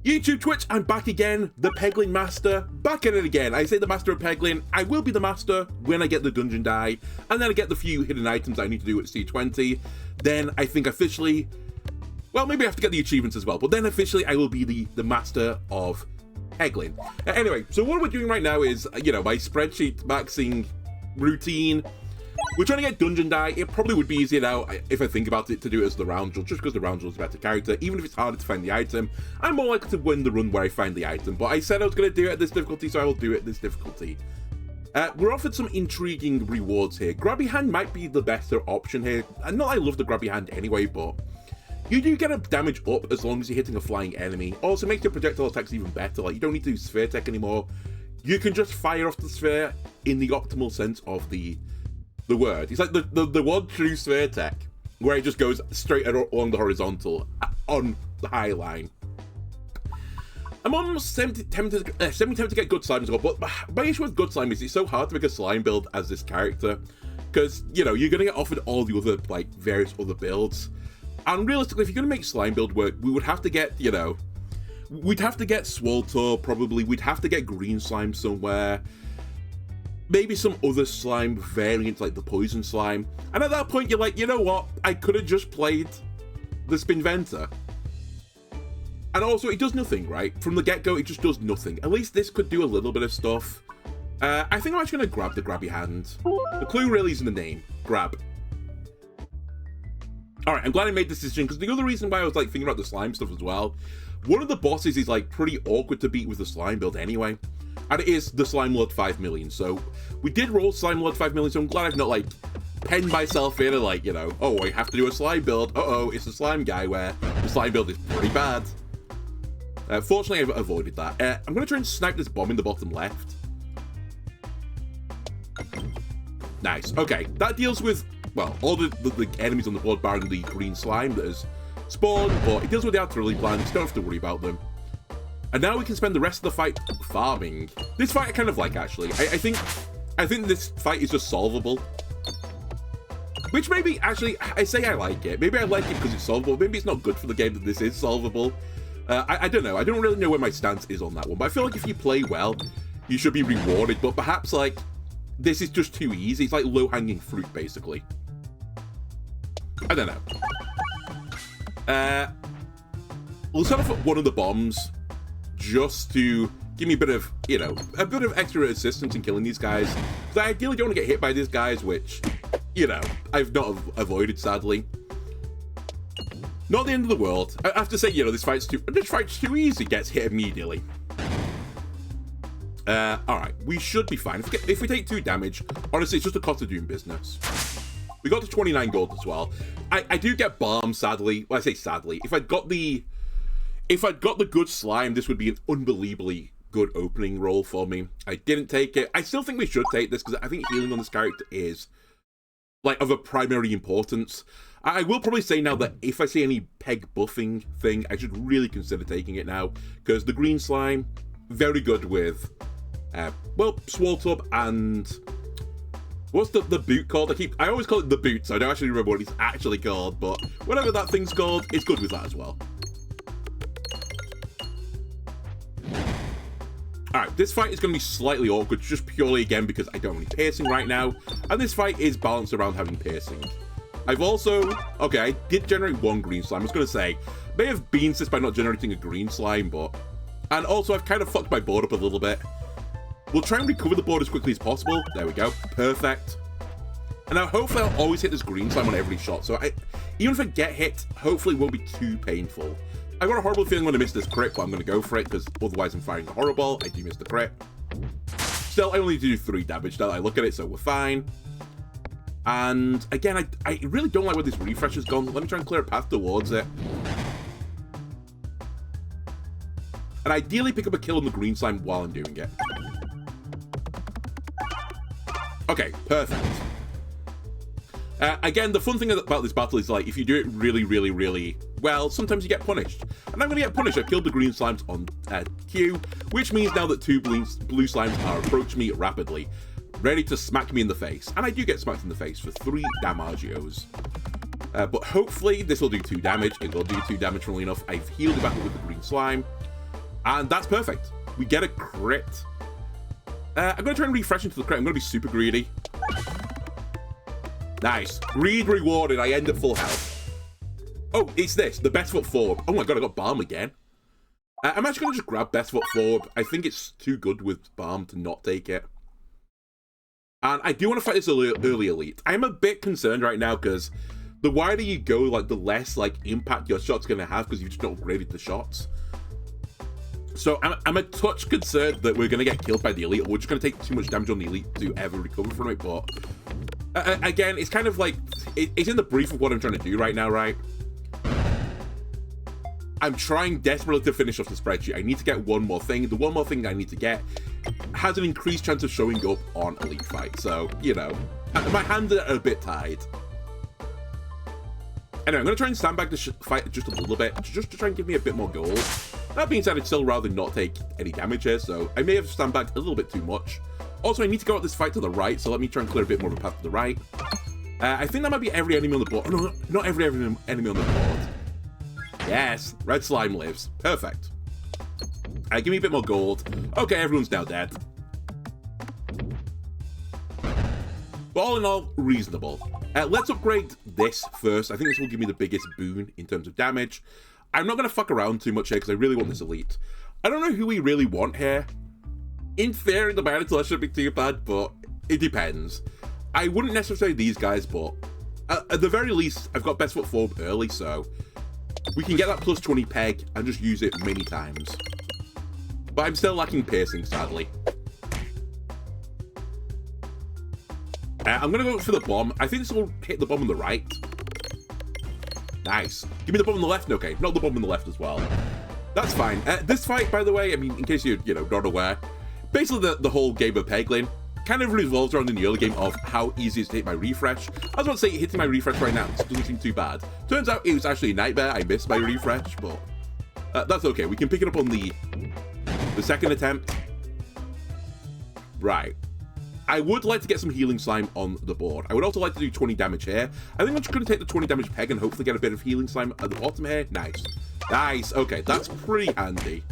YouTube, Twitch, I'm back again, the Peglin Master, back at it again. I say the Master of Peglin, I will be the Master when I get the dungeon die, and then I get the few hidden items I need to do at C20. Then I think officially, well, maybe I have to get the achievements as well, but then officially I will be the Master of Peglin. Anyway, so what we're doing right now is, you know, my spreadsheet maxing routine. We're trying to get dungeon die. It probably would be easier now, if I think about it, to do it as the Roundel, just because the Roundel is a better character. Even if it's harder to find the item, I'm more likely to win the run where I find the item. But I said I was going to do it at this difficulty, so I will do it at this difficulty. We're offered some intriguing rewards here. Grabby Hand might be the better option here. And not that I love the Grabby Hand anyway, but you do get a damage up as long as you're hitting a flying enemy. Also makes your projectile attacks even better. Like, you don't need to do sphere tech anymore. You can just fire off the sphere in the optimal sense of the word. It's like the one true sphere tech where it just goes straight along the horizontal on the high line. I'm almost semi-tempted to get Good Slime as well, but my issue with Good Slime is it's so hard to make a slime build as this character, because, you know, you're going to get offered all the other, like, various other builds, and realistically, if you're going to make slime build work, we would have to get, you know, we'd have to get Swaltor, probably, we'd have to get Green Slime somewhere, maybe some other slime variants like the Poison Slime. And at that point, you're like, you know what? I could have just played the Spinventer. And also, it does nothing, right? From the get-go, it just does nothing. At least this could do a little bit of stuff. I think I'm actually going to grab the Grabby Hand. The clue really is in the name. Grab. Alright, I'm glad I made this decision, because the other reason why I was, like, thinking about the slime stuff as well, one of the bosses is, like, pretty awkward to beat with the slime build anyway. And it is the Slime Lord 5 million, so we did roll Slime Lord 5 million, so I'm glad I've not, like, penned myself in and, like, you know, oh, I have to do a slime build, uh-oh, it's a slime guy where the slime build is pretty bad. Fortunately, I've avoided that. I'm going to try and snipe this bomb in the bottom left. Nice, okay, that deals with, well, all the enemies on the board, barring the green slime that has spawned, but it deals with the artillery plants, don't have to worry about them. And now we can spend the rest of the fight farming. This fight I kind of like, actually. I think this fight is just solvable. Which maybe, actually, I say I like it. Maybe I like it because it's solvable. Maybe it's not good for the game that this is solvable. I don't know. I don't really know where my stance is on that one. But I feel like if you play well, you should be rewarded. But perhaps, like, this is just too easy. It's like low-hanging fruit, basically. I don't know. We'll set off at one of the bombs, just to give me a bit of, you know, a bit of extra assistance in killing these guys. Because I ideally don't want to get hit by these guys, which, you know, I've not avoided, sadly. Not the end of the world. I have to say, you know, this fight's too easy, gets hit immediately. Alright, we should be fine. If we take 2 damage, honestly, it's just a cost of doing business. We got to 29 gold as well. I do get bombed, sadly. Well, I say sadly. If I'd got the good slime, this would be an unbelievably good opening roll for me. I didn't take it. I still think we should take this, because I think healing on this character is, like, of a primary importance. I will probably say now that if I see any peg buffing thing, I should really consider taking it now, because the green slime, very good with, well, Swaltub and... What's the boot called? I always call it the boot, so I don't actually remember what it's actually called, but whatever that thing's called, it's good with that as well. Alright, this fight is going to be slightly awkward, just purely, again, because I don't have any piercing right now. And this fight is balanced around having piercing. I've also... Okay, I did generate 1 green slime. I was going to say, may have been this by not generating a green slime, but... And also, I've kind of fucked my board up a little bit. We'll try and recover the board as quickly as possible. There we go. Perfect. And now, hopefully, I'll always hit this green slime on every shot. So, even if I get hit, hopefully it won't be too painful. I've got a horrible feeling I'm going to miss this crit, but I'm going to go for it, because otherwise I'm firing a horrible. I do miss the crit. Still, I only do 3 damage now that I look at it, so we're fine. And, again, I really don't like where this refresh has gone. Let me try and clear a path towards it. And ideally pick up a kill on the green slime while I'm doing it. Okay, perfect. Again, the fun thing about this battle is, like, if you do it really, really, really well, sometimes you get punished. And I'm going to get punished. I killed the green slimes on Q, which means now that 2 blue slimes are approaching me rapidly, ready to smack me in the face. And I do get smacked in the face for 3 damagios. But hopefully this will do 2 damage. It will do 2 damage, funnily enough. I've healed it back with the green slime. And that's perfect. We get a crit. I'm going to try and refresh into the crit. I'm going to be super greedy. Nice. Greed rewarded. I end at full health. Oh, it's this. The best foot forward. Oh my god, I got Balm again. I'm actually going to just grab best foot forward. I think it's too good with Balm to not take it. And I do want to fight this early elite. I'm a bit concerned right now because the wider you go, like, the less, like, impact your shot's going to have because you've just not upgraded the shots. So I'm a touch concerned that we're going to get killed by the elite, or we're just going to take too much damage on the elite to ever recover from it, but again, it's kind of like, it's in the brief of what I'm trying to do right now, right? I'm trying desperately to finish off the spreadsheet. I need to get one more thing. The one more thing I need to get has an increased chance of showing up on elite fight, so, you know, my hands are a bit tied. Anyway, I'm going to try and sandbag the fight just a little bit, just to try and give me a bit more gold. That being said, I'd still rather not take any damage here, so I may have sandbagged a little bit too much. Also, I need to go out this fight to the right, so let me try and clear a bit more of a path to the right. I think that might be every enemy on the board. No, not every enemy on the board. Yes, red slime lives. Perfect. Give me a bit more gold. Okay, everyone's now dead. But all in all, reasonable. Let's upgrade this first. I think this will give me the biggest boon in terms of damage. I'm not going to fuck around too much here because I really want this elite. I don't know who we really want here. In theory, the Minotaur shouldn't be too bad, but it depends. I wouldn't necessarily say these guys, but at the very least, I've got best foot forward early, so we can get that plus 20 peg and just use it many times. But I'm still lacking piercing, sadly. I'm going to go for the bomb. I think this will hit the bomb on the right. Nice. Give me the bomb on the left. Okay, not the bomb on the left as well. That's fine. This fight, by the way, I mean, in case you're, not aware, basically the whole game of Peglin kind of revolves around in the early game of how easy it is to hit my refresh. I was about to say, hitting my refresh right now doesn't seem too bad. Turns out it was actually a nightmare. I missed my refresh, but that's okay. We can pick it up on the second attempt. Right. I would like to get some healing slime on the board. I would also like to do 20 damage here. I think I'm just going to take the 20 damage peg and hopefully get a bit of healing slime at the bottom here. Nice. Nice. Okay, that's pretty handy.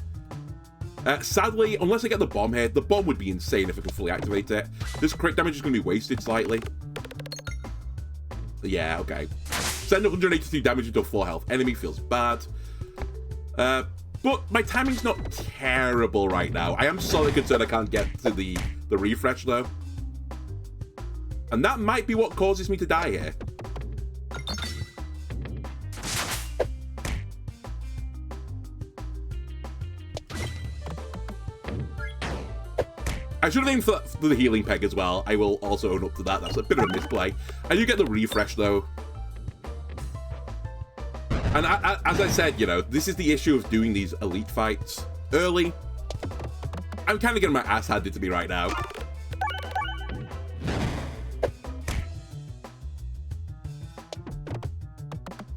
Sadly, unless I get the bomb here, the bomb would be insane if I can fully activate it. This crit damage is going to be wasted slightly. Yeah, okay. Send 182 damage into 4 health. Enemy feels bad. But my timing's not terrible right now. I am sorely concerned I can't get to the refresh, though. And that might be what causes me to die here. I should have aimed for the healing peg as well. I will also own up to that. That's a bit of a misplay. I do get the refresh, though. And as I said, this is the issue of doing these elite fights early. I'm kind of getting my ass handed to me right now.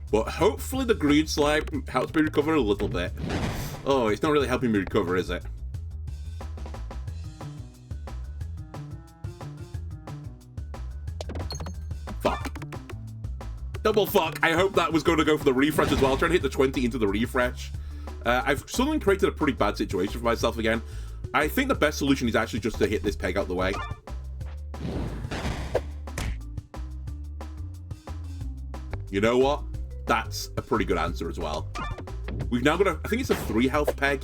But hopefully the greed slime helps me recover a little bit. Oh, it's not really helping me recover, is it? Fuck. Double fuck. I hope that was going to go for the refresh as well. I'm trying to hit the 20 into the refresh. I've suddenly created a pretty bad situation for myself again. I think the best solution is actually just to hit this peg out the way. You know what? That's a pretty good answer as well. We've now got I think it's a 3 health peg.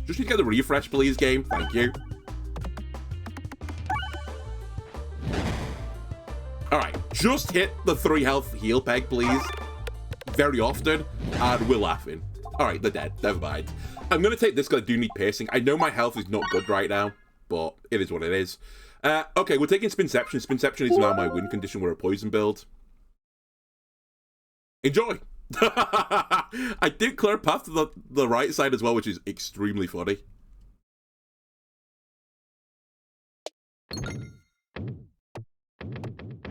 Just need to get the refresh, please, game. Thank you. Alright, just hit the 3 health heal peg, please. Very often, and we're laughing. Alright, they're dead. Never mind. I'm going to take this because I do need piercing. I know my health is not good right now, but it is what it is. Okay, we're taking Spinception. Spinception is now my win condition. We're a poison build. Enjoy! I did clear a path to the right side as well, which is extremely funny.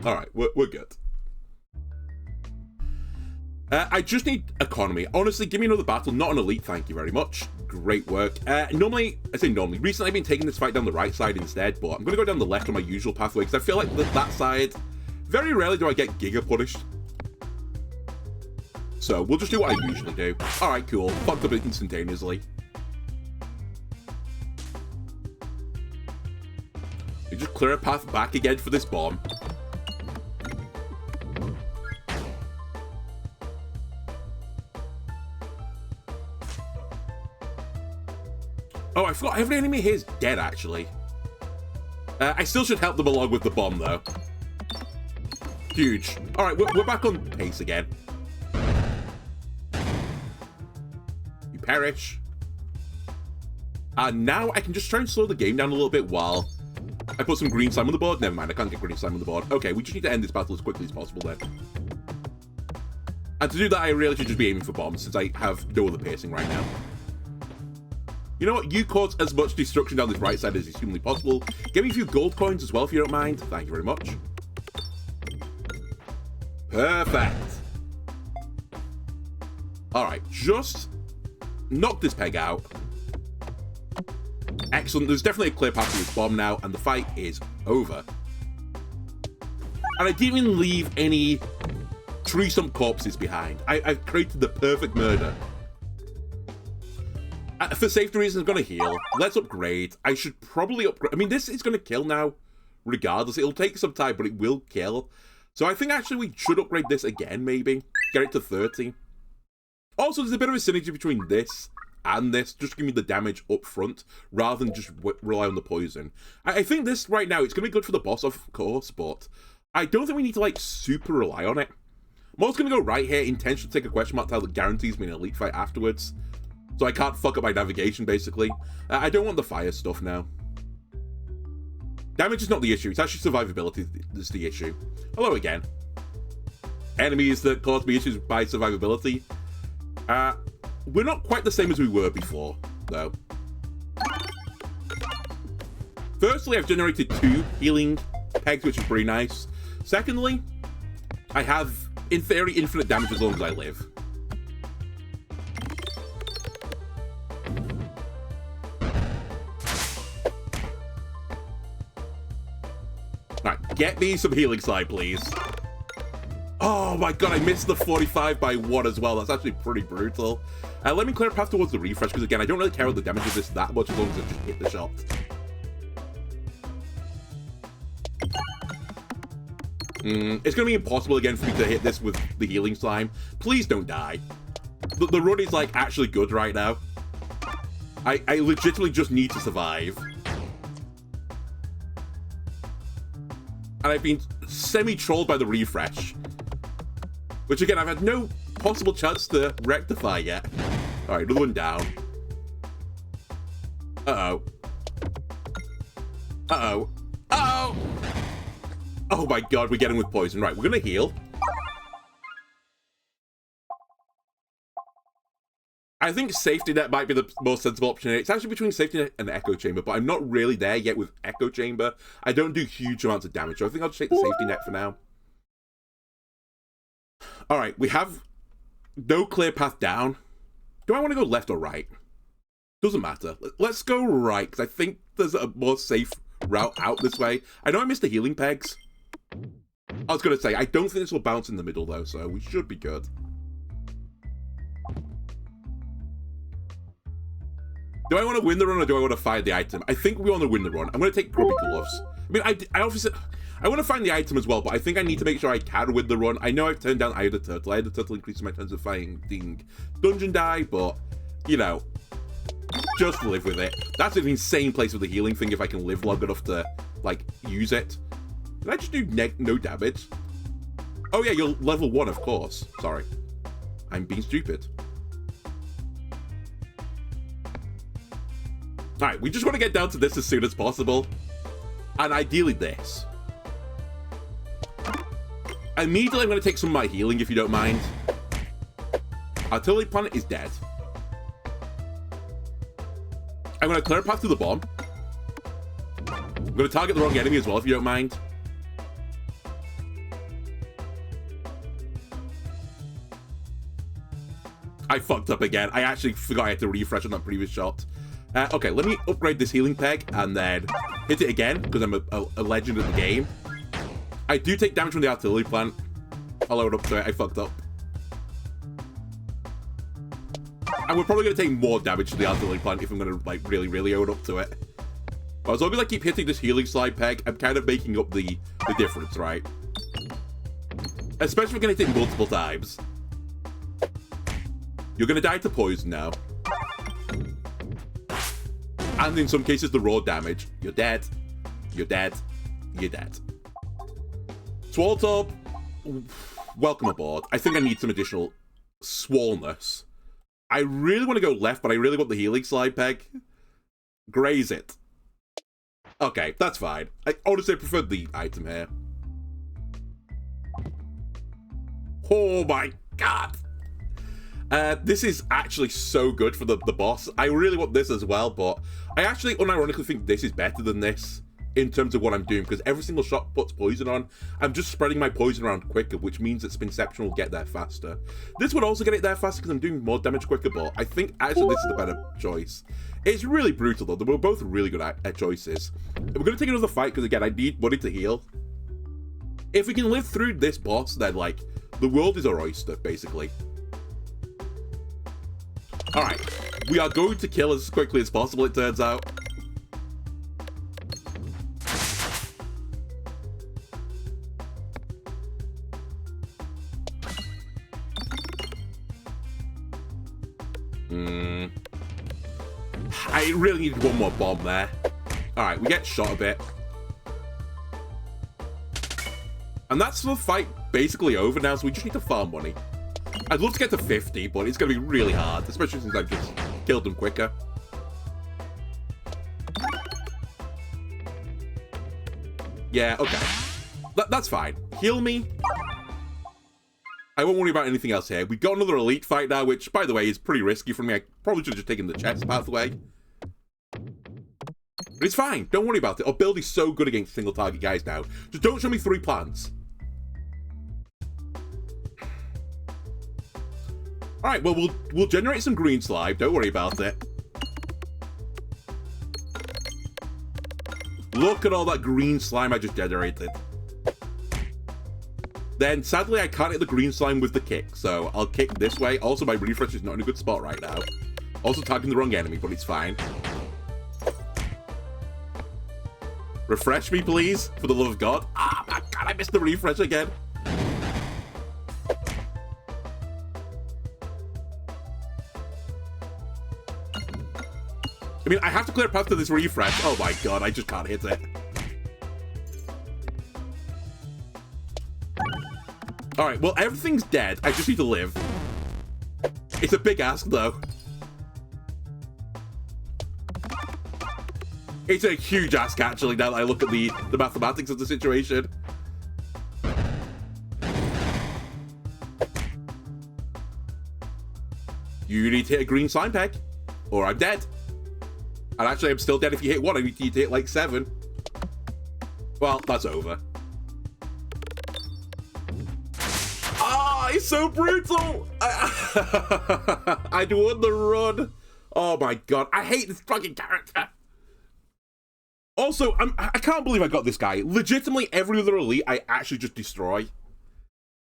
Alright, we're good. I just need economy. Honestly, give me another battle, not an elite, thank you very much. Great work. Recently I've been taking this fight down the right side instead, but I'm going to go down the left on my usual pathway, because I feel like that side, very rarely do I get Giga punished. So, we'll just do what I usually do. Alright, cool. Fucked up instantaneously. clear a path back again for this bomb. Oh, I forgot every enemy here is dead, actually. I still should help them along with the bomb, though. Huge. All right, we're back on pace again. You perish. And now I can just try and slow the game down a little bit while I put some green slime on the board. Never mind, I can't get green slime on the board. Okay, we just need to end this battle as quickly as possible then. And to do that, I really should just be aiming for bombs, since I have no other piercing right now. You know what? You cause as much destruction down this right side as is humanly possible. Give me a few gold coins as well, if you don't mind. Thank you very much. Perfect. Alright, just knock this peg out. Excellent. There's definitely a clear path to this bomb now, and the fight is over. And I didn't even leave any tree stump corpses behind. I've created the perfect murder. For safety reasons, I'm going to heal. Let's upgrade. I should probably upgrade. I mean, this is going to kill now, regardless. It'll take some time, but it will kill. So I think actually we should upgrade this again, maybe. Get it to 30. Also, there's a bit of a synergy between this and this. Just give me the damage up front, rather than just rely on the poison. I think this, right now, it's going to be good for the boss, of course, but I don't think we need to, like, super rely on it. I'm also going to go right here, intentionally take a question mark tile that guarantees me an elite fight afterwards. So I can't fuck up my navigation, basically. I don't want the fire stuff now. Damage is not the issue. It's actually survivability that's the issue. Hello again. Enemies that cause me issues by survivability. We're not quite the same as we were before, though. Firstly, I've generated 2 healing pegs, which is pretty nice. Secondly, I have, in theory, infinite damage as long as I live. Alright, get me some healing slide, please. Oh my god, I missed the 45 by 1 as well. That's actually pretty brutal. Let me clear a path towards the refresh, because again, I don't really care about the damage of this that much as long as I just hit the shot. It's going to be impossible again for me to hit this with the healing slime. Please don't die. The run is, like, actually good right now. I legitimately just need to survive. And I've been semi-trolled by the refresh. Which, again, I've had no possible chance to rectify yet. Alright, another one down. Uh-oh. Uh-oh. Uh-oh! Oh my god, we're getting with poison. Right, we're gonna heal. I think safety net might be the most sensible option. It's actually between safety net and echo chamber, but I'm not really there yet with echo chamber. I don't do huge amounts of damage, so I think I'll just take the safety net for now. Alright, we have no clear path down. Do I want to go left or right? Doesn't matter. Let's go right, because I think there's a more safe route out this way. I know I missed the healing pegs. I was going to say, I don't think this will bounce in the middle, though, so we should be good. Do I want to win the run, or do I want to find the item? I think we want to win the run. I'm going to take Proby Gloves. I mean, I obviously... I want to find the item as well, but I think I need to make sure I can win the run. I know I've turned down Eye of the Turtle. Eye of the Turtle increases my chance of finding dungeon die, but, you know, just live with it. That's an insane place with the healing thing if I can live long enough to, like, use it. Did I just do no damage? Oh yeah, you're level 1, of course. Sorry. I'm being stupid. Alright, we just want to get down to this as soon as possible. And ideally this. Immediately I'm going to take some of my healing, if you don't mind. Artillery Planet is dead. I'm going to clear a path to the bomb. I'm going to target the wrong enemy as well, if you don't mind. I fucked up again. I actually forgot I had to refresh on that previous shot. Okay, let me upgrade this healing peg and then hit it again, because I'm a legend of the game. I do take damage from the artillery plant. I'll load up to it. I fucked up. And we're probably going to take more damage to the artillery plant if I'm going to, like, really own up to it. But as long as I keep hitting this healing slide peg, I'm kind of making up the difference, right? Especially if we're going to hit it multiple times. You're going to die to poison now. And in some cases, the raw damage. You're dead. You're dead. You're dead. Swallow, welcome aboard. I think I need some additional swollenness. I really want to go left, but I really want the healing slide peg. Graze it. Okay, that's fine. I honestly prefer the item here. Oh my god! This is actually so good for the boss. I really want this as well, but I actually unironically think this is better than this in terms of what I'm doing, because every single shot puts poison on. I'm just spreading my poison around quicker, which means that Spinception will get there faster. This would also get it there faster because I'm doing more damage quicker, but I think actually this is the better choice. It's really brutal though. They were both really good choices. We're going to take another fight because, again, I need money to heal. If we can live through this boss, then, like, the world is our oyster, basically. Alright, we are going to kill as quickly as possible, it turns out. I really need one more bomb there. Alright, we get shot a bit. And that's the fight basically over now, so we just need to farm money. I'd love to get to 50, but it's going to be really hard, especially since I've just killed them quicker. Yeah, okay. That's fine. Heal me. I won't worry about anything else here. We've got another elite fight now, which, by the way, is pretty risky for me. I probably should have just taken the chest pathway. But it's fine. Don't worry about it. Our build is so good against single target guys now. Just don't show me 3 plants. Alright, well, we'll generate some green slime. Don't worry about it. Look at all that green slime I just generated. Then, sadly, I can't hit the green slime with the kick, so I'll kick this way. Also, my refresh is not in a good spot right now. Also targeting the wrong enemy, but it's fine. Refresh me, please, for the love of God. Ah, my God, I missed the refresh again. I mean, I have to clear a path to this refresh. Oh my God, I just can't hit it. Alright, well, everything's dead. I just need to live. It's a big ask, though. It's a huge ask, actually, now that I look at the mathematics of the situation. You need to hit a green slime peg, or I'm dead. And actually, I'm still dead if you hit 1. I need you to hit, like, 7. Well, that's over. Ah, it's so brutal! I'd won the run. Oh my God, I hate this fucking character. Also, I can't believe I got this guy. Legitimately, every other elite I actually just destroy.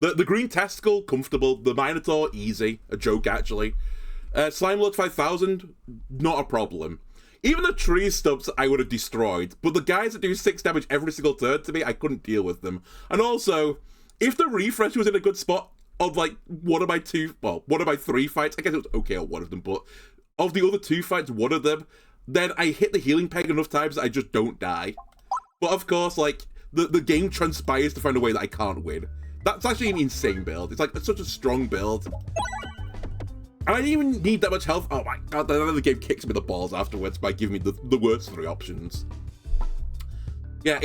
The green testicle, comfortable. The Minotaur, easy. A joke, actually. Slime Lord 5000, not a problem. Even the tree stumps I would have destroyed, but the guys that do 6 damage every single turn to me, I couldn't deal with them. And also, if the refresh was in a good spot of, like, one of my 3 fights, I guess it was okay on one of them, but of the other 2 fights, one of them, then I hit the healing peg enough times that I just don't die. But of course, like, the game transpires to find a way that I can't win. That's actually an insane build. It's like, it's such a strong build. And I didn't even need that much health. Oh my God, the game kicks me the balls afterwards by giving me the worst 3 options. Yeah,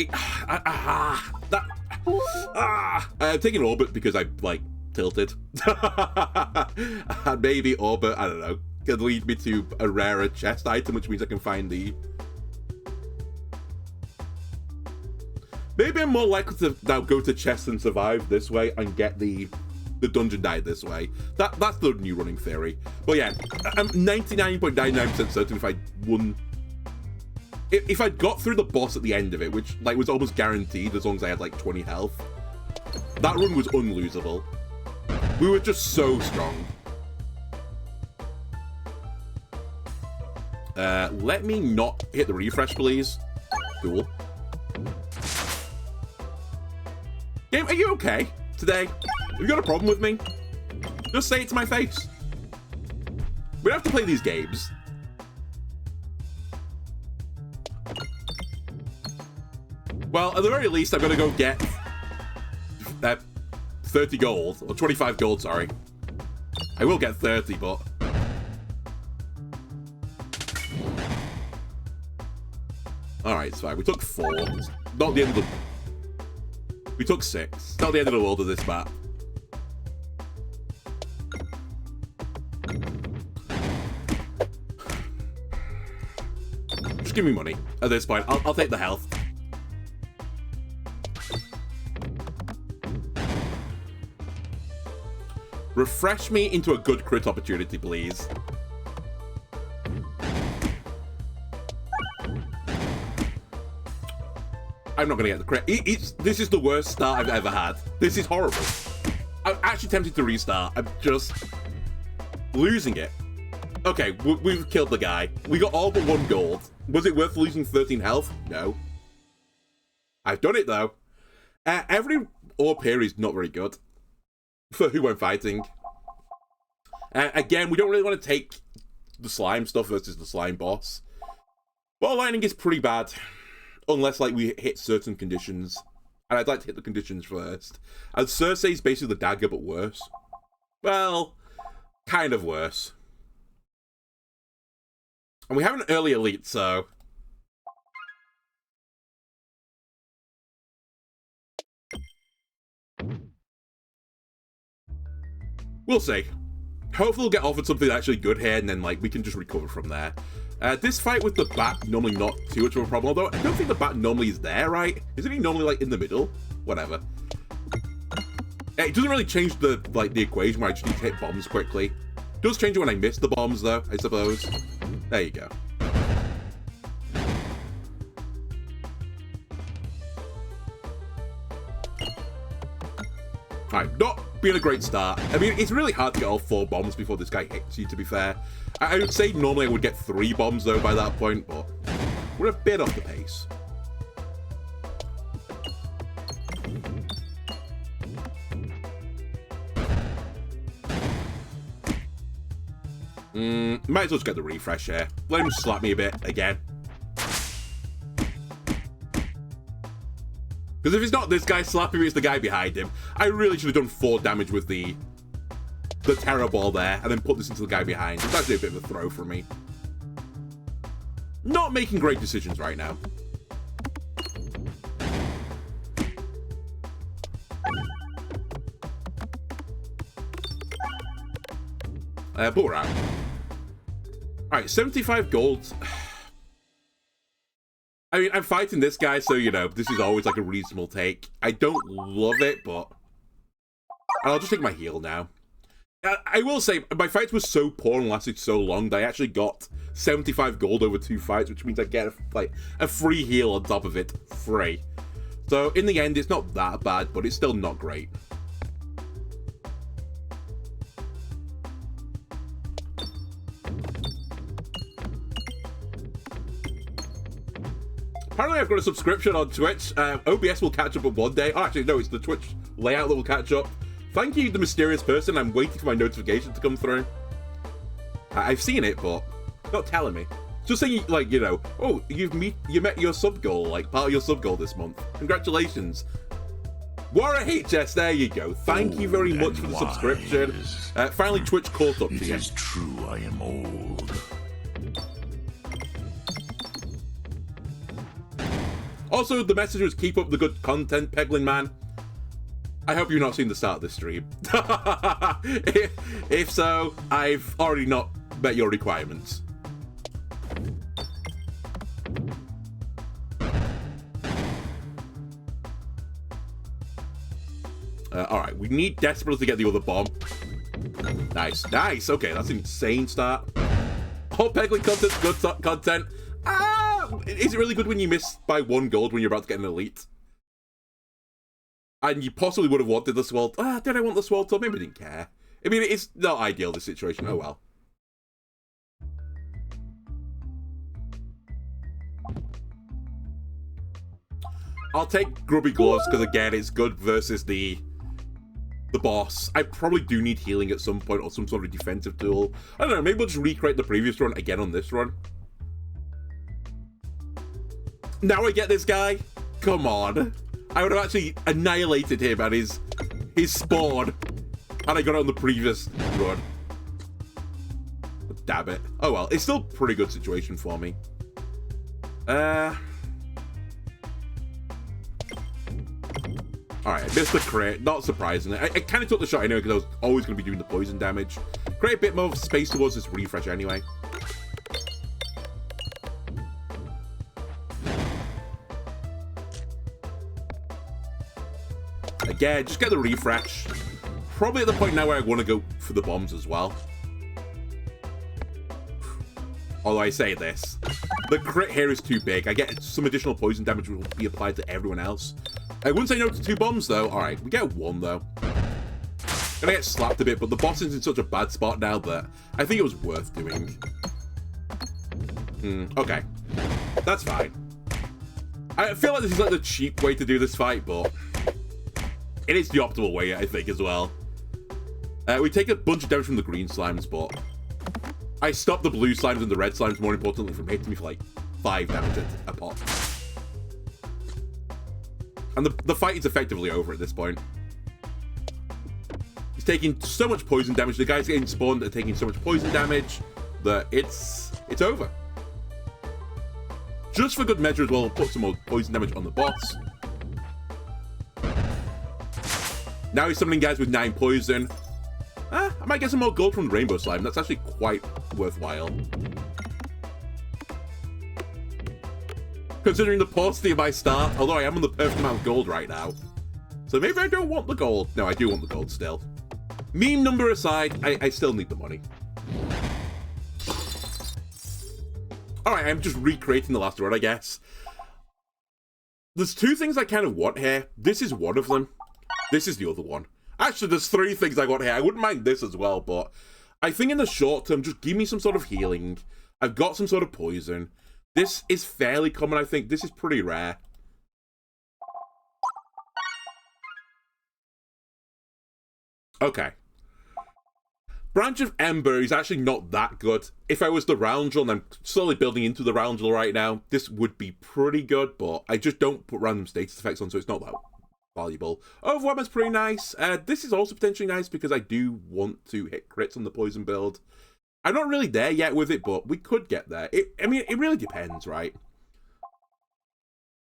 I'm taking Orbit because I'm, like, tilted. And maybe Orbit, I don't know, could lead me to a rarer chest item, which means I can find the... Maybe I'm more likely to now go to chest and survive this way and get the dungeon die this way. That's the new running theory. But yeah, I'm 99.99% certain if I won... If I'd got through the boss at the end of it, which, like, was almost guaranteed as long as I had, like, 20 health, that run was unlosable. We were just so strong. Let me not hit the refresh, please. Cool. Game, are you okay today? Have you got a problem with me? Just say it to my face. We don't have to play these games. Well, at the very least, I'm gonna go get 30 gold, or 25 gold, sorry. I will get 30, but... Alright, it's fine. We took 4. It's not the end of the... We took 6. Not the end of the world of this map. Just give me money at this point. I'll take the health. Refresh me into a good crit opportunity, please. I'm not going to get the crit. This is the worst start I've ever had. This is horrible. I'm actually tempted to restart. I'm just losing it. Okay, we've killed the guy. We got all but 1 gold. Was it worth losing 13 health? No. I've done it, though. Every orb here is not very good for who I'm fighting. Again, we don't really want to take the slime stuff versus the slime boss. Ball lightning is pretty bad. Unless, like, we hit certain conditions. And I'd like to hit the conditions first. And Cersei's basically the dagger, but worse. Well, kind of worse. And we have an early elite, so... We'll see. Hopefully we'll get offered something actually good here, and then, like, we can just recover from there. This fight with the bat, normally not too much of a problem, although I don't think the bat normally is there, right? Isn't he normally, like, in the middle? Whatever. It doesn't really change the, like, the equation where I just need to hit bombs quickly. It does change it when I miss the bombs, though, I suppose. There you go. Alright, not being a great start. I mean, it's really hard to get all 4 bombs before this guy hits you, to be fair. I would say normally I would get 3 bombs, though, by that point, but we're a bit off the pace. Might as well just get the refresh here. Let him slap me a bit, again. Because if it's not this guy slapping me, it's the guy behind him. I really should have done 4 damage with the terror ball there, and then put this into the guy behind. It's actually a bit of a throw for me. Not making great decisions right now. But we're out. Alright, 75 gold. I mean, I'm fighting this guy, so, you know, this is always, like, a reasonable take. I don't love it, but... I'll just take my heal now. I will say, my fights were so poor and lasted so long that I actually got 75 gold over 2 fights, which means I get, like, a free heal on top of it. Free. So, in the end, it's not that bad, but it's still not great. Apparently I've got a subscription on Twitch. OBS will catch up on one day. Oh, actually, no, it's the Twitch layout that will catch up. Thank you, the mysterious person. I'm waiting for my notification to come through. I've seen it, but not telling me. Just saying, like, you know, oh, you met your sub goal, like, part of your sub goal this month. Congratulations. Wara HS, there you go. Thank you very much for the subscription. Finally, Twitch caught up to you. It is true I am old. Also, the message was keep up the good content, Peglin man. I hope you've not seen the start of this stream. If so, I've already not met your requirements. Alright, we need desperately to get the other bomb. Nice, nice. Okay, that's an insane start. All Peglin content's good content. Is it really good when you miss by 1 gold when you're about to get an elite? And you possibly would have wanted the sword. Did I want the sword? Maybe I didn't care. I mean, it's not ideal, this situation. Oh well. I'll take Grubby Gloves because, again, it's good versus the boss. I probably do need healing at some point or some sort of defensive tool. I don't know, maybe we'll just recreate the previous run again on this run. Now I get this guy? Come on. I would have actually annihilated him and his spawn had I got it on the previous run. Damn it. Oh well, it's still a pretty good situation for me. Alright, I missed the crit, not surprisingly. I kind of took the shot anyway because I was always going to be doing the poison damage. Create a bit more space towards this refresh anyway. Again, just get the refresh. Probably at the point now where I want to go for the bombs as well. Although I say this, the crit here is too big. I get some additional poison damage will be applied to everyone else. I wouldn't say no to 2 bombs though. Alright, we get 1 though. Gonna get slapped a bit, but the boss is in such a bad spot now that I think it was worth doing. Okay. That's fine. I feel like this is like the cheap way to do this fight, but it is the optimal way, I think, as well. We take a bunch of damage from the green slimes, but I stop the blue slimes and the red slimes, more importantly, from hitting me for like 5 damage a pop. And the fight is effectively over at this point. He's taking so much poison damage. The guys getting spawned are taking so much poison damage that it's over. Just for good measure as well, put some more poison damage on the boss. Now he's summoning guys with 9 poison. I might get some more gold from the rainbow slime. That's actually quite worthwhile. Considering the paucity of my start, although I am on the perfect amount of gold right now. So maybe I don't want the gold. No, I do want the gold still. Meme number aside, I still need the money. Alright, I'm just recreating the last run, I guess. There's 2 things I kind of want here. This is one of them. This is the other one. Actually, there's 3 things I want here. I wouldn't mind this as well, but I think in the short term, just give me some sort of healing. I've got some sort of poison. This is fairly common, I think. This is pretty rare. Okay. Branch of Ember is actually not that good. If I was the Roundel, and I'm slowly building into the Roundel right now, this would be pretty good, but I just don't put random status effects on, so it's not that valuable. Overwhelm is pretty nice. This is also potentially nice because I do want to hit crits on the poison build. I'm not really there yet with it, but we could get there. I mean, it really depends, right?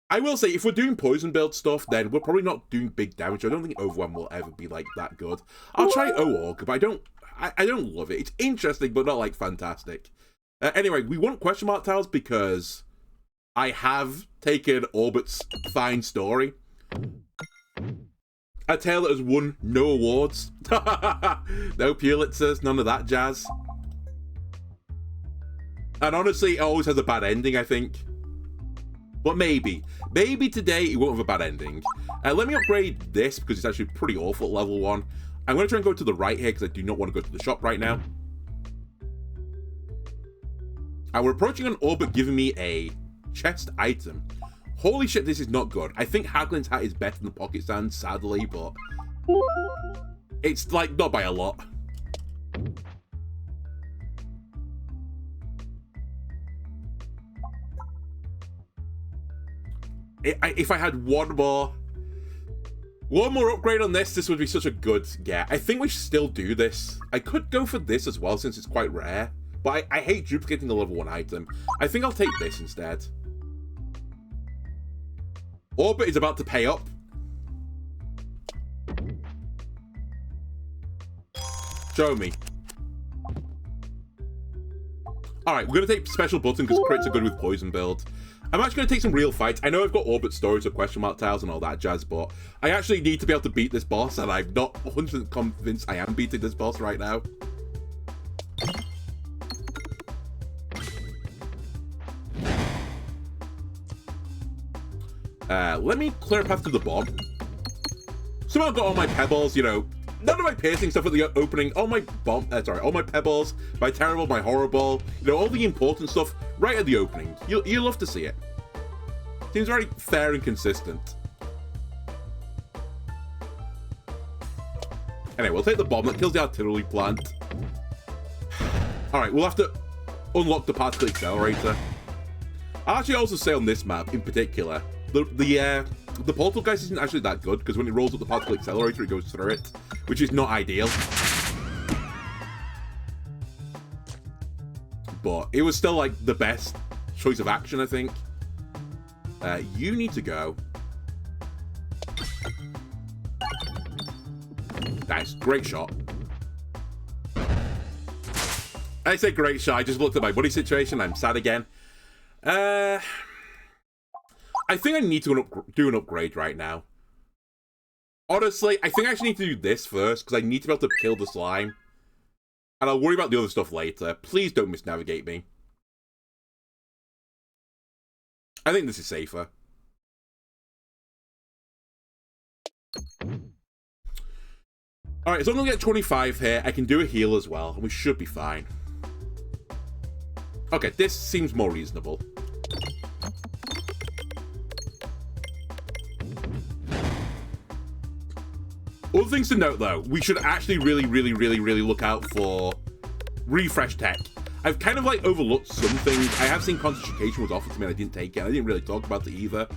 I will say, if we're doing poison build stuff, then we're probably not doing big damage. I don't think Overwhelm will ever be, like, that good. I'll try O-Org, but I don't love it. It's interesting, but not, like, fantastic. Anyway, we want question mark tiles because I have taken Orbit's fine story. A tale that has won no awards. No Pulitzers, none of that jazz. And honestly, it always has a bad ending, I think. But maybe. Maybe today it won't have a bad ending. Let me upgrade this because it's actually pretty awful at level 1. I'm going to try and go to the right here because I do not want to go to the shop right now. And we're approaching an orbit giving me a chest item. Holy shit, this is not good. I think Haglin's hat is better than the pocket stand, sadly, but it's like not by a lot. If I had one more upgrade on this would be such a good get. I think we should still do this. I could go for this as well since it's quite rare, but I hate duplicating the level 1 item. I think I'll take this instead. Orbit is about to pay up. Show me. Alright, we're going to take special button because crits are good with poison build. I'm actually going to take some real fights. I know I've got Orbit stories of question mark tiles and all that jazz, but I actually need to be able to beat this boss, and I'm not 100% convinced I am beating this boss right now. Let me clear a path to the bomb. Somehow got all my pebbles, you know, none of my piercing stuff at the opening, all my all my pebbles, my terrible, my horrible, you know, all the important stuff right at the opening. You'll love to see it. Seems very fair and consistent. Anyway, we'll take the bomb that kills the artillery plant. Alright, we'll have to unlock the particle accelerator. I'll actually also say on this map, in particular, the poltergeist isn't actually that good, because when it rolls up the particle accelerator, it goes through it, which is not ideal. But it was still, like, the best choice of action, I think. You need to go. Nice, great shot. I say great shot, I just looked at my money situation, I'm sad again. I think I need to do an upgrade right now. Honestly, I think I actually need to do this first, because I need to be able to kill the slime. And I'll worry about the other stuff later. Please don't misnavigate me. I think this is safer. Alright, so I'm going to get 25 here. I can do a heal as well, and we should be fine. Okay, this seems more reasonable. Other things to note, though, we should actually really look out for refresh tech. I've kind of, like, overlooked some things. I have seen concentration was offered to me and I didn't take it. I didn't really talk about it either.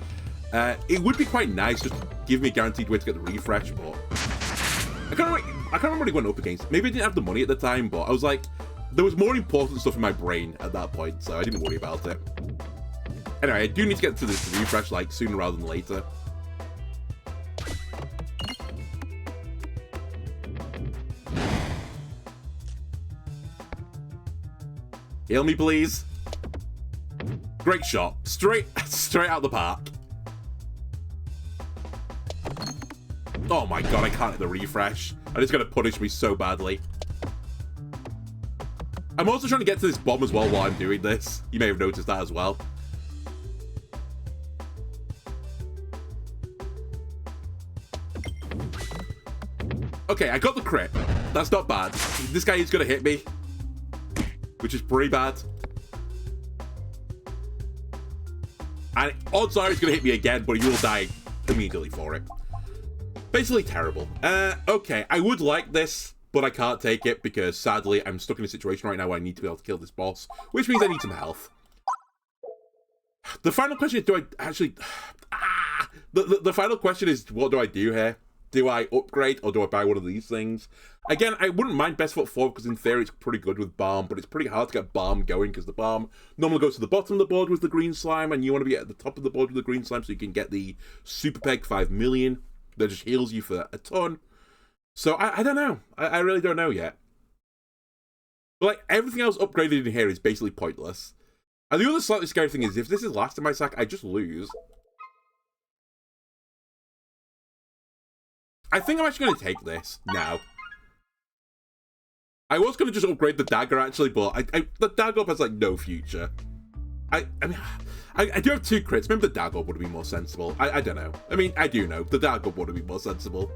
It would be quite nice just to give me a guaranteed way to get the refresh, but I can't remember what it went up against. Maybe I didn't have the money at the time, but I was like, there was more important stuff in my brain at that point, so I didn't worry about it. Anyway, I do need to get to this refresh, like, sooner rather than later. Heal me, please. Great shot. Straight out the park. Oh my god, I can't hit the refresh. And it's going to punish me so badly. I'm also trying to get to this bomb as well while I'm doing this. You may have noticed that as well. Okay, I got the crit. That's not bad. This guy is going to hit me, which is pretty bad. And odds are he's going to hit me again, but he will die immediately for it. Basically terrible. Okay, I would like this, but I can't take it because, sadly, I'm stuck in a situation right now where I need to be able to kill this boss, which means I need some health. The final question is, do I actually... The final question is, what do I do here? Do I upgrade or do I buy one of these things? Again, I wouldn't mind Best Foot Forward because in theory it's pretty good with Balm, but it's pretty hard to get Balm going because the Balm normally goes to the bottom of the board with the green slime and you want to be at the top of the board with the green slime so you can get the Super Peg 5 million that just heals you for a ton. So I don't know. I really don't know yet. But like everything else upgraded in here is basically pointless. And the other slightly scary thing is if this is last in my sack, I just lose. I think I'm actually going to take this now. I was going to just upgrade the dagger, actually, but the dagger has, like, no future. I mean, I do have 2 crits. Maybe the dagger would have been more sensible. I don't know. I mean, I do know. The dagger would have been more sensible.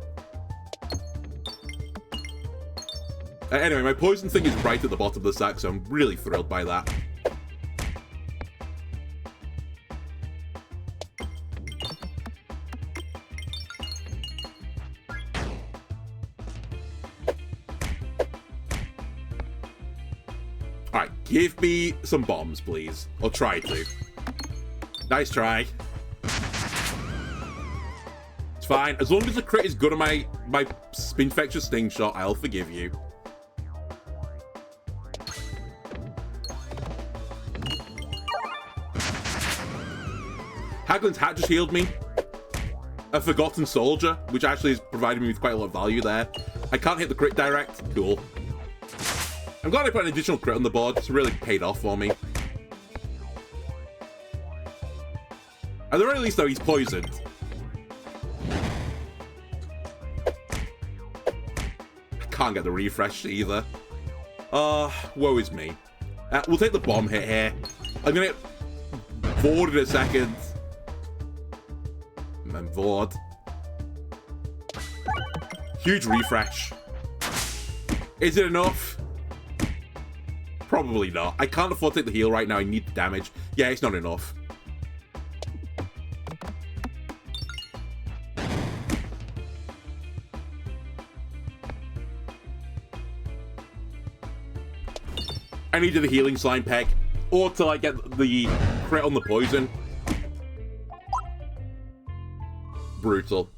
Anyway, my poison thing is right at the bottom of the sack, so I'm really thrilled by that. Alright, give me some bombs, please. Or try to. Nice try. It's fine. As long as the crit is good on my infectious sting shot, I'll forgive you. Haglin's hat just healed me. A Forgotten Soldier, which actually has provided me with quite a lot of value there. I can't hit the crit direct. Cool. I'm glad I put an additional crit on the board. It's really paid off for me. At the very least, though, he's poisoned. I can't get the refresh either. Woe is me. We'll take the bomb hit here. I'm gonna get bored in a second. I'm bored. Huge refresh. Is it enough? Probably not. I can't afford to take the heal right now. I need the damage. Yeah, it's not enough. I needed a healing slime peg, or to like get the crit on the poison. Brutal.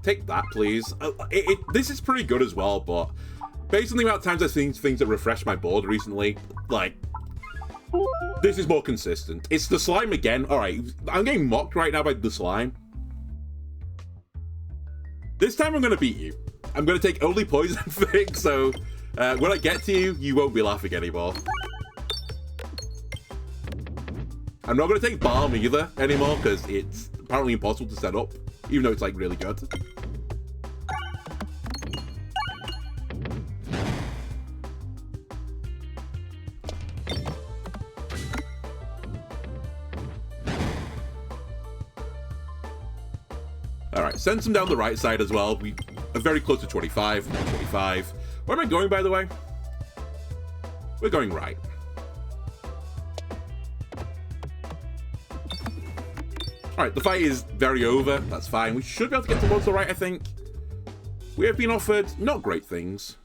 Take that, please. This is pretty good as well, but based on the amount of times I've seen things that refresh my board recently, like, this is more consistent. It's the slime again. Alright, I'm getting mocked right now by the slime. This time I'm going to beat you. I'm going to take only poison things, so when I get to you, you won't be laughing anymore. I'm not going to take Balm either anymore, because it's apparently impossible to set up, even though it's like really good. Alright, send some down the right side as well. We are very close to 25, 25. Where am I going, by the way? We're going right. Alright, the fight is very over. That's fine. We should be able to get towards the right, I think. We have been offered not great things.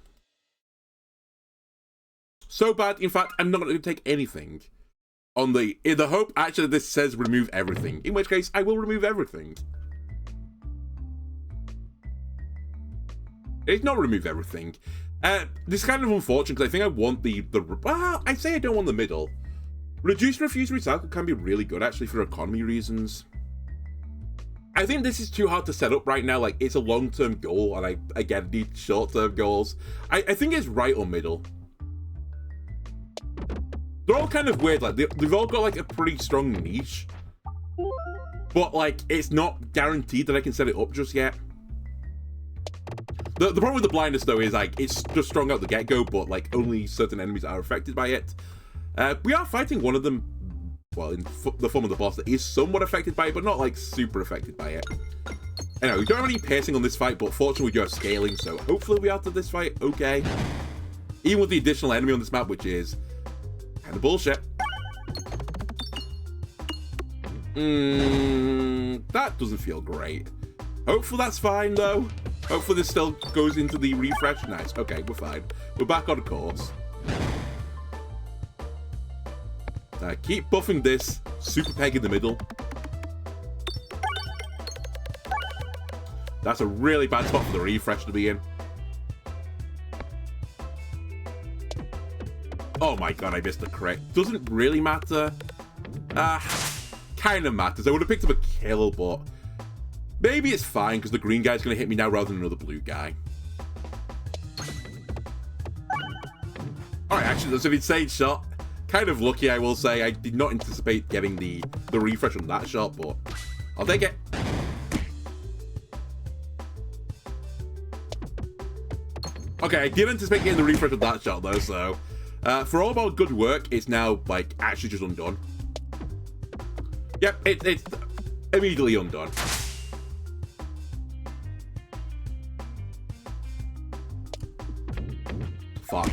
So bad, in fact, I'm not going to take anything. In the hope, actually, this says remove everything. In which case, I will remove everything. It's not remove everything. This is kind of unfortunate because I think I want well, I say I don't want the middle. Reduce refuse recycle can be really good actually for economy reasons. I think this is too hard to set up right now. Like, it's a long-term goal, and I again need short-term goals. I think it's right or middle. They're all kind of weird. Like, they've all got like a pretty strong niche, but like it's not guaranteed that I can set it up just yet. The problem with the blindness, though, is like it's just strong out the get-go, but like only certain enemies are affected by it. We are fighting one of them, well, in the form of the boss that is somewhat affected by it, but not like super affected by it. Anyway, we don't have any piercing on this fight, but fortunately we do have scaling, so hopefully we'll be out of this fight okay. Even with the additional enemy on this map, which is kind of bullshit. That doesn't feel great. Hopefully that's fine, though. Hopefully this still goes into the refresh. Nice. Okay, we're fine. We're back on course. Keep buffing this. Super peg in the middle. That's a really bad spot for the refresh to be in. Oh my god, I missed the crit. Doesn't really matter. Kind of matters. I would have picked up a kill, but maybe it's fine because the green guy's going to hit me now rather than another blue guy. Alright, actually, that's an insane shot. Kind of lucky, I will say. I did not anticipate getting the refresh on that shot, but I'll take it. Okay, I did anticipate getting the refresh on that shot, though, so for all of our good work, it's now, like, actually just undone. Yep, it's immediately undone. Fuck.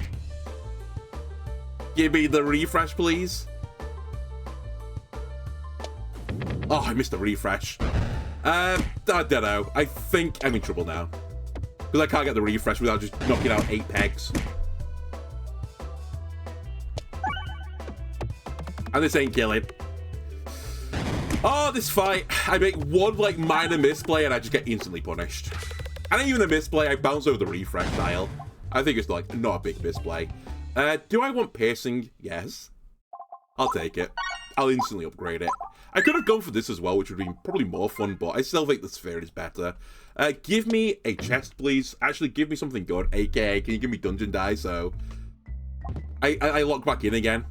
Give me the refresh, please. Oh, I missed the refresh. I don't know. I think I'm in trouble now. Because I can't get the refresh without just knocking out 8 pegs. And this ain't killing. Oh, this fight. I make one, like, minor misplay and I just get instantly punished. And even a misplay, I bounce over the refresh dial. I think it's, like, not a big misplay. Do I want piercing? Yes. I'll take it. I'll instantly upgrade it. I could have gone for this as well, which would have been probably more fun, but I still think the sphere is better. Give me a chest, please. Actually, give me something good. AKA, can you give me dungeon die, so I lock back in again.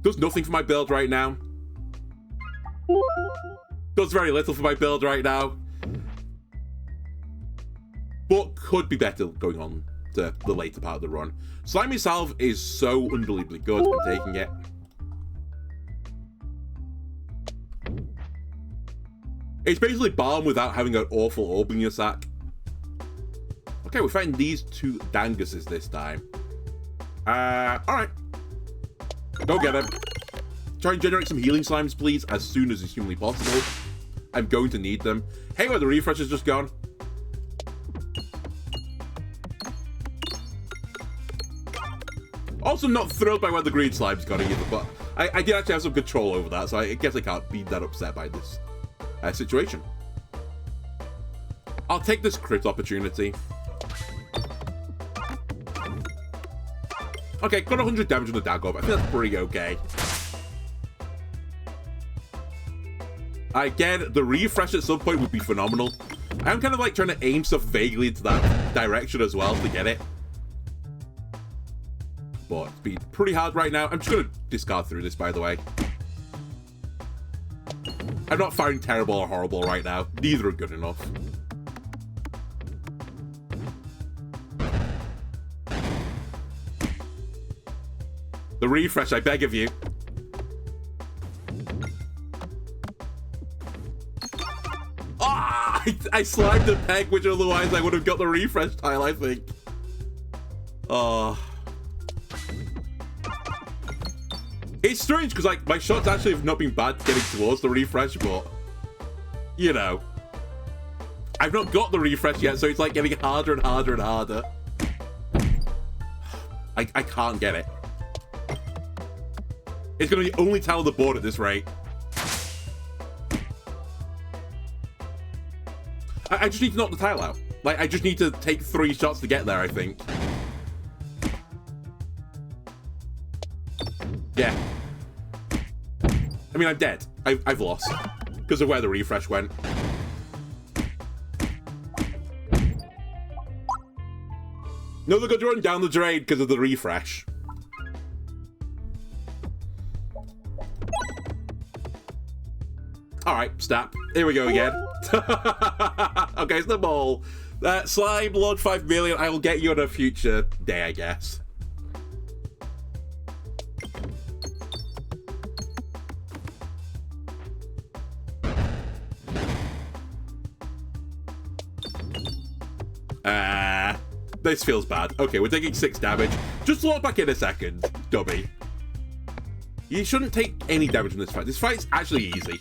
Does nothing for my build right now. Does very little for my build right now. But could be better going on to the later part of the run. Slimy Salve is so unbelievably good. I'm taking it. It's basically Balm without having an awful orb in your sack. Okay, we're fighting these 2 Danguses this time. Alright. Go get him. Try and generate some healing slimes, please, as soon as is humanly possible. I'm going to need them. Hey, where the refresh has just gone. Also not thrilled by where the green slime's gone either, but I did actually have some control over that, so I guess I can't be that upset by this situation. I'll take this crit opportunity. Okay, got 100 damage on the Dagob. I think that's pretty okay. Again, the refresh at some point would be phenomenal. I'm kind of like trying to aim stuff vaguely into that direction as well to get it. But it's been pretty hard right now. I'm just going to discard through this, by the way. I'm not firing terrible or horrible right now. Neither are good enough. The refresh, I beg of you. Ah! I slimed the peg, which otherwise I would have got the refresh tile, I think. Oh. It's strange, because like my shots actually have not been bad getting towards the refresh, but, you know. I've not got the refresh yet, so it's like getting harder and harder and harder. I can't get it. It's going to be the only tile on the board at this rate. I just need to knock the tile out. Like, I just need to take 3 shots to get there, I think. Yeah. I mean, I'm dead. I've lost. Because of where the refresh went. No, they're going to run down the drain because of the refresh. Alright, snap. Here we go again. Okay, it's the ball. Slime, Lord 5 million. I will get you on a future day, I guess. This feels bad. Okay, we're taking 6 damage. Just log back in a second, dummy. You shouldn't take any damage in this fight. This fight's actually easy.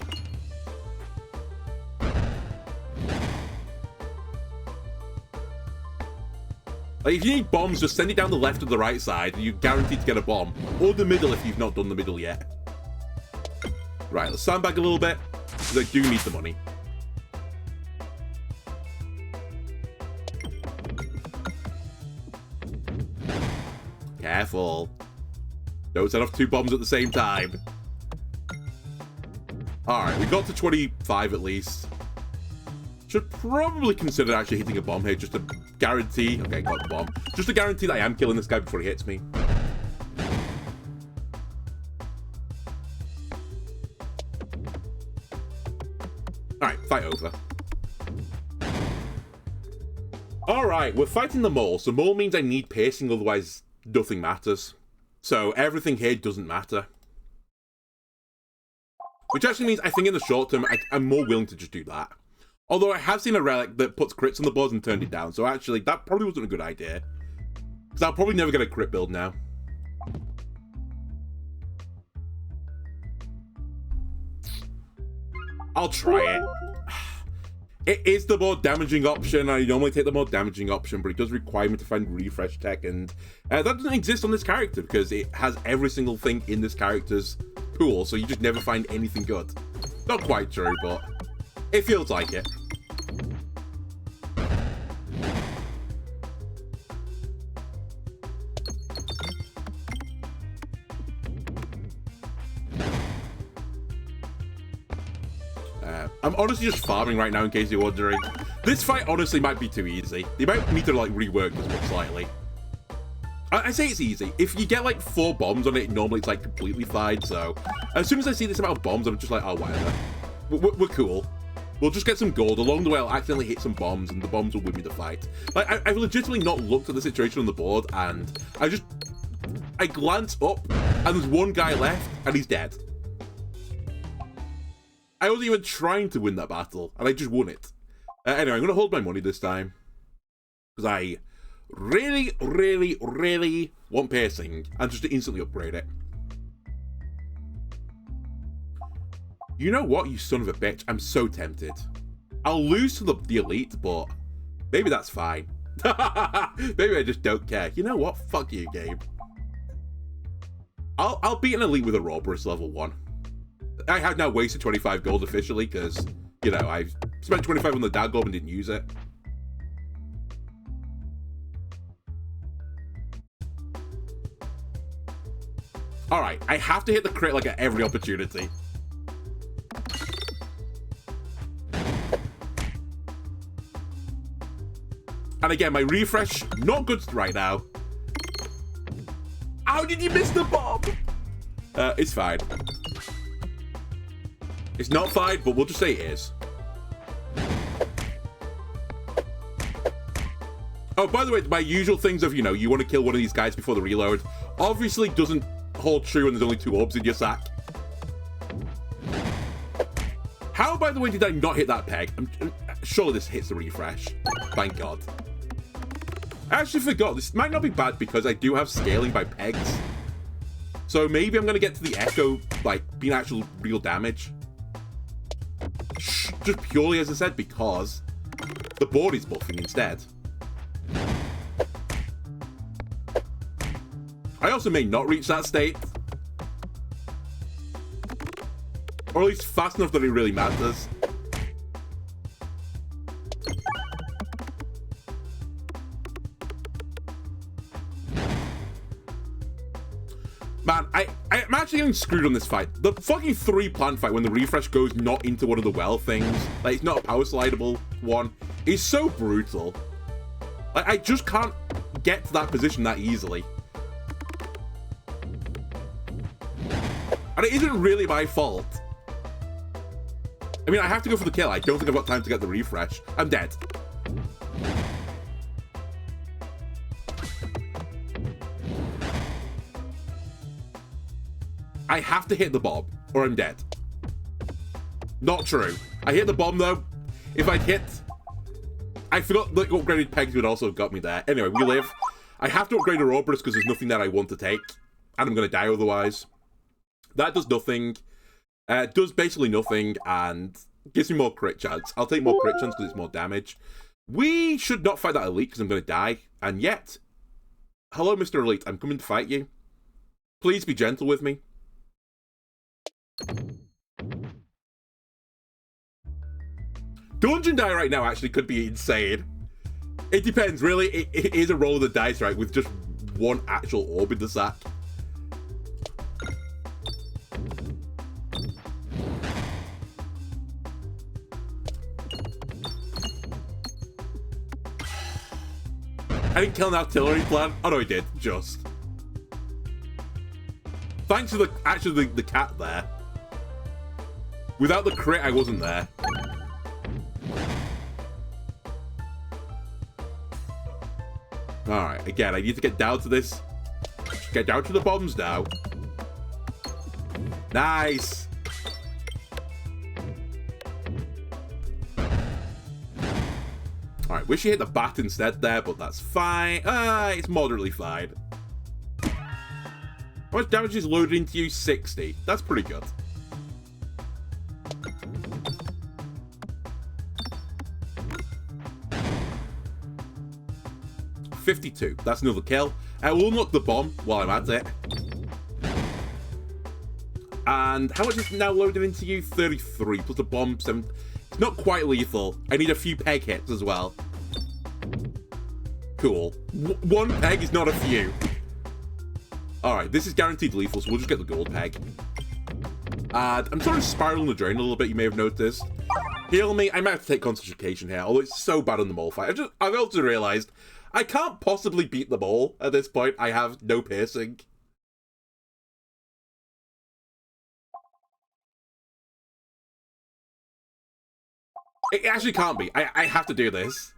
Like, if you need bombs, just send it down the left or the right side, and you're guaranteed to get a bomb. Or the middle if you've not done the middle yet. Right, let's sandbag a little bit, because I do need the money. Careful. Don't set off 2 bombs at the same time. Alright, we got to 25 at least. Should probably consider actually hitting a bomb here just to guarantee... Okay, got the bomb. Just to guarantee that I am killing this guy before he hits me. Alright, fight over. Alright, we're fighting the mole. So mole means I need piercing, otherwise nothing matters. So everything here doesn't matter. Which actually means I think in the short term, I'm more willing to just do that. Although I have seen a relic that puts crits on the board and turned it down, so actually that probably wasn't a good idea. Because I'll probably never get a crit build now. I'll try it. It is the more damaging option. I normally take the more damaging option, but it does require me to find refresh tech, and that doesn't exist on this character because it has every single thing in this character's pool, so you just never find anything good. Not quite true, but it feels like it. I'm honestly just farming right now in case you're wondering. This fight honestly might be too easy. They might need to like rework this one slightly. I say it's easy. If you get like 4 bombs on it, normally it's like completely fine, so as soon as I see this amount of bombs, I'm just like, oh, whatever. We're cool. We'll just get some gold. Along the way, I'll accidentally hit some bombs, and the bombs will win me the fight. Like, I've legitimately not looked at the situation on the board, and I glance up, and there's one guy left, and he's dead. I wasn't even trying to win that battle, and I just won it. Anyway, I'm going to hold my money this time. Because I really, really, really want piercing, and just to instantly upgrade it. You know what, you son of a bitch? I'm so tempted. I'll lose to the elite, but maybe that's fine. Maybe I just don't care. You know what? Fuck you, game. I'll beat an elite with a Roborus level 1. I have now wasted 25 gold officially because, you know, I spent 25 on the Dad Gold and didn't use it. Alright, I have to hit the crit like at every opportunity. And again, my refresh, not good right now. How did you miss the bomb? It's fine. It's not fine, but we'll just say it is. Oh, by the way, my usual things of, you know, you want to kill one of these guys before the reload, obviously doesn't hold true when there's only 2 orbs in your sack. How, by the way, did I not hit that peg? I'm sure this hits the refresh. Thank God. I actually forgot, this might not be bad because I do have scaling by pegs. So maybe I'm going to get to the Echo, like, being actual real damage. Just purely, as I said, because the board is buffing instead. I also may not reach that state. Or at least fast enough that it really matters. Man, I'm actually getting screwed on this fight. The fucking 3 plant fight when the refresh goes not into one of the well things, like it's not a power slidable one, is so brutal. Like, I just can't get to that position that easily. And it isn't really my fault. I mean, I have to go for the kill. I don't think I've got time to get the refresh. I'm dead. I have to hit the bomb, or I'm dead. Not true. I hit the bomb, though. If I'd hit... I forgot the upgraded pegs would also have got me there. Anyway, we live. I have to upgrade a Roborus because there's nothing that I want to take. And I'm going to die otherwise. That does nothing. Does basically nothing and gives me more crit chance. I'll take more crit chance because it's more damage. We should not fight that elite because I'm going to die. And yet... Hello, Mr. Elite. I'm coming to fight you. Please be gentle with me. Dungeon die right now actually could be insane. It depends, really. It is a roll of the dice, right, with just one actual orb in the sack. I didn't kill an artillery plant. Oh no, I did. Just. Thanks to the cat there. Without the crit, I wasn't there. Alright, again, I need to get down to this. Get down to the bombs now. Nice! Alright, wish you hit the bat instead there, but that's fine. It's moderately fine. How much damage is loaded into you? 60. That's pretty good. $52. That's another kill. We'll unlock the bomb while I'm at it. And how much is now loaded into you? 33 plus the bomb 7. It's not quite lethal. I need a few peg hits as well. Cool. One peg is not a few. Alright, this is guaranteed lethal, so we'll just get the gold peg. And I'm sort of spiraling the drain a little bit, you may have noticed. Heal me. I might have to take concentration here, although it's so bad on the mole fight. I've also realised I can't possibly beat them all at this point. I have no piercing. It actually can't be. I have to do this.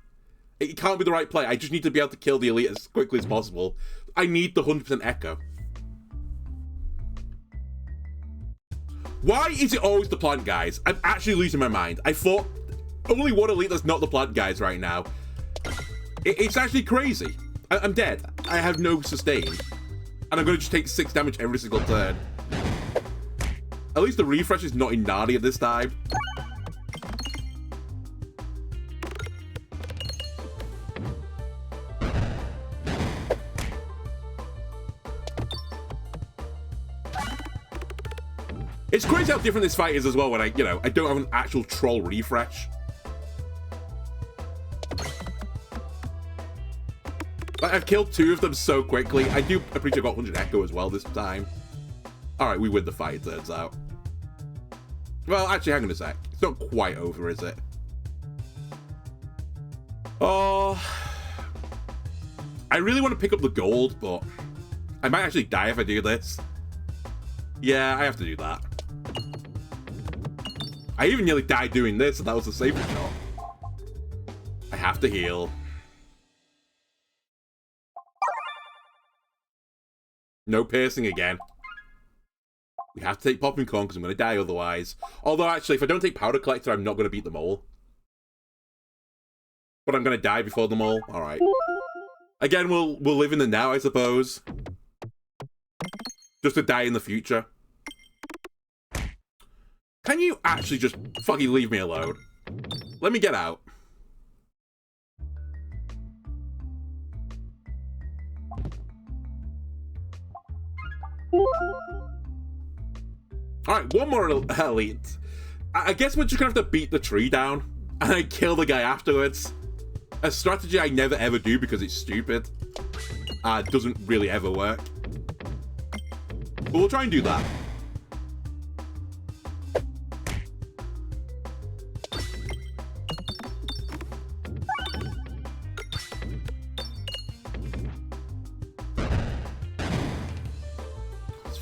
It can't be the right play. I just need to be able to kill the elite as quickly as possible. I need the 100% echo. Why is it always the plant guys? I'm actually losing my mind. I thought only one elite that's not the plant guys right now. It's actually crazy. I'm dead. I have no sustain. And I'm going to just take 6 damage every single turn. At least the refresh is not in Narnia this time. It's crazy how different this fight is as well when I don't have an actual troll refresh. Like, I've killed 2 of them so quickly. I do appreciate I got 100 Echo as well this time. Alright, we win the fight, it turns out. Well, actually, hang on a sec. It's not quite over, is it? Oh... I really want to pick up the gold, but... I might actually die if I do this. Yeah, I have to do that. I even nearly died doing this, and that was a safer shot. I have to heal. No piercing again. We have to take Popping Corn because I'm going to die otherwise. Although, actually, if I don't take Powder Collector, I'm not going to beat them all. But I'm going to die before them all. Alright. Again, we'll live in the now, I suppose. Just to die in the future. Can you actually just fucking leave me alone? Let me get out. Alright, one more elite. I guess we're just gonna have to beat the tree down and then kill the guy afterwards. A strategy I never ever do because it's stupid. Doesn't really ever work. But we'll try and do that.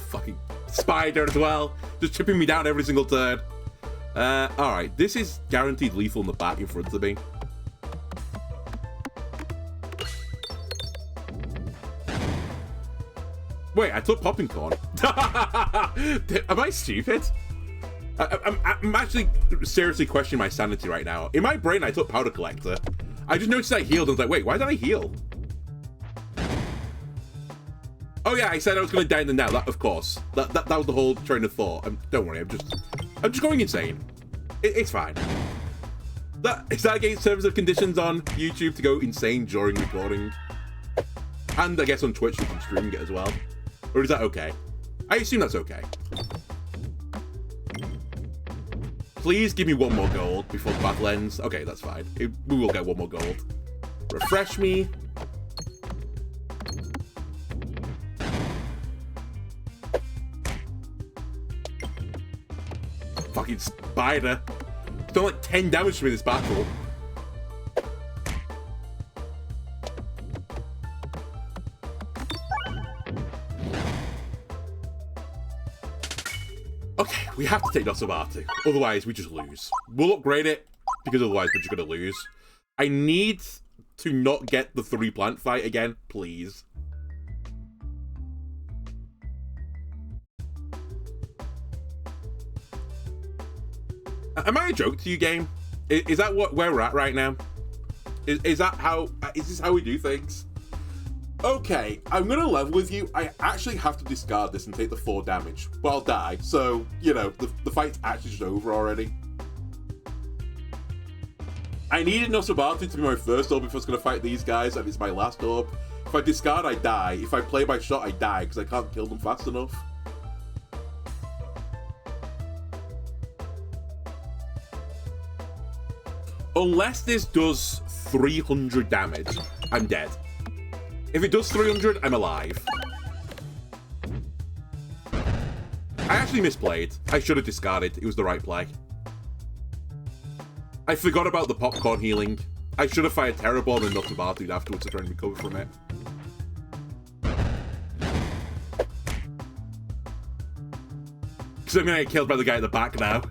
Fucking spider as well, just chipping me down every single turn. Alright, this is guaranteed lethal in the back in front of me. Wait, I took Popping Corn. Am I stupid? I'm actually seriously questioning my sanity right now. In my brain, I took Powder Collector. I just noticed I healed and was like, wait, why did I heal? Oh yeah, I said I was going to die in the now. That, of course, that was the whole train of thought. Don't worry, I'm just going insane. It's fine. Is that against terms of conditions on YouTube to go insane during recording? And I guess on Twitch you can stream it as well. Or is that okay? I assume that's okay. Please give me one more gold before the battle ends. Okay, that's fine. We will get one more gold. Refresh me. Fucking spider. It's done like 10 damage to me this battle. Okay, we have to take Nosabatu. Otherwise, we just lose. We'll upgrade it, because otherwise we're just going to lose. I need to not get the 3-plant fight again, please. Am I a joke to you, game? Is that where we're at right now? Is this how we do things? Okay, I'm gonna level with you. I actually have to discard this and take the 4 damage. But I'll die, so, you know, the fight's actually just over already. I needed Nosabatu to be my first orb if I was gonna fight these guys, and it's my last orb. If I discard, I die. If I play my shot, I die, because I can't kill them fast enough. Unless this does 300 damage, I'm dead. If it does 300, I'm alive. I actually misplayed. I should have discarded. It was the right play. I forgot about the popcorn healing. I should have fired Terror Bomb and Nosabatu afterwards to try and recover from it. Because I'm going to get killed by the guy at the back now.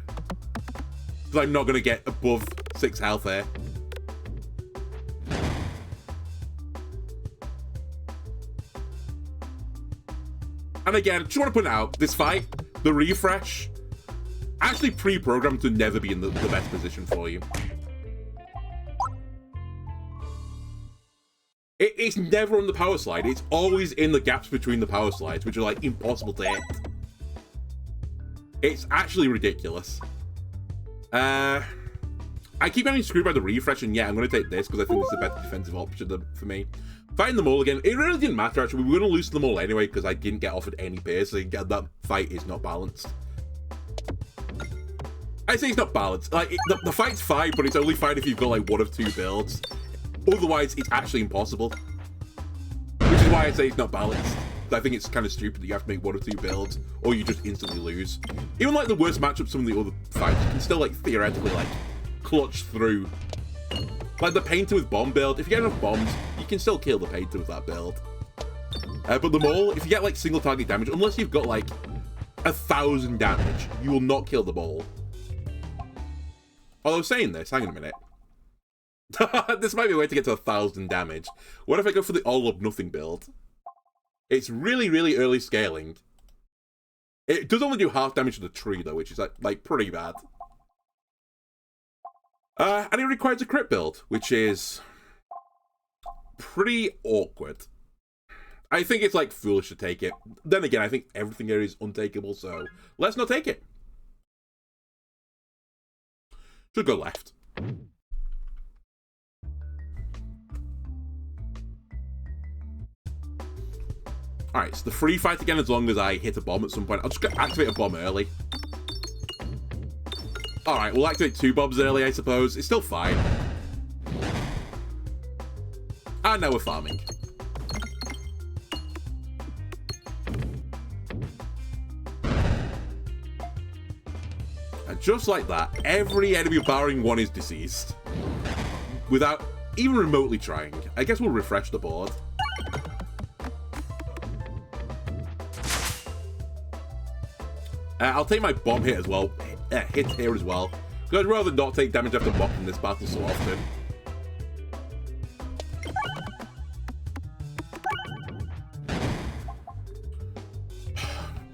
Because I'm not going to get above 6 health here. And again, just want to point out, this fight, the refresh, actually pre-programmed to never be in the best position for you. It's never on the power slide. It's always in the gaps between the power slides, which are like impossible to hit. It's actually ridiculous. I keep getting screwed by the refresh, and yeah, I'm going to take this because I think it's a better defensive option for me. Fighting the mole again, it really didn't matter actually. We were going to lose to the mole anyway because I didn't get offered any piercing, and that fight is not balanced. I say it's not balanced. Like, the fight's fine, but it's only fine if you've got like one of two builds. Otherwise, it's actually impossible. Which is why I say it's not balanced. I think it's kind of stupid that you have to make one or two builds, or you just instantly lose. Even like the worst matchup, some of the other fights, you can still like theoretically like clutch through. Like the painter with bomb build, if you get enough bombs, you can still kill the painter with that build. But the mole, if you get like single target damage, unless you've got like 1,000 damage, you will not kill the mole. Although saying this, hang on a minute. This might be a way to get to 1,000 damage. What if I go for the all or nothing build? It's really, really early scaling. It does only do half damage to the tree though, which is like pretty bad. And it requires a crit build, which is pretty awkward. I think it's like foolish to take it. Then again, I think everything here is untakeable, so let's not take it. Should go left. Alright, so the free fight again as long as I hit a bomb at some point. I'll just activate a bomb early. Alright, we'll activate 2 bombs early, I suppose. It's still fine. And now we're farming. And just like that, every enemy barring one is deceased. Without even remotely trying. I guess we'll refresh the board. I'll take my bomb hit as well. Hit here as well. Because I'd rather not take damage after mocking this battle so often.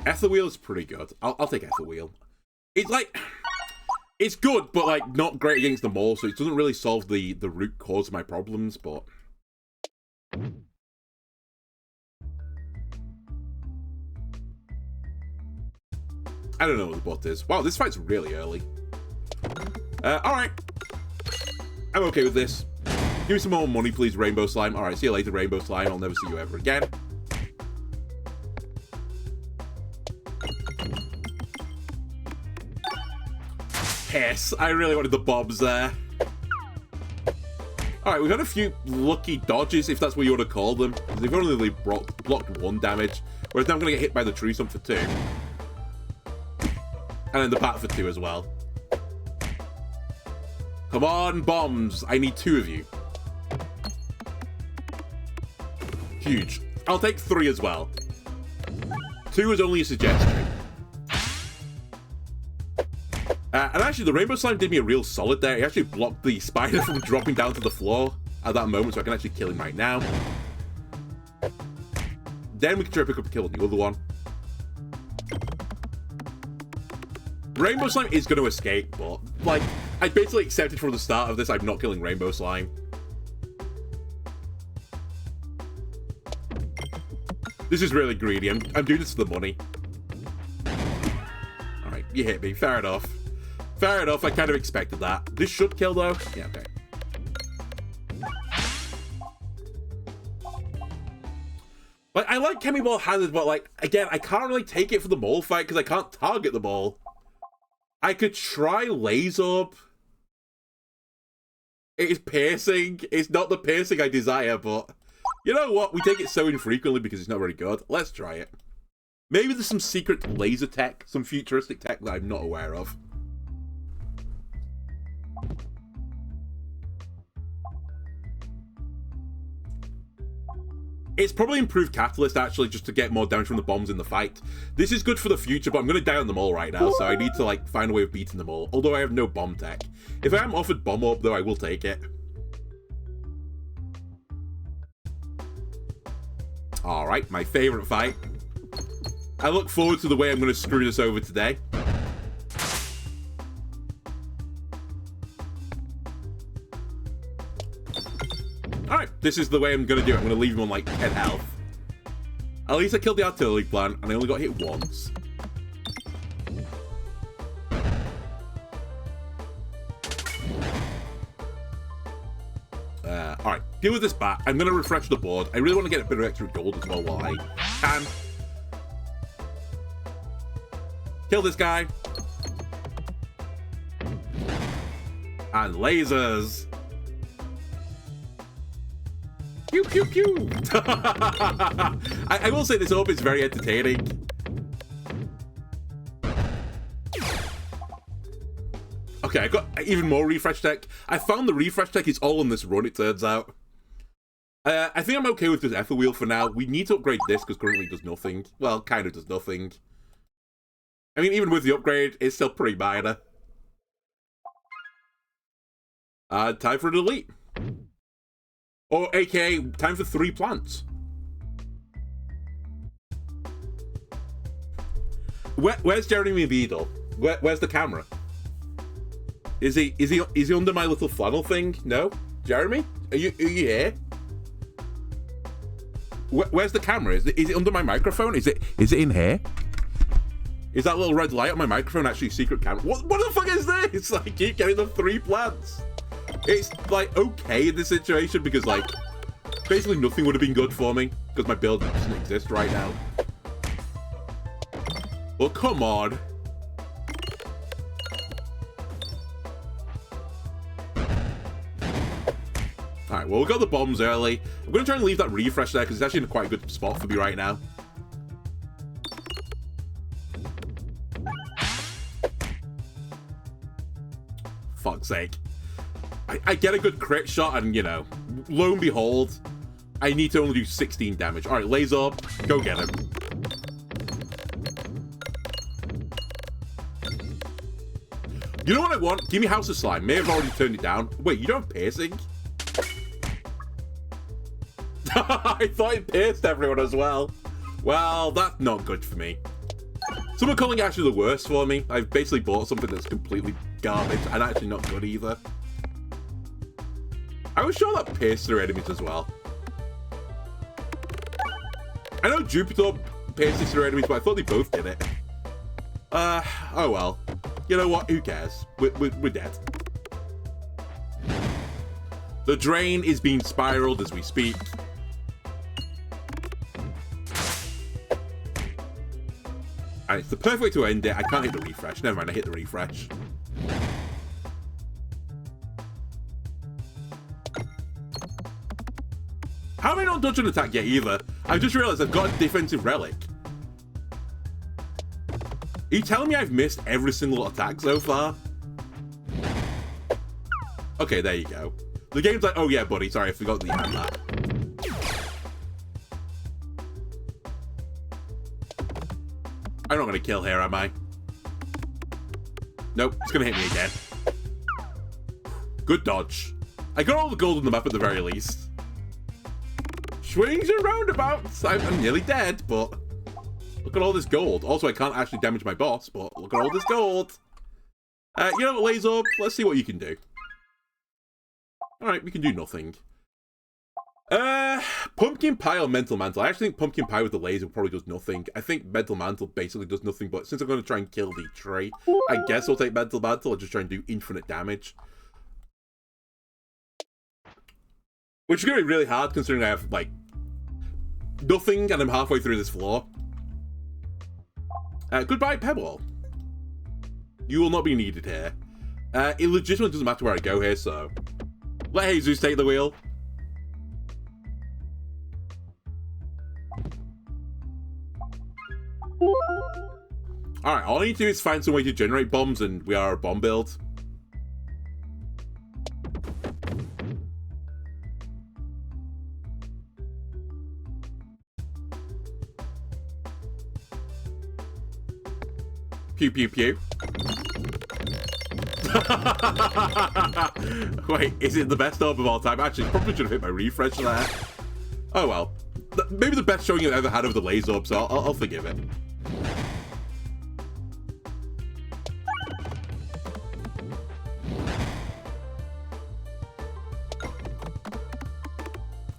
Ether Wheel is pretty good. I'll take Ether Wheel. It's like... It's good, but like not great against the mole, so it doesn't really solve the root cause of my problems, but... I don't know what the bot is. Wow, this fight's really early. Alright. I'm okay with this. Give me some more money, please, Rainbow Slime. Alright, see you later, Rainbow Slime. I'll never see you ever again. Yes, I really wanted the bombs there. Alright, we've had a few lucky dodges, if that's what you want to call them. They've only blocked 1 damage, whereas now I'm going to get hit by the tree stump for 2. And then the bat for 2 as well. Come on, bombs. I need 2 of you. Huge. I'll take 3 as well. 2 is only a suggestion. And actually, the Rainbow Slime did me a real solid there. He actually blocked the spider from dropping down to the floor at that moment, so I can actually kill him right now. Then we can try to pick up a kill on the other one. Rainbow Slime is going to escape, but, like, I basically accepted from the start of this I'm not killing Rainbow Slime. This is really greedy. I'm doing this for the money. Alright, you hit me. Fair enough. Fair enough, I kind of expected that. This should kill, though. Yeah, okay. Like, I like Chemi Ball handed, but, like, again, I can't really take it for the mole fight because I can't target the mole. I could try Laze Orb. It is piercing. It's not the piercing I desire, but... You know what? We take it so infrequently because it's not very good. Let's try it. Maybe there's some secret laser tech, some futuristic tech that I'm not aware of. It's probably improved Catalyst, actually, just to get more damage from the bombs in the fight. This is good for the future, but I'm going to die on them all right now, so I need to, like, find a way of beating them all. Although I have no bomb tech. If I am offered Bomb Orb, though, I will take it. Alright, my favourite fight. I look forward to the way I'm going to screw this over today. Alright, this is the way I'm going to do it. I'm going to leave him on, like, 10 health. At least I killed the artillery plant, and I only got hit once. Alright, deal with this bat. I'm going to refresh the board. I really want to get a bit of extra gold as well while I can. Kill this guy. And lasers. Pew, pew, pew. I will say this orb is very entertaining. Okay, I got even more refresh tech. I found the refresh tech is all on this run, it turns out. I think I'm okay with this Ether Wheel for now. We need to upgrade this because currently it does nothing. Well, kind of does nothing. I mean, even with the upgrade, it's still pretty minor. Time for a delete. Or, aka, time for 3 plants. Where's Jeremy Beadle? Where's the camera? Is he under my little flannel thing? No? Jeremy? Are you here? Where's the camera? Is it under my microphone? Is it in here? Is that little red light on my microphone actually a secret camera? What the fuck is this? I keep getting the 3 plants. It's, like, okay in this situation because, like, basically nothing would have been good for me because my build doesn't exist right now. Well, come on. Alright, well, we got the bombs early. I'm going to try and leave that refresh there because it's actually in a quite good spot for me right now. Fuck's sake. I get a good crit shot and, you know, lo and behold, I need to only do 16 damage. Alright, laser up. Go get him. You know what I want? Give me House of Slime. May have already turned it down. Wait, you don't have piercing? I thought it pierced everyone as well. Well, that's not good for me. Some are calling it actually the worst for me. I've basically bought something that's completely garbage and actually not good either. I was sure that pierced through enemies as well. I know Jupiter pierces through enemies, but I thought they both did it. Oh well. You know what? Who cares? We're dead. The drain is being spiraled as we speak. And it's the perfect way to end it. I can't hit the refresh. Never mind, I hit the refresh. How am I not dodging attack yet either? I just realized I've got a defensive relic. Are you telling me I've missed every single attack so far? Okay, there you go. The game's like, oh yeah, buddy, sorry, I forgot that you had that. I'm not gonna kill here, am I? Nope, it's gonna hit me again. Good dodge. I got all the gold on the map at the very least. Swings and roundabouts. I'm nearly dead, but look at all this gold. Also, I can't actually damage my boss, but look at all this gold. You know what, Laser? Let's see what you can do. Alright, we can do nothing. Pumpkin Pie or Mental Mantle? I actually think Pumpkin Pie with the laser probably does nothing. I think Mental Mantle basically does nothing, but since I'm going to try and kill the tree, I guess I'll take Mental Mantle and just try and do infinite damage. Which is going to be really hard considering I have, like, nothing and I'm halfway through this floor. Goodbye, Pebble. You will not be needed here. It legitimately doesn't matter where I go here, so let Jesus take the wheel. Alright, all I need to do is find some way to generate bombs, and we are a bomb build. Pew, pew, pew. Wait, is it the best orb of all time? Actually, probably should have hit my refresh there. Oh well. Maybe the best showing I've ever had of the laser orb, so I'll forgive it.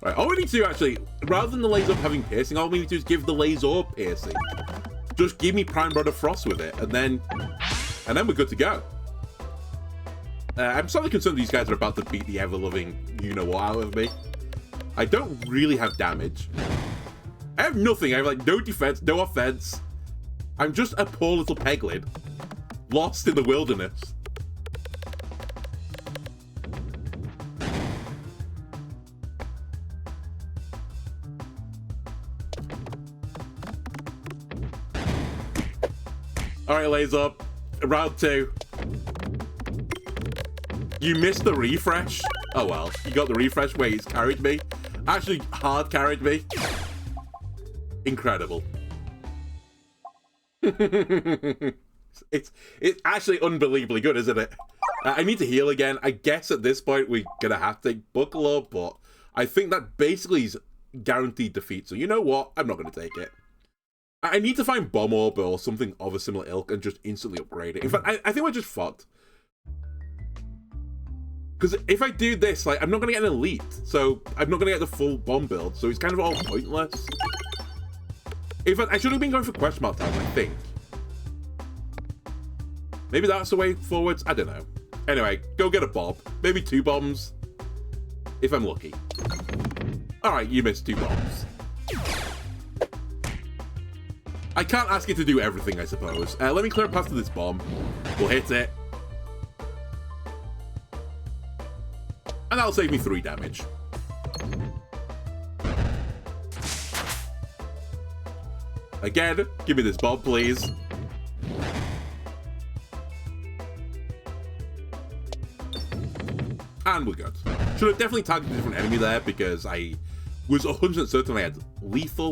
Right, all we need to do actually, rather than the laser orb having piercing, all we need to do is give the laser orb piercing. Just give me Prime Rod of Frost with it, and then we're good to go. I'm slightly concerned these guys are about to beat the ever-loving you-know-what out of me. I don't really have damage. I have nothing. I have, like, no defense, no offense. I'm just a poor little Peglin, lost in the wilderness. Alright, lays up. Round 2. You missed the refresh. Oh well, you got the refresh where he's carried me. Actually, hard carried me. Incredible. It's actually unbelievably good, isn't it? I need to heal again. I guess at this point we're gonna have to buckle up, but I think that basically is guaranteed defeat. So you know what? I'm not gonna take it. I need to find Bomb Orb or something of a similar ilk and just instantly upgrade it. In fact, I think we're just fucked. Because if I do this, like, I'm not going to get an elite. So I'm not going to get the full bomb build. So it's kind of all pointless. In fact, I should have been going for question mark time, I think. Maybe that's the way forwards. I don't know. Anyway, go get a Bob. Maybe 2 bombs. If I'm lucky. Alright, you missed 2 bombs. I can't ask it to do everything, I suppose. Let me clear past to this bomb. We'll hit it. And that'll save me 3 damage. Again, give me this bomb, please. And we're good. Should have definitely targeted a different enemy there because I was 100% certain I had lethal.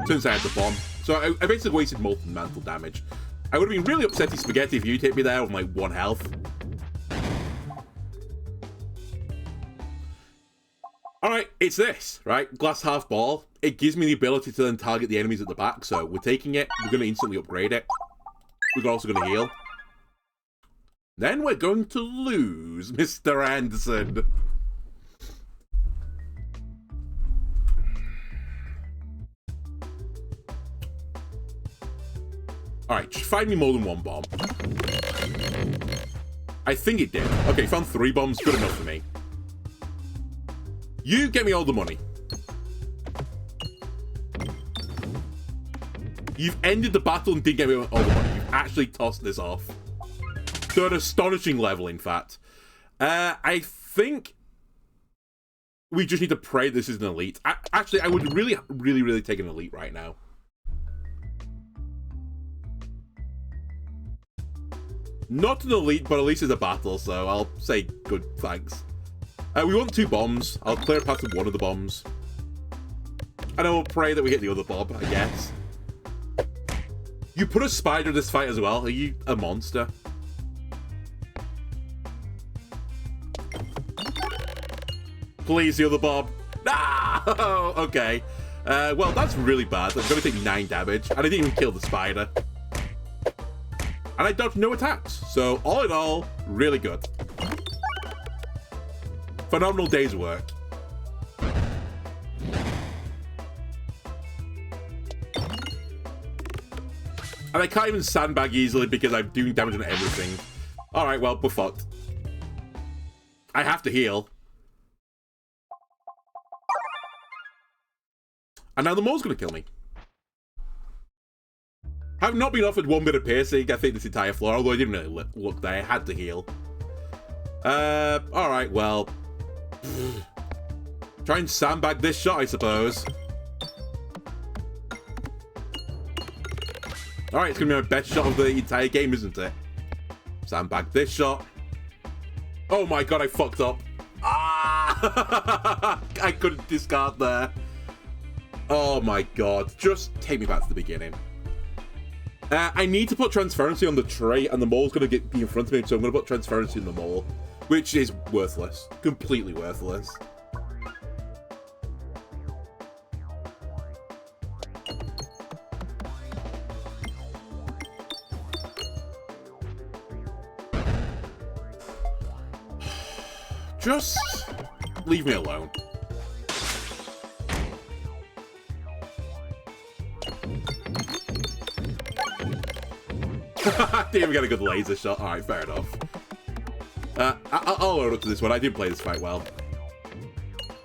Turns out I had the bomb. So I basically wasted molten mantle damage. I would have been really upsetty spaghetti if you'd hit me there with my 1 health. Alright, it's this, right? Glass half ball. It gives me the ability to then target the enemies at the back, so we're taking it. We're going to instantly upgrade it. We're also going to heal. Then we're going to lose, Mr. Anderson. Alright, just find me more than 1 bomb. I think it did. Okay, found 3 bombs. Good enough for me. You get me all the money. You've ended the battle and didn't get me all the money. You've actually tossed this off. To an astonishing level, in fact. I think we just need to pray this is an elite. Actually, I would really take an elite right now. Not an elite, but at least it's a battle, so I'll say good thanks. We want 2 bombs. I'll clear past 1 of the bombs. And I will pray that we hit the other bob, I guess. You put a spider in this fight as well? Are you a monster? Please, the other bob. No! Okay. Well, that's really bad. I'm going to take 9 damage. And I didn't even kill the spider. And I dodged no attacks. So, all in all, really good. Phenomenal day's work. And I can't even sandbag easily because I'm doing damage on everything. Alright, well, we're fucked. I have to heal. And now the mole's gonna kill me. I've not been offered 1 bit of piercing, I think, this entire floor, although I didn't really look there. I had to heal. Alright, well. Try and sandbag this shot, I suppose. Alright, it's gonna be my best shot of the entire game, isn't it? Sandbag this shot. Oh my god, I fucked up. Ah! I couldn't discard there. Oh my god. Just take me back to the beginning. I need to put transparency on the tray, and the mole's gonna be in front of me, so I'm gonna put transparency in the mole. Which is worthless. Completely worthless. Just leave me alone. Didn't even get a good laser shot. All right, fair enough. I'll own up to this one. I did play this fight well.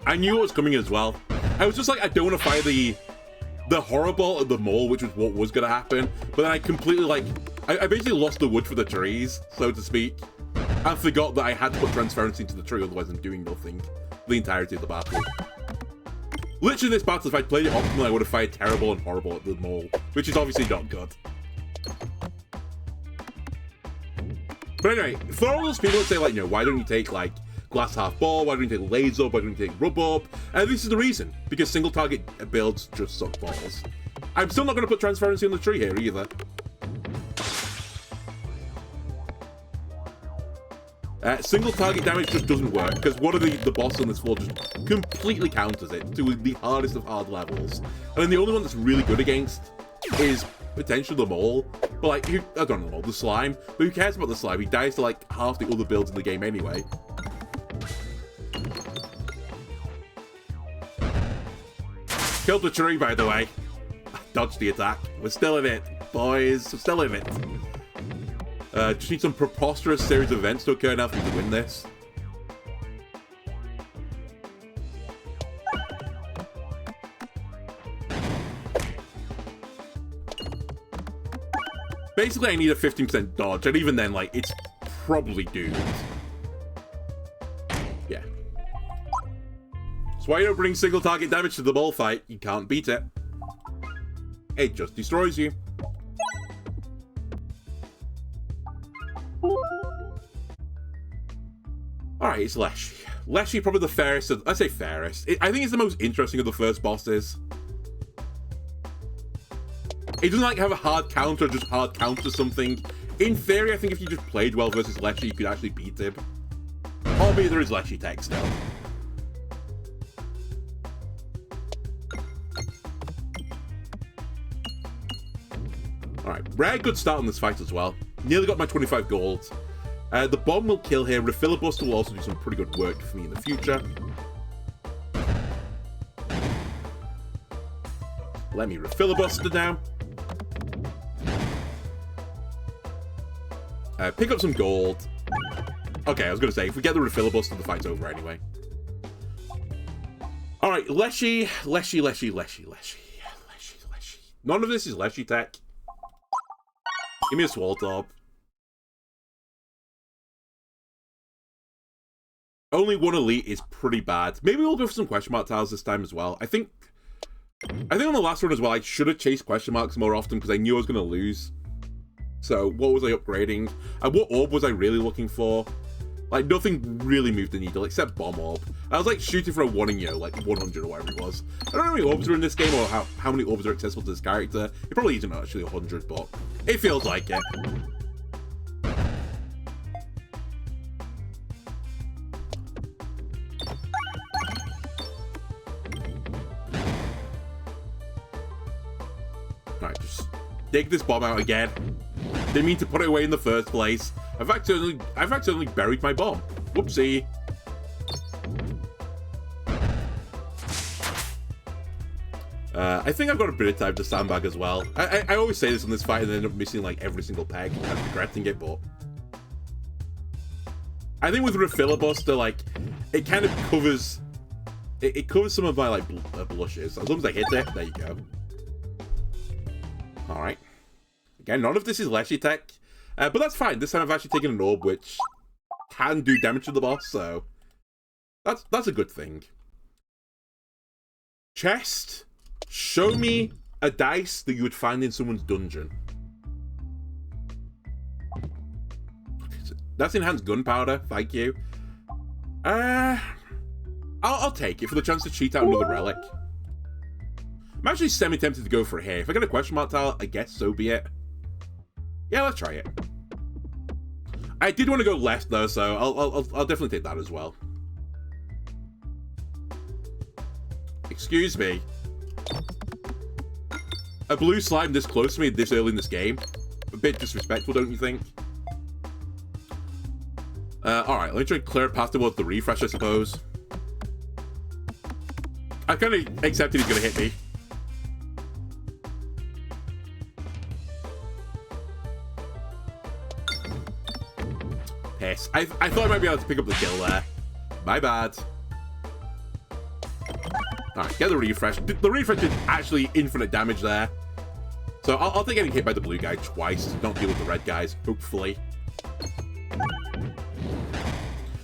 I knew what was coming as well. I was just like, I don't want to fight the horrible of the mole, which was what was going to happen. But then I completely, like, I basically lost the wood for the trees, so to speak. I forgot that I had to put transparency into the tree, otherwise I'm doing nothing the entirety of the battle. Literally, this battle, if I'd played it optimally, I would have fired terrible and horrible at the mole, which is obviously not good. But anyway, for all those people that say, like, you know, why don't you take, like, glass half ball, why don't you take laser, why don't you take rub up? This is the reason, because single target builds just suck balls. I'm still not going to put transparency on the tree here either. Single target damage just doesn't work, because one of the bosses on this floor just completely counters it to the hardest of hard levels. And then the only one that's really good against is potentially the mole. But like, I don't know, the slime. But who cares about the slime? He dies to like half the other builds in the game anyway. Killed the tree, by the way. Dodged the attack. We're still in it, boys. We're still in it. Just need some preposterous series of events to occur now for me to win this. Basically, I need a 15% dodge, and even then, like, it's probably doomed. Yeah. So why you don't bring single target damage to the ball fight? You can't beat it. It just destroys you. Alright, it's Leshy. Leshy, probably the fairest of, I say fairest. I think it's the most interesting of the first bosses. It doesn't like have a hard counter, just hard counter something. In theory, I think if you just played well versus Leshy, you could actually beat him. Albeit there is Leshy tech still. Alright, rare good start on this fight as well. Nearly got my 25 gold. The bomb will kill here. Refilibuster will also do some pretty good work for me in the future. Let me refilibuster now. Pick up some gold. Okay, I was going to say, if we get the refilibuster, the fight's over anyway. Alright, Leshy. None of this is Leshy tech. Give me a Swallow Top. Only one elite is pretty bad. Maybe we'll go for some question mark tiles this time as well. I think on the last one as well, I should have chased question marks more often because I knew I was going to lose. So what was I upgrading? And what orb was I really looking for? Like, nothing really moved the needle except bomb orb. I was like shooting for a 1 in, you know, like 100 or whatever it was. I don't know how many orbs are in this game or how many orbs are accessible to this character. It probably isn't actually 100, but it feels like it. Alright, just dig this bomb out again. Didn't mean to put it away in the first place. I've accidentally buried my bomb. Whoopsie. I think I've got a bit of time to sandbag as well. I always say this on this fight and then end up missing like every single peg and regretting it, but I think with Refilibuster, like, it kind of covers it covers some of my like blushes. As long as I hit it, there you go. Alright. Again, none of this is Leshy tech. But that's fine. This time I've actually taken an orb which can do damage to the boss, so that's a good thing. Chest. Show me a dice that you would find in someone's dungeon. That's enhanced gunpowder. Thank you. I'll take it for the chance to cheat out another relic. I'm actually semi-tempted to go for it here. If I get a question mark tile, I guess so be it. Yeah, let's try it. I did want to go left though, so I'll definitely take that as well. Excuse me. A blue slime this close to me this early in this game? A bit disrespectful, don't you think? Alright, let me try to clear a path towards the refresh, I suppose. I kind of accepted he's going to hit me. Piss. I thought I might be able to pick up the kill there. My bad. Alright, get the refresh. The refresh did actually infinite damage there. So I'll take getting hit by the blue guy twice. Don't deal with the red guys, hopefully.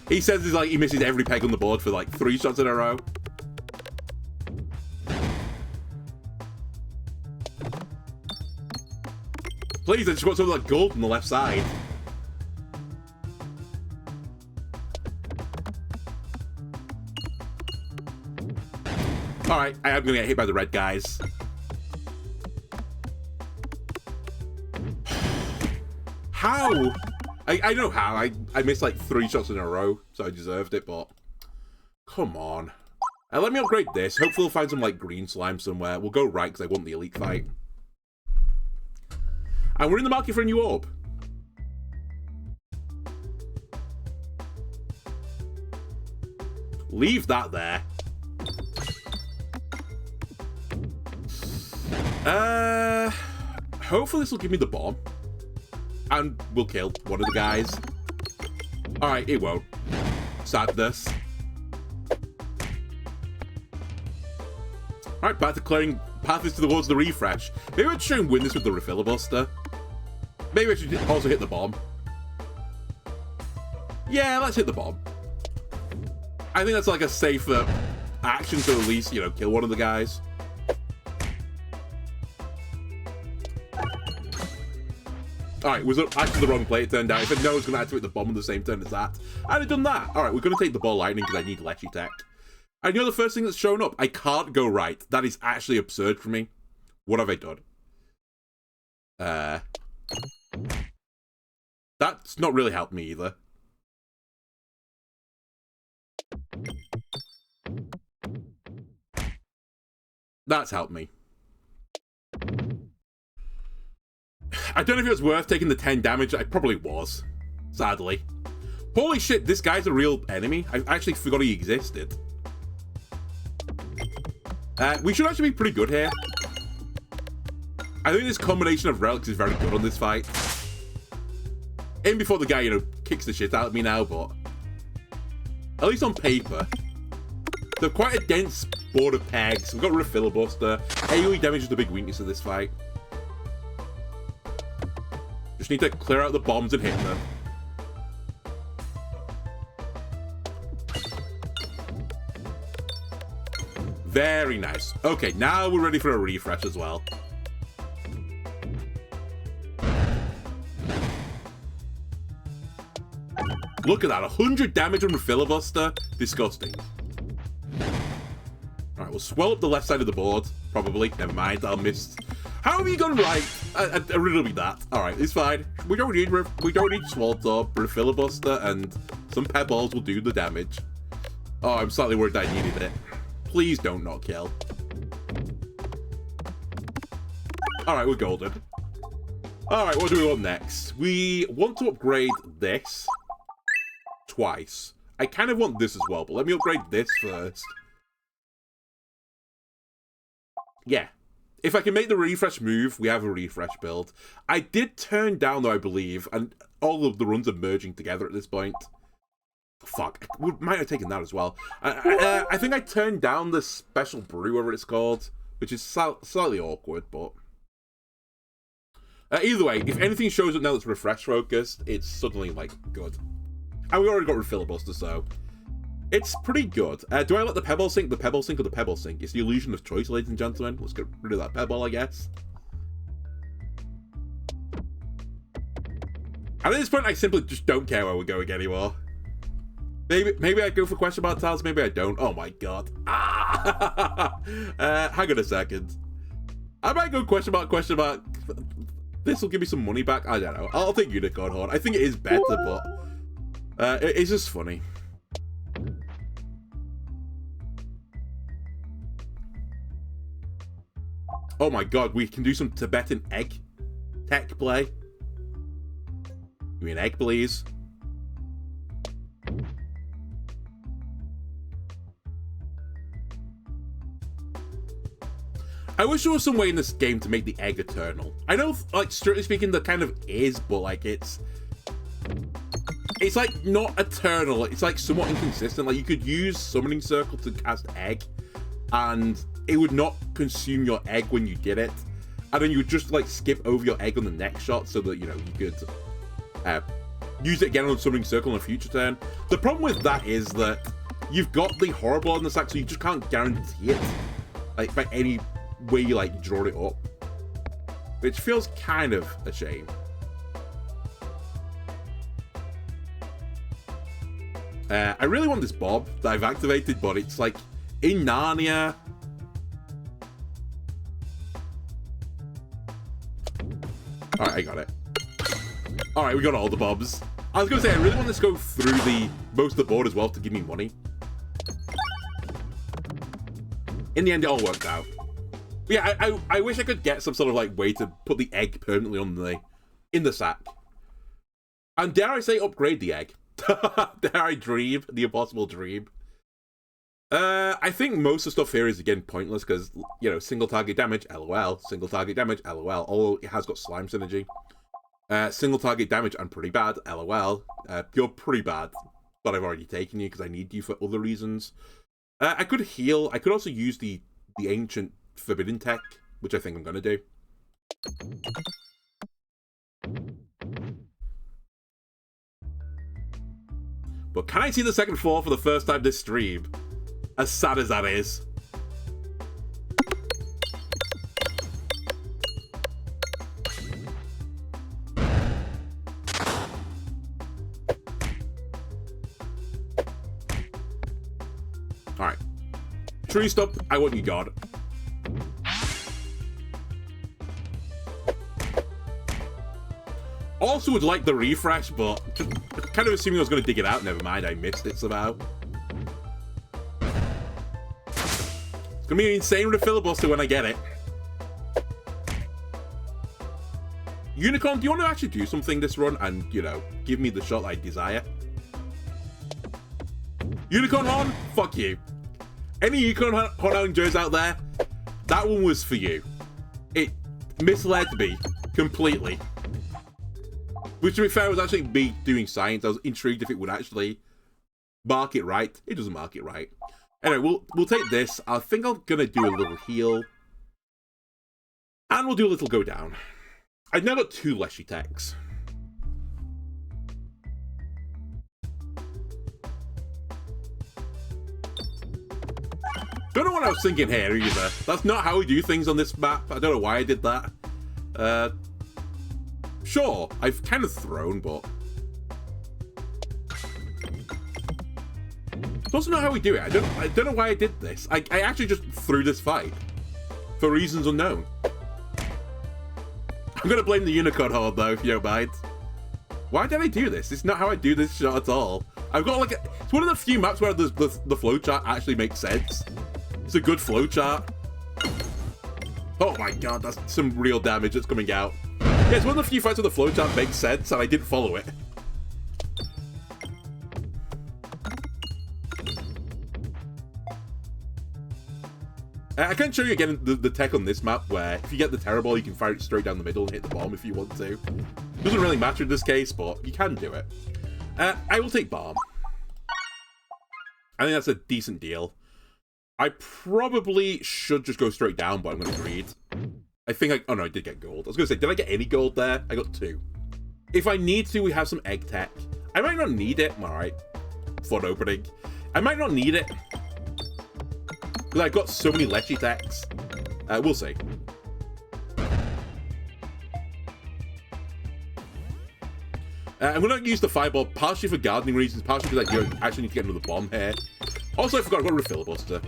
He says he's like he misses every peg on the board for like 3 shots in a row. Please, I just want something like gold on the left side. Alright, I am gonna get hit by the red guys. How? I know how. I missed like 3 shots in a row, so I deserved it, but... Come on. Let me upgrade this. Hopefully we'll find some like green slime somewhere. We'll go right, because I want the elite fight. And we're in the market for a new orb. Leave that there. Hopefully this will give me the bomb. And we'll kill one of the guys. Alright, it won't. Sadness. Alright, back to clearing paths towards the refresh. Maybe I should try and win this with the refiller buster. Maybe I should also hit the bomb. Yeah, let's hit the bomb. I think that's like a safer action to at least, you know, kill one of the guys. Alright, was actually the wrong play, it turned out. If I know I was going to activate the bomb on the same turn as that, I'd have done that. Alright, we're going to take the ball lightning because I need Lechy Tech. I know the first thing that's shown up. I can't go right. That is actually absurd for me. What have I done? That's not really helped me either. That's helped me. I don't know if it was worth taking the 10 damage. I probably was, sadly. Holy shit, this guy's a real enemy. I actually forgot he existed. We should actually be pretty good here. I think this combination of relics is very good on this fight. In before the guy, you know, kicks the shit out of me now, but... At least on paper. They're quite a dense board of pegs. We've got rid of filibuster. AoE damage is the big weakness of this fight. Just need to clear out the bombs and hit them. Very nice. Okay, now we're ready for a refresh as well. Look at that, 100 damage on the filibuster. Disgusting. Alright, we'll swell up the left side of the board. Probably. Never mind, I'll miss. How have you gone right? I riddle me that. Alright, it's fine. We don't need Swallow Top, but a filibuster and some pebbles will do the damage. Oh, I'm slightly worried I needed it. Please don't not kill. Alright, we're golden. Alright, what do we want next? We want to upgrade this twice. I kind of want this as well, but let me upgrade this first. Yeah. If I can make the refresh move, we have a refresh build. I did turn down, though, I believe, and all of the runs are merging together at this point. Fuck, I might have taken that as well. I think I turned down the special brew, whatever it's called, which is slightly awkward, but... either way, if anything shows up now that's refresh focused, it's suddenly, like, good. And we already got rid of filibuster, so... It's pretty good. Do I let the pebble sink? The pebble sink or the pebble sink? It's the illusion of choice, ladies and gentlemen. Let's get rid of that pebble, I guess. And at this point, I simply just don't care where we're going anymore. Maybe I go for question mark tiles, maybe I don't. Oh my god. Ah! Hang on a second. I might go question mark. This will give me some money back. I don't know. I'll take Unicorn Horn. I think it is better, but it's just funny. Oh my god, we can do some Tibetan egg tech play. Give me an egg, please. I wish there was some way in this game to make the egg eternal. I know, like, strictly speaking, there kind of is, but, like, it's It's like not eternal. It's like somewhat inconsistent. Like you could use Summoning Circle to cast Egg, and it would not consume your egg when you did it, and then you would just like skip over your egg on the next shot so that, you know, you could use it again on Summoning Circle on a future turn. The problem with that is that you've got the Horrible on the sack, so you just can't guarantee it, like by any way you like draw it up, which feels kind of a shame. I really want this Bob that I've activated, but it's like in Narnia. Alright, I got it. Alright, we got all the Bobs. I was going to say, I really want this to go through the most of the board as well to give me money. In the end, it all worked out. But yeah, I wish I could get some sort of like way to put the egg permanently on in the sack. And dare I say, upgrade the egg. Dare I dream the impossible dream? I think most of the stuff here is again pointless because, you know, single target damage, LOL. Single target damage, LOL. Although it has got slime synergy. Single target damage, I'm pretty bad, LOL. You're pretty bad, but I've already taken you because I need you for other reasons. I could heal. I could also use the ancient forbidden tech, which I think I'm gonna do. But can I see the second floor for the first time this stream? As sad as that is. Alright. Tree Stump, I want you God. Also would like the refresh, but just kind of assuming I was going to dig it out. Never mind, I missed it somehow. It's going to be an insane filibuster when I get it. Unicorn, do you want to actually do something this run and, you know, give me the shot I desire? Unicorn Horn? Fuck you. Any Unicorn Horn enjoyers out there? That one was for you. It misled me completely. Which, to be fair, was actually me doing science. I was intrigued if it would actually mark it right. It doesn't mark it right. Anyway, we'll take this. I think I'm going to do a little heal. And we'll do a little go down. I've now got 2 Leshy Techs. Don't know what I was thinking here either. That's not how we do things on this map. I don't know why I did that. Sure, I've kind of thrown, but that's not how we do it. I don't know why I did this. I actually just threw this fight for reasons unknown. I'm gonna blame the Unicorn Horde though, if you don't mind. Why did I do this? It's not how I do this shot at all. I've got like it's one of the few maps where the flowchart actually makes sense. It's a good flowchart. Oh my god, that's some real damage that's coming out. Yeah, it's one of the few fights where the flowchart makes sense, and I didn't follow it. I can show you again the tech on this map, where if you get the Terror Ball, you can fire it straight down the middle and hit the bomb if you want to. Doesn't really matter in this case, but you can do it. I will take Bomb. I think that's a decent deal. I probably should just go straight down, but I'm going to greed. I think oh no, I did get gold. I was going to say, did I get any gold there? I got 2. If I need to, we have some egg tech. I might not need it. Alright. Fun opening. I might not need it. Because I've got so many Leshy techs. We'll see. I'm going to use the Fireball partially for gardening reasons, partially because I actually need to get another bomb here. Also, I forgot I've got a Filibuster.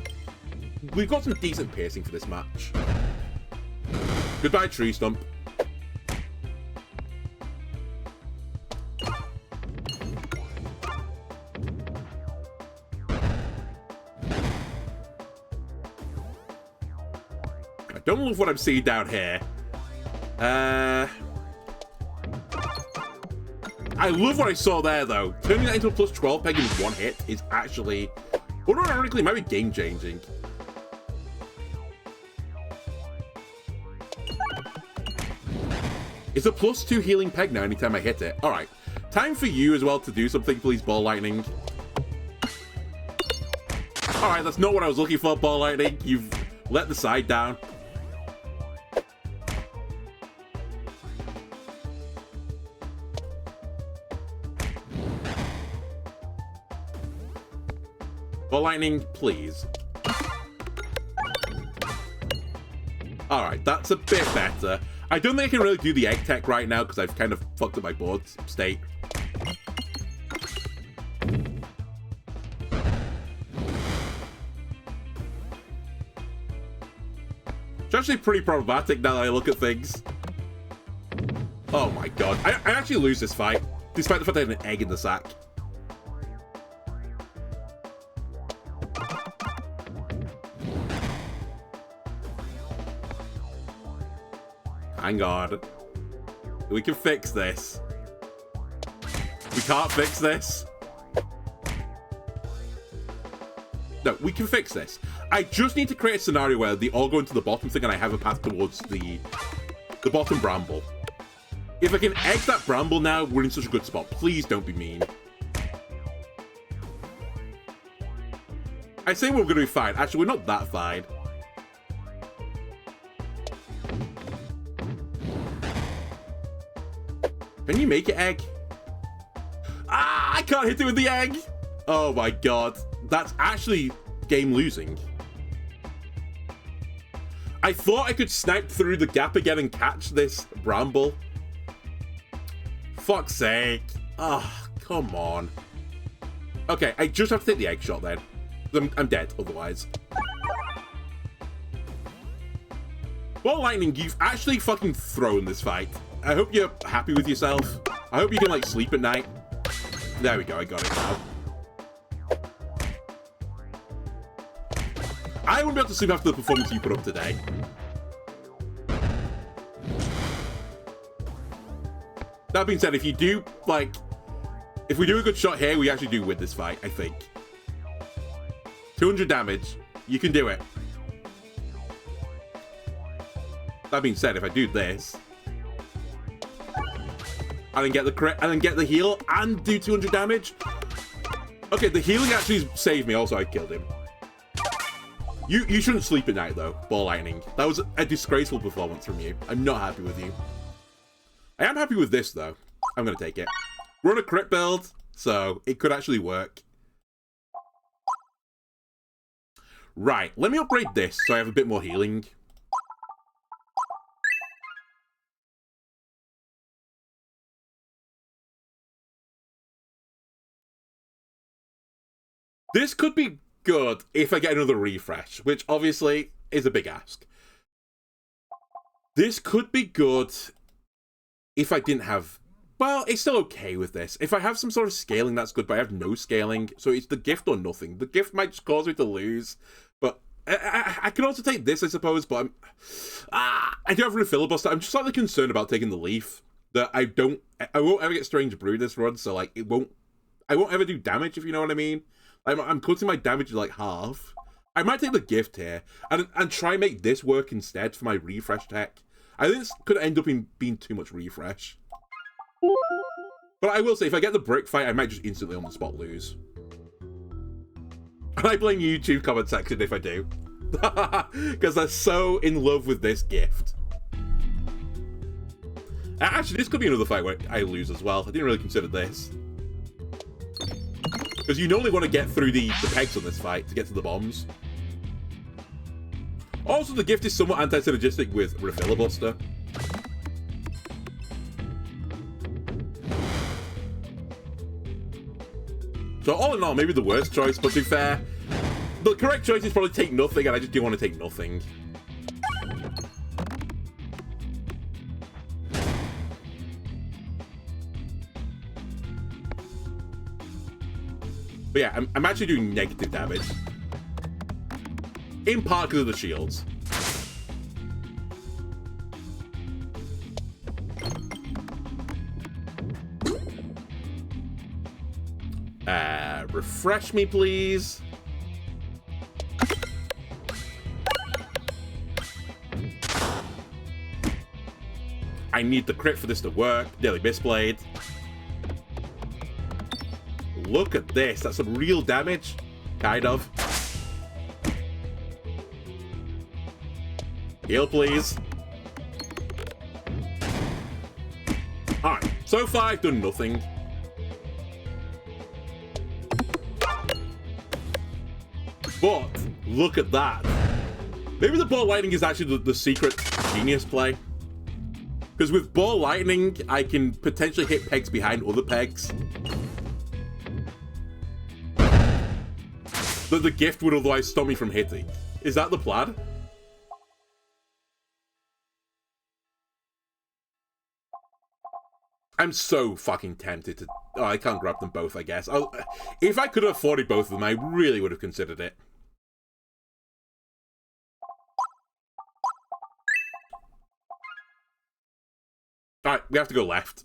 We've got some decent piercing for this match. Goodbye, Tree Stump. I don't love what I'm seeing down here. I love what I saw there, though. Turning that into a plus 12 peg in one hit is actually, ironically, it might be game-changing. It's a plus 2 healing peg now anytime I hit it. Alright. Time for you as well to do something, please, Ball Lightning. Alright, that's not what I was looking for, Ball Lightning. You've let the side down. Ball Lightning, please. Alright, that's a bit better. I don't think I can really do the egg tech right now because I've kind of fucked up my board state. It's actually pretty problematic now that I look at things. Oh my god. I actually lose this fight, despite the fact I had an egg in the sack. Hang on. We can fix this. We can't fix this. No, we can fix this. I just need to create a scenario where they all go into the bottom thing and I have a path towards the bottom bramble. If I can egg that bramble now, we're in such a good spot. Please don't be mean. I say we're going to be fine. Actually, we're not that fine. Can you make it egg? Ah, I can't hit it with the egg. Oh my god. That's actually game losing. I thought I could snipe through the gap again and catch this bramble. Fuck's sake. Ah, oh, come on. Okay, I just have to take the egg shot then. I'm dead otherwise. Ball Lightning, you've actually fucking thrown this fight. I hope you're happy with yourself. I hope you can, like, sleep at night. There we go, I got it now. I wouldn't be able to sleep after the performance you put up today. That being said, if you do, like... If we do a good shot here, we actually do win this fight, I think. 200 damage. You can do it. That being said, if I do this... and then get the crit, and then get the heal, and do 200 damage. Okay, the healing actually saved me. Also, I killed him. You shouldn't sleep at night, though, Ball Lightning. That was a disgraceful performance from you. I'm not happy with you. I am happy with this, though. I'm going to take it. We're on a crit build, so it could actually work. Right, let me upgrade this so I have a bit more healing. This could be good if I get another refresh, which obviously is a big ask. This could be good if I didn't have... Well, it's still okay with this. If I have some sort of scaling, that's good, but I have no scaling, so it's the gift or nothing. The gift might just cause me to lose, but I can also take this, I suppose, but I do have a filibuster. I'm just slightly concerned about taking the leaf, that I won't ever get Strange Brew this run, so, like, I won't ever do damage, if you know what I mean. I'm cutting my damage to, like, half. I might take the gift here and try and make this work instead for my refresh tech. I think this could end up being too much refresh. But I will say, if I get the brick fight, I might just instantly on the spot lose. And I blame YouTube comment section if I do. Because they're so in love with this gift. Actually, this could be another fight where I lose as well. I didn't really consider this. Because you normally want to get through the pegs on this fight to get to the bombs. Also, the gift is somewhat anti-synergistic with Refilibuster. So all in all, maybe the worst choice, but to be fair, the correct choice is probably take nothing, and I just do want to take nothing. But yeah, I'm actually doing negative damage. In part because of the shields. Refresh me, please. I need the crit for this to work. Daily Mistblade. look at this. That's some real damage. Kind of. Heal, please. Alright, so far I've done nothing. But, look at that. Maybe the ball lightning is actually the secret genius play. Because with ball lightning, I can potentially hit pegs behind other pegs. That the gift would otherwise stop me from hitting. Is that the plan? I'm so fucking tempted to... Oh, I can't grab them both, I guess. If I could have afforded both of them, I really would have considered it. Alright, we have to go left.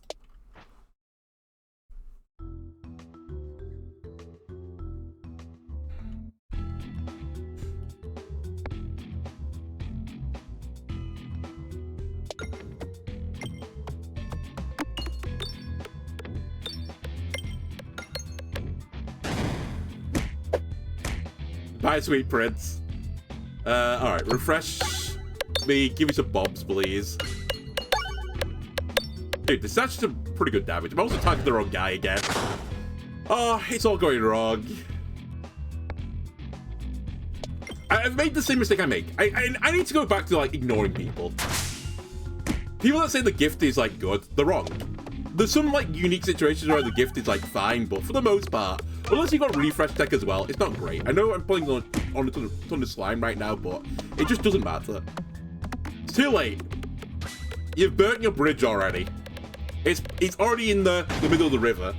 Bye, sweet prince. Alright, refresh me. Give me some bombs, please. Dude, this is actually some pretty good damage. I'm also targeting the wrong guy again. Oh, it's all going wrong. I've made the same mistake I make. I need to go back to, like, ignoring people. People that say the gift is, like, good, they're wrong. There's some, like, unique situations where the gift is, like, fine, but for the most part, unless you've got refresh tech as well, it's not great. I know I'm putting on a ton of slime right now, but it just doesn't matter. It's too late. You've burnt your bridge already. It's already in the middle of the river.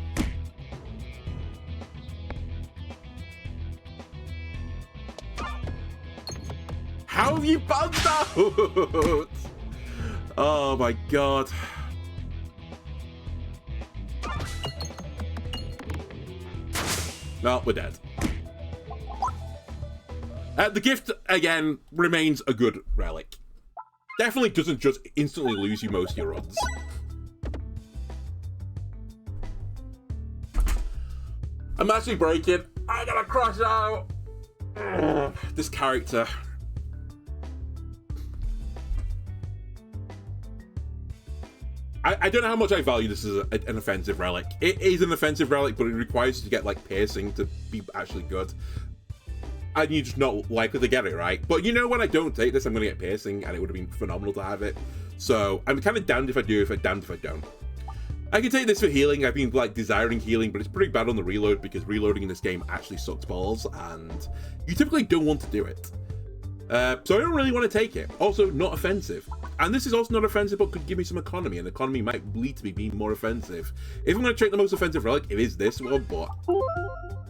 How have you bounced out? Oh my god. No, we're dead. The gift, again, remains a good relic. Definitely doesn't just instantly lose you most of your runs. I'm actually breaking. I gotta crash out. Ugh, this character. I don't know how much I value this as an offensive relic. It is an offensive relic, but it requires you to get, like, piercing to be actually good. And you're just not likely to get it, right? But you know, when I don't take this, I'm going to get piercing, and it would have been phenomenal to have it. So I'm kind of damned if I do, damned if I don't. I can take this for healing. I've been, like, desiring healing, but it's pretty bad on the reload because reloading in this game actually sucks balls, and you typically don't want to do it. So I don't really want to take it. Also, not offensive. And this is also not offensive, but could give me some economy, and economy might lead to me being more offensive. If I'm going to take the most offensive relic, it is this one, but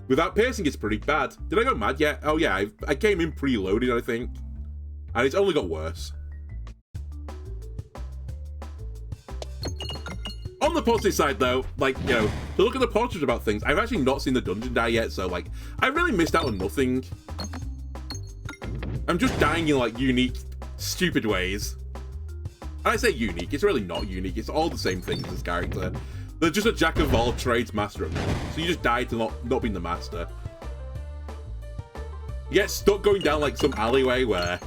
without piercing, it's pretty bad. Did I go mad yet? Oh yeah, I came in preloaded, I think. And it's only got worse. On the positive side, though, like, you know, to look at the positives about things, I've actually not seen the dungeon die yet, so, like, I really missed out on nothing. I'm just dying in, like, unique, stupid ways. And I say unique, it's really not unique, it's all the same things as this character. They're just a jack of all trades, master of none. So you just die to not being the master. You get stuck going down, like, some alleyway where,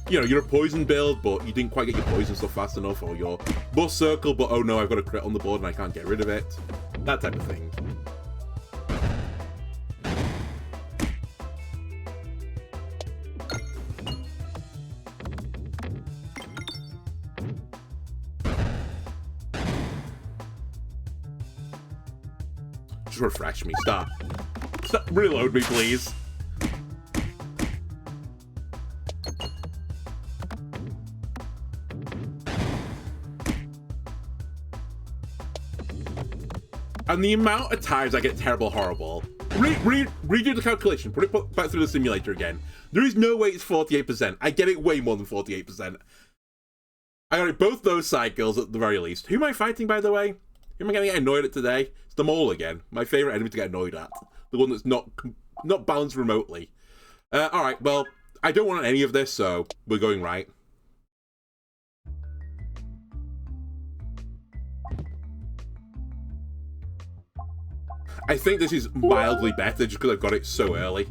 you know, you're a poison build, but you didn't quite get your poison stuff fast enough, or your bus circle, but oh no, I've got a crit on the board and I can't get rid of it. That type of thing. Just refresh me. Stop. Reload me, please. And the amount of times I get terrible horrible. Redo the calculation. Put it back through the simulator again. There is no way it's 48%. I get it way more than 48%. I got it both those cycles at the very least. Who am I fighting, by the way? Who am I going to get annoyed at today? It's the mole again. My favorite enemy to get annoyed at. The one that's not balanced remotely. Alright, well, I don't want any of this, so we're going right. I think this is mildly better just because I've got it so early.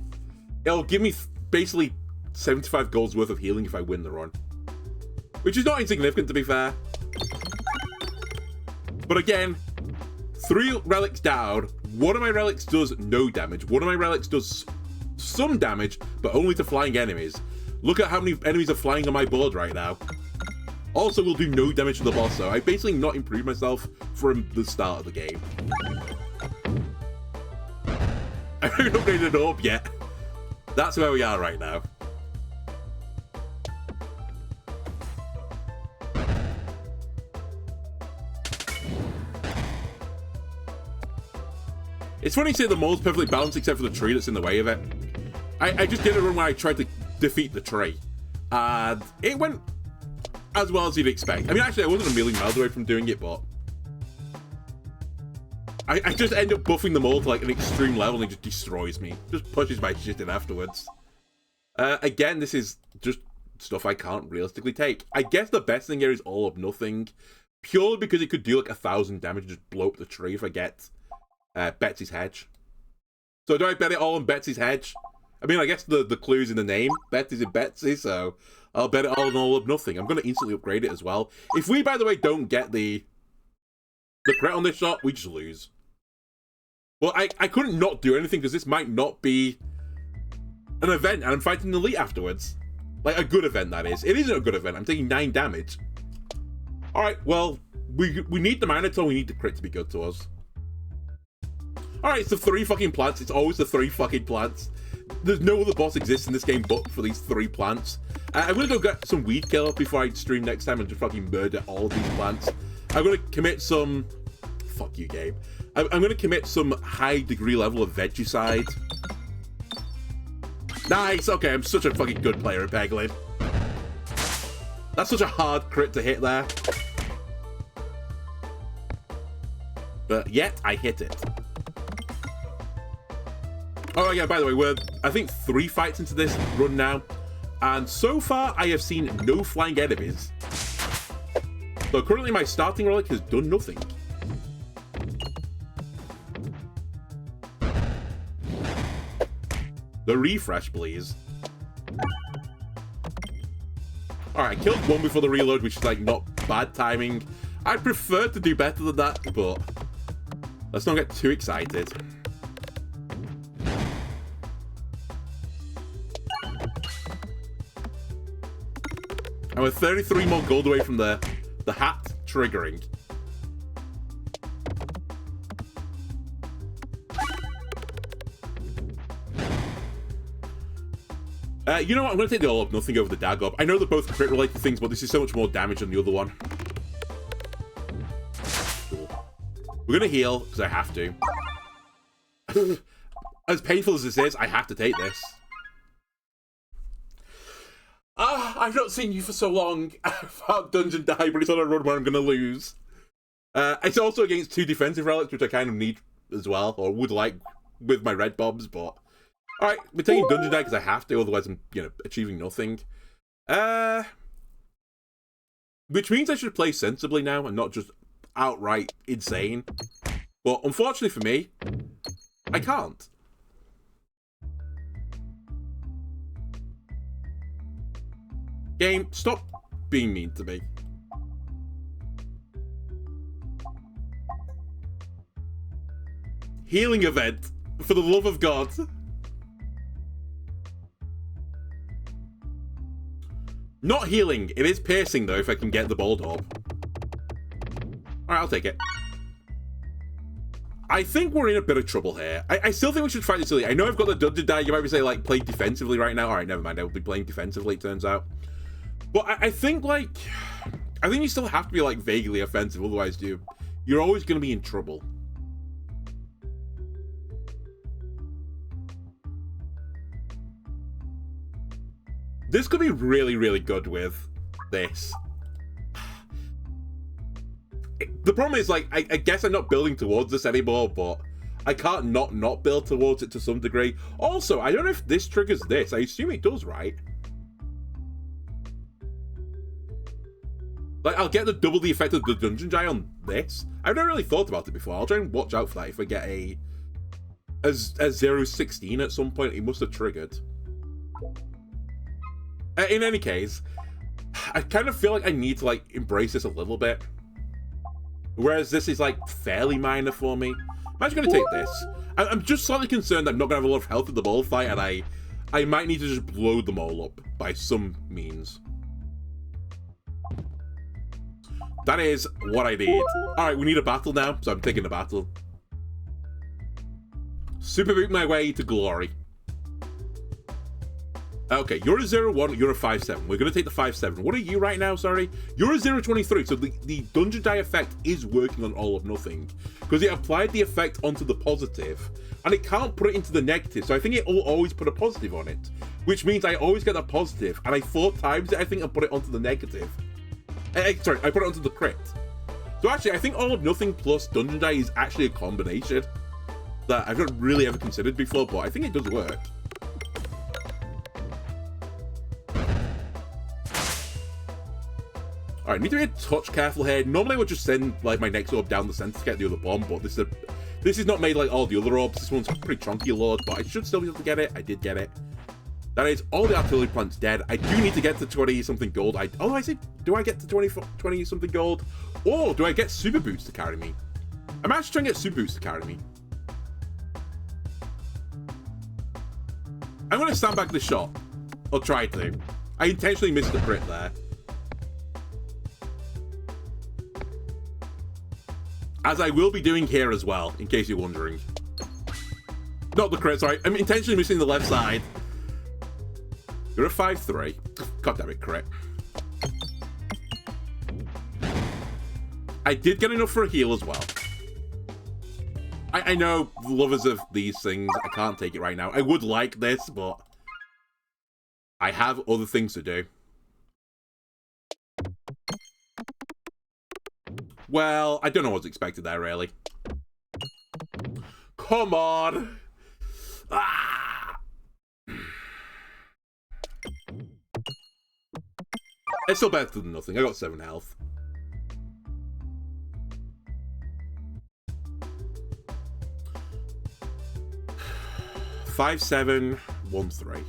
It'll give me basically 75 golds worth of healing if I win the run. Which is not insignificant, to be fair. But again, 3 relics down. One of my relics does no damage. One of my relics does some damage, but only to flying enemies. Look at how many enemies are flying on my board right now. Also, will do no damage to the boss, so I basically not improved myself from the start of the game. I haven't upgraded an orb yet. That's where we are right now. It's funny to say the mold's perfectly balanced except for the tree that's in the way of it. I just did a run where I tried to defeat the tree. And it went as well as you'd expect. I mean, actually, I wasn't a million miles away from doing it, but I just end up buffing the mold to like an extreme level and it just destroys me. Just pushes my shit in afterwards. Again, this is just stuff I can't realistically take. I guess the best thing here is all of nothing. Purely because it could do like 1,000 damage and just blow up the tree if I get Betsy's Hedge. So do I bet it all on Betsy's Hedge? I mean, I guess the clue's in the name. Betsy's in Betsy, so I'll bet it all on all of nothing. I'm going to instantly upgrade it as well. If we, by the way, don't get the crit on this shot, we just lose. Well, I couldn't not do anything because this might not be an event, and I'm fighting the elite afterwards. Like, a good event, that is. It isn't a good event. I'm taking 9 damage. Alright, well, we need the Minotaur, we need the crit to be good to us. Alright, it's the 3 fucking plants. It's always the 3 fucking plants. There's no other boss exists in this game but for these 3 plants. I'm gonna go get some weed killer before I stream next time and just fucking murder all of these plants. I'm gonna commit some... Fuck you, game. I'm gonna commit some high degree level of Vegicide. Nice, okay, I'm such a fucking good player at Peglin. That's such a hard crit to hit there. But yet, I hit it. Oh yeah, by the way, we're, I think, 3 fights into this run now. And so far, I have seen no flying enemies. So currently, my starting relic has done nothing. The refresh, please. Alright, I killed one before the reload, which is, like, not bad timing. I'd prefer to do better than that, but let's not get too excited. And we're 33 more gold away from the hat triggering. You know what? I'm going to take the all up nothing over the Dagob. I know they're both crit related things, but this is so much more damage than the other one. Cool. We're going to heal, because I have to. As painful as this is, I have to take this. I've not seen you for so long. I've had Dungeon Die, but it's on a run where I'm going to lose. It's also against 2 defensive relics, which I kind of need as well, or would like with my red bobs, but... Alright, we're taking Dungeon Die because I have to, otherwise I'm, you know, achieving nothing. Which means I should play sensibly now and not just outright insane. But unfortunately for me, I can't. Game, stop being mean to me. Healing event, for the love of God. Not healing. It is piercing, though, if I can get the bolt orb. Alright, I'll take it. I think we're in a bit of trouble here. I still think we should fight this early. I know I've got the Dungeon Die. You might be saying, like, play defensively right now. Alright, never mind. I will be playing defensively, it turns out. But I think, like... I think you still have to be, like, vaguely offensive. Otherwise, you're always going to be in trouble. This could be really, really good with this. The problem is, like, I guess I'm not building towards this anymore, but I can't not build towards it to some degree. Also, I don't know if this triggers this. I assume it does, right? Like, I'll get the double the effect of the Dungeon Die on this. I've never really thought about it before. I'll try and watch out for that if I get a as 016 at some point. He must have triggered. In any case, I kind of feel like I need to like embrace this a little bit. Whereas this is like fairly minor for me. I'm actually going to take this. I'm just slightly concerned I'm not going to have a lot of health at the ball fight, and I might need to just blow them all up by some means. That is what I need. Alright, we need a battle now, so I'm taking the battle. Super boot my way to glory. Okay, you're a 0-1, you're a 5-7. We're going to take the 5-7. What are you right now, sorry? You're a 0-23, so the Dungeon Die effect is working on all of nothing. Because it applied the effect onto the positive, and it can't put it into the negative, so I think it will always put a positive on it. Which means I always get that positive, and I 4 times it, I think, and put it onto the negative. Sorry, I put it onto the crit. So actually, I think all of nothing plus Dungeon Die is actually a combination that I've not really ever considered before, but I think it does work. Alright, need to be a touch careful here. Normally I would just send like my next orb down the center to get the other bomb, but this is not made like all the other orbs. This one's pretty chunky load, but I should still be able to get it. I did get it. That is all the artillery plants dead. I do need to get to 20 something gold. Do I get to 20 something gold? Or do I get super boots to carry me? I'm actually trying to get super boots to carry me. I'm going to stand back the shot. I'll try to. I intentionally missed the crit there. As I will be doing here as well, in case you're wondering. Not the crit, sorry. I'm intentionally missing the left side. You're a 5-3. God damn it, crit. I did get enough for a heal as well. I know, lovers of these things, I can't take it right now. I would like this, but I have other things to do. Well, I don't know what's expected there, really. Come on! Ah! It's still better than nothing. I got 7 health. Five, 7, 1, 3.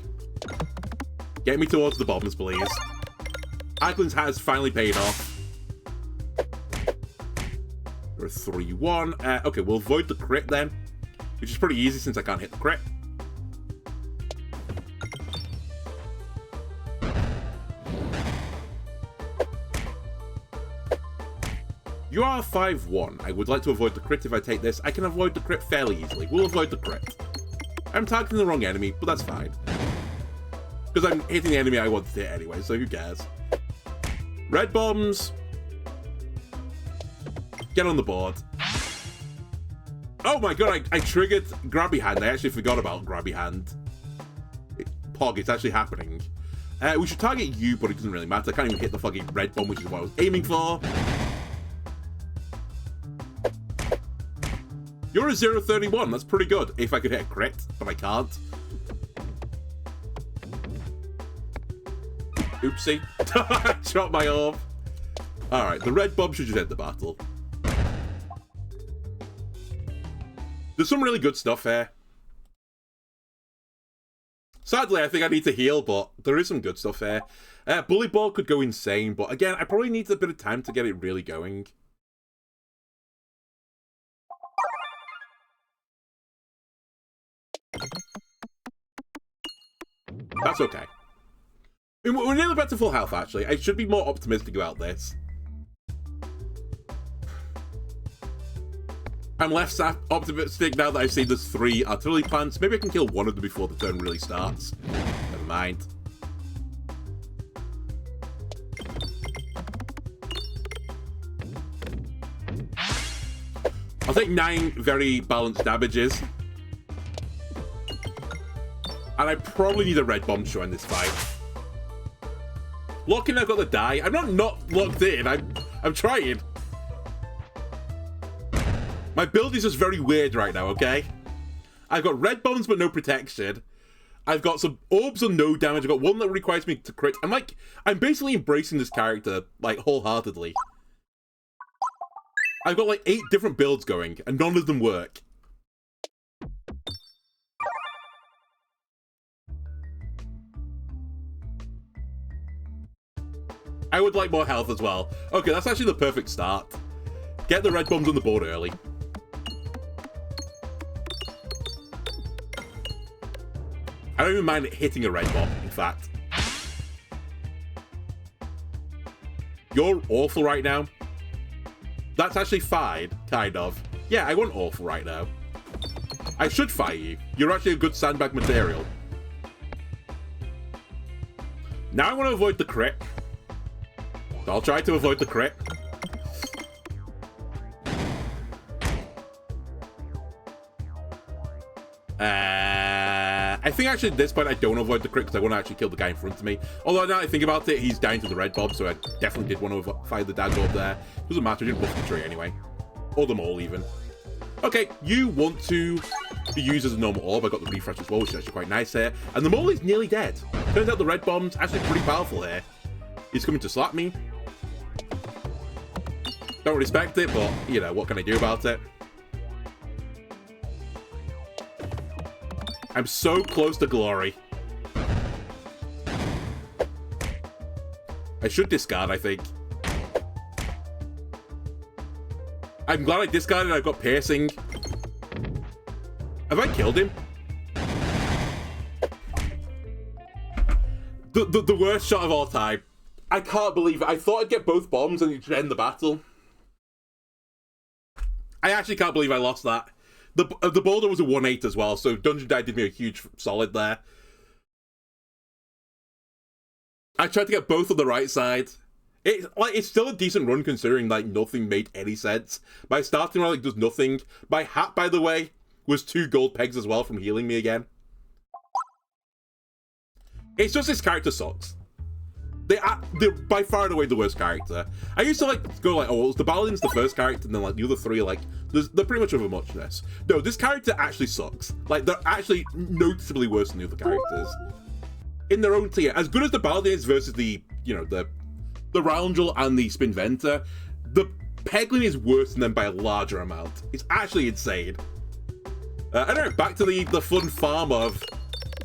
Get me towards the bombs, please. Peglin has finally paid off. We're a 3-1. Okay, we'll avoid the crit then, which is pretty easy since I can't hit the crit. You are 5-1. I would like to avoid the crit if I take this. I can avoid the crit fairly easily. We'll avoid the crit. I'm targeting the wrong enemy, but that's fine. Because I'm hitting the enemy I want to hit anyway, so who cares? Red bombs. Get on the board. Oh my god, I triggered Grabby Hand. I actually forgot about Grabby Hand. Pog, it's actually happening. We should target you, but it doesn't really matter. I can't even hit the fucking red bomb, which is what I was aiming for. You're a 0-31. That's pretty good. If I could hit a crit, but I can't. Oopsie. I dropped my orb. Alright, the red bomb should just end the battle. There's some really good stuff here. Sadly, I think I need to heal, but there is some good stuff here. Bully Ball could go insane, but again, I probably need a bit of time to get it really going. That's okay. We're nearly back to full health, actually. I should be more optimistic about this. I'm less optimistic now that I've seen there's 3 artillery plants. Maybe I can kill one of them before the turn really starts. Never mind. I'll take 9 very balanced damages. And I probably need a red bomb to end this fight. Lock in, I've got the die. I'm not locked in. I'm trying. My build is just very weird right now, okay? I've got red bombs but no protection. I've got some orbs and no damage. I've got one that requires me to crit. I'm basically embracing this character, like, wholeheartedly. I've got, like, 8 different builds going, and none of them work. I would like more health as well. Okay, that's actually the perfect start. Get the red bombs on the board early. I don't even mind hitting a red bomb, in fact. You're awful right now. That's actually fine, kind of. Yeah, I want awful right now. I should fire you. You're actually a good sandbag material. Now I want to avoid the crit. So I'll try to avoid the crit. I think actually at this point I don't avoid the crit because I want to actually kill the guy in front of me. Although now that I think about it, he's down to the red bomb, so I definitely did want to fire the dagger up there. Doesn't matter, I didn't buff the tree anyway. Or the mole even. Okay, you want to be used as a normal orb. I got the refresh as well, which is actually quite nice here. And the mole is nearly dead. Turns out the red bomb's actually pretty powerful here. He's coming to slap me. Don't respect it, but, you know, what can I do about it? I'm so close to glory. I should discard, I think. I'm glad I discarded. I've got piercing. Have I killed him? The worst shot of all time. I can't believe it. I thought I'd get both bombs and you'd end the battle. I actually can't believe I lost that. The boulder was a 1-8 as well, so Dungeon Die did me a huge solid there. I tried to get both on the right side. It's still a decent run considering like nothing made any sense. My starting relic does nothing. My hat, by the way, was 2 gold pegs as well from healing me again. It's just this character sucks. They're by far and away the worst character. I used to like go like, oh, well, the Paladin's the first character, and then like the other 3 are like they're pretty much of a muchness. No, this character actually sucks. Like they're actually noticeably worse than the other characters in their own tier. As good as the Paladin is versus the the Roundel and the Spinventer, the Peglin is worse than them by a larger amount. It's actually insane. I don't know. Back to the fun farm of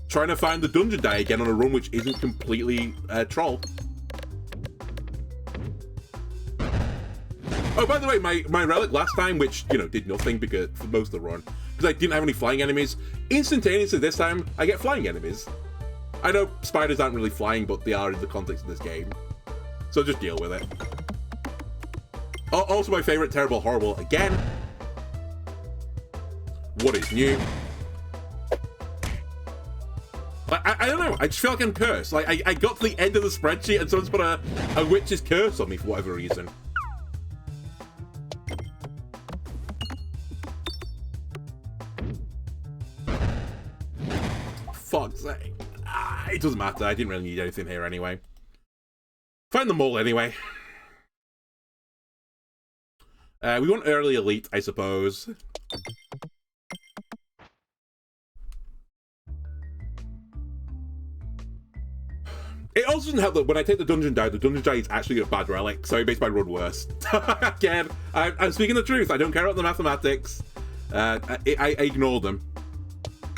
trying to find the Dungeon Die again on a run which isn't completely troll. Oh, by the way, my relic last time, which, did nothing because for most of the run, because I didn't have any flying enemies, instantaneously this time, I get flying enemies. I know spiders aren't really flying, but they are in the context of this game. So just deal with it. Also my favorite, Terrible Horrible, again. What is new? I don't know, I just feel like I'm cursed. Like, I got to the end of the spreadsheet and someone's put a witch's curse on me for whatever reason. Fuck's sake. It doesn't matter, I didn't really need anything here anyway. Find the mole anyway. We want early elite, I suppose. It also doesn't help that when I take the Dungeon Die is actually a bad relic, so it makes my run worse. Again, I'm speaking the truth. I don't care about the mathematics. I ignore them.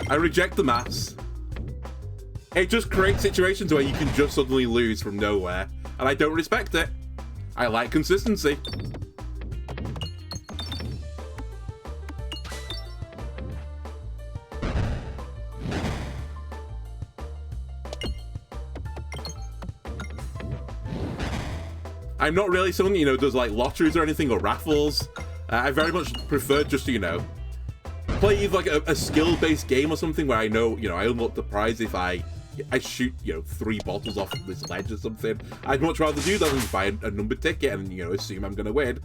I reject the maths. It just creates situations where you can just suddenly lose from nowhere, and I don't respect it. I like consistency. I'm not really someone, does like lotteries or anything or raffles. I very much prefer just to, play either like a skill-based game or something where I know, I unlock the prize if I shoot, 3 bottles off this ledge or something. I'd much rather do that than buy a numbered ticket and, assume I'm gonna win.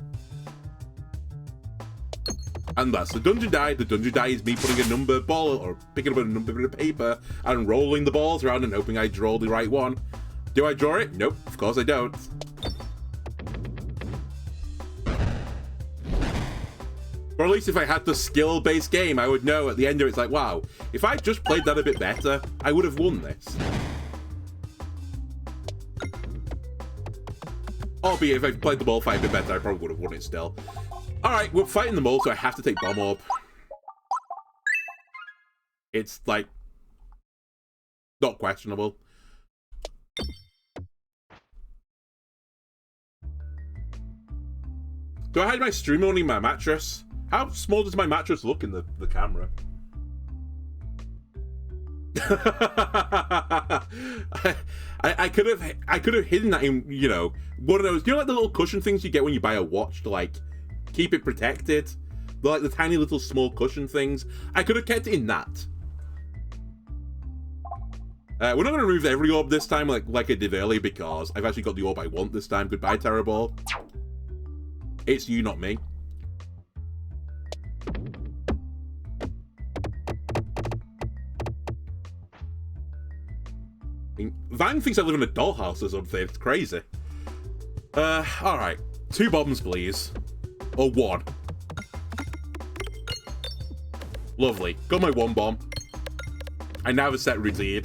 And that's the Dungeon Die. The Dungeon Die is me putting a number ball or picking up a number bit of paper and rolling the balls around and hoping I draw the right one. Do I draw it? Nope, of course I don't. Or at least if I had the skill-based game, I would know at the end of it, it's like, wow, if I just played that a bit better, I would have won this. Albeit, if I played the ball fight a bit better, I probably would have won it still. Alright, we're fighting the mole, so I have to take Bomb Orb. It's, like, not questionable. Do I hide my stream only in my mattress? How small does my mattress look in the camera? I could have hidden that in, you know, one of those, you know, like the little cushion things you get when you buy a watch to like keep it protected, like the tiny little small cushion things. I could have kept it in that. We're not going to remove every orb this time like I did earlier, because I've actually got the orb I want this time. Goodbye, Terrorball. It's you, not me. Vang thinks I live in a dollhouse or something. It's crazy. Alright. 2 bombs, please. Or 1. Lovely. Got my 1 bomb. I now have a set routine.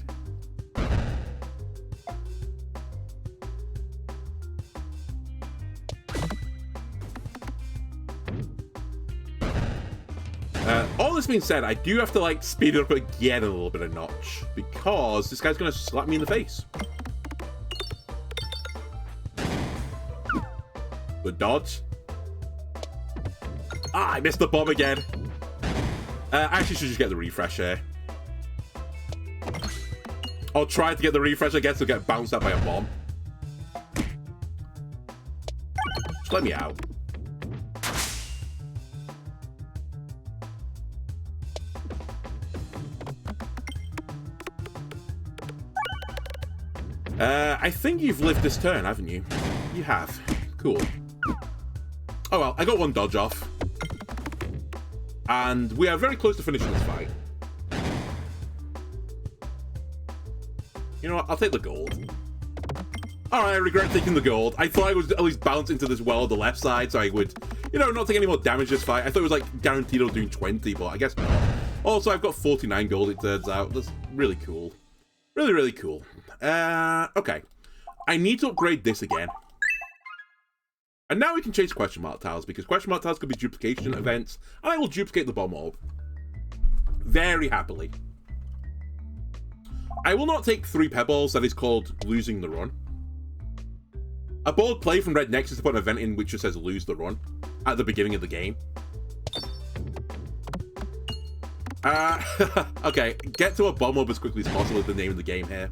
All this being said, I do have to like speed it up again a little bit of notch, because this guy's gonna slap me in the face. Good dodge. Ah, I missed the bomb again. I actually should just get the refresh here. I'll try to get the refresh, I guess, to get bounced out by a bomb. Just let me out. I think you've lived this turn, haven't you? You have. Cool. Oh well, I got 1 dodge off. And we are very close to finishing this fight. You know what? I'll take the gold. Alright, I regret taking the gold. I thought I would at least bounce into this well on the left side, so I would, you know, not take any more damage this fight. I thought it was like guaranteed I was doing 20, but I guess not. Also, I've got 49 gold, it turns out. That's really cool. Really, really cool. Okay. I need to upgrade this again. And now we can chase question mark tiles, because question mark tiles could be duplication events, and I will duplicate the bomb orb. Very happily. I will not take 3 pebbles, that is called losing the run. A bold play from Red Nexus to put an event in which just says lose the run at the beginning of the game. Okay, get to a bomb orb as quickly as possible is the name of the game here.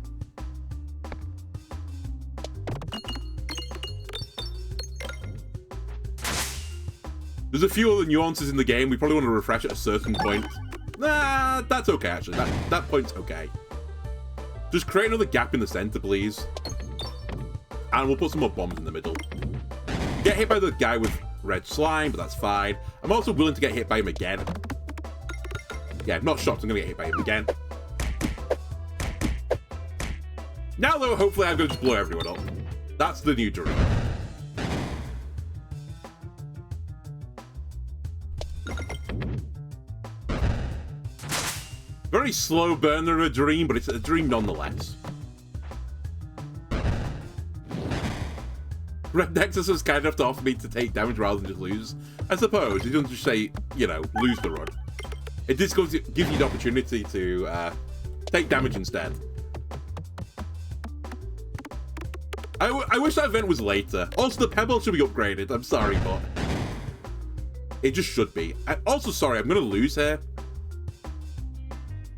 There's a few other nuances in the game. We probably want to refresh at a certain point. Nah, that's okay, actually. That point's okay. Just create another gap in the center, please. And we'll put some more bombs in the middle. Get hit by the guy with red slime, but that's fine. I'm also willing to get hit by him again. Yeah, not shocked I'm going to get hit by him again. Now, though, hopefully I'm going to just blow everyone up. That's the new dream. Very slow burner of a dream, but it's a dream nonetheless. Red Nexus was kind enough to offer me to take damage rather than just lose. I suppose. It doesn't just say, you know, lose the run. It just gives you the opportunity to take damage instead. I wish that event was later. Also, the pebble should be upgraded. I'm sorry, but it just should be. Also, sorry, I'm going to lose here.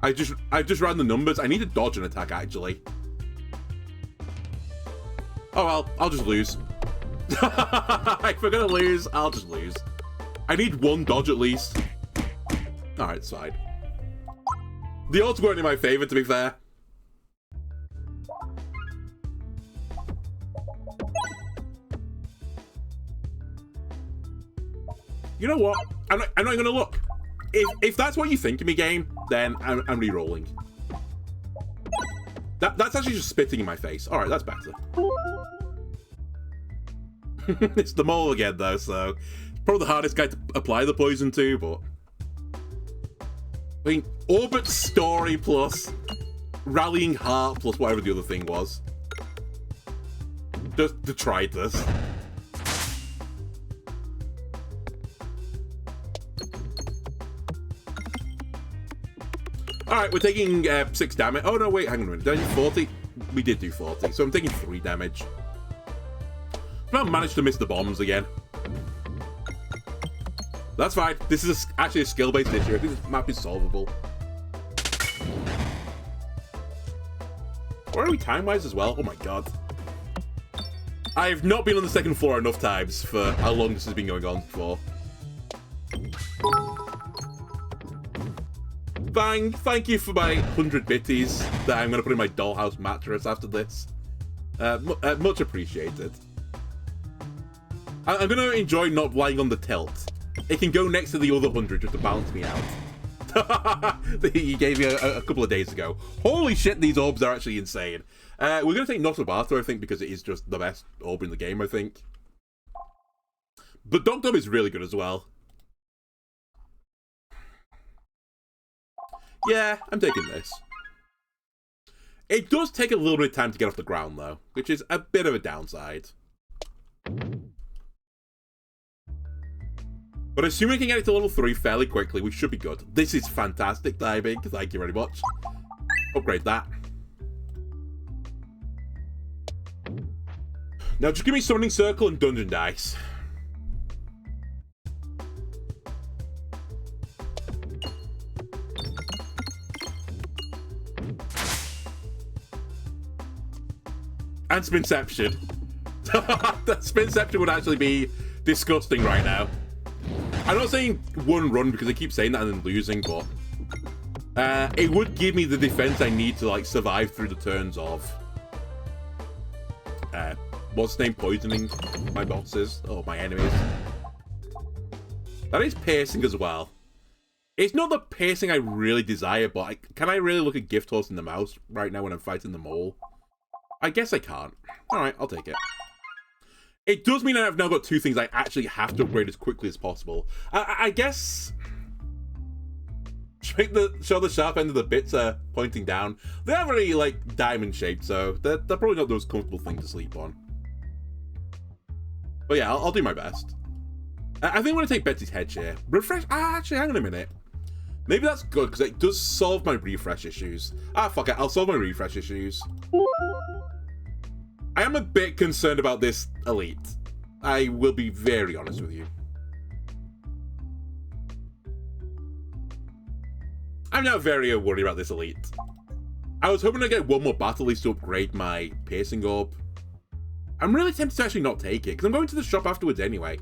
I just ran the numbers. I need to dodge an attack, actually. Oh, well, I'll just lose. If we're going to lose, I'll just lose. I need 1 dodge at least. Alright, it's fine. The odds weren't in my favor, to be fair. You know what? I'm not going to look. If that's what you think of me, game, then I'm re-rolling. That's actually just spitting in my face. Alright, that's better. It's the mole again, though, so it's probably the hardest guy to apply the poison to, but I mean, Orbit Story plus Rallying Heart plus whatever the other thing was. Just detritus. Alright, we're taking 6 damage. Oh, no, wait, hang on a minute. Did I do 40? We did do 40, so I'm taking 3 damage. I've managed to miss the bombs again. That's fine. This is actually a skill-based issue. I think this map is solvable. Where are we time-wise as well? Oh my god. I've not been on the second floor enough times for how long this has been going on for. Thank you for my 100 bitties that I'm going to put in my dollhouse mattress after this. Much appreciated. I'm going to enjoy not lying on the tilt. It can go next to the other 100 just to balance me out. That he gave me a couple of days ago. Holy shit, these orbs are actually insane. We're going to take Notobato, I think, because it is just the best orb in the game, I think. But Dog is really good as well. Yeah, I'm taking this. It does take a little bit of time to get off the ground, though, which is a bit of a downside. But assuming we can get it to level 3 fairly quickly, we should be good. This is fantastic timing. Thank you very much. Upgrade that. Now just give me Summoning Circle and Dungeon Dice. And Spinception. That Spinception would actually be disgusting right now. I'm not saying one run because I keep saying that and then losing, but it would give me the defense I need to like survive through the turns of what's the name, poisoning my bosses or my enemies. That is piercing as well. It's not the piercing I really desire, but can I really look at Gift Horse in the mouse right now when I'm fighting them all? I guess I can't. Alright, I'll take it. It does mean I've now got two things I actually have to upgrade as quickly as possible. I guess... Show the sharp end of the bits pointing down. They are very, like, diamond-shaped, so they're probably not the most comfortable thing to sleep on. But yeah, I'll do my best. I think I'm going to take Betsy's head share. Refresh... actually, hang on a minute. Maybe that's good, because it does solve my refresh issues. Fuck it. I'll solve my refresh issues. I am a bit concerned about this elite. I will be very honest with you. I'm now very worried about this elite. I was hoping to get one more battle at least to upgrade my piercing orb. I'm really tempted to actually not take it, because I'm going to the shop afterwards anyway.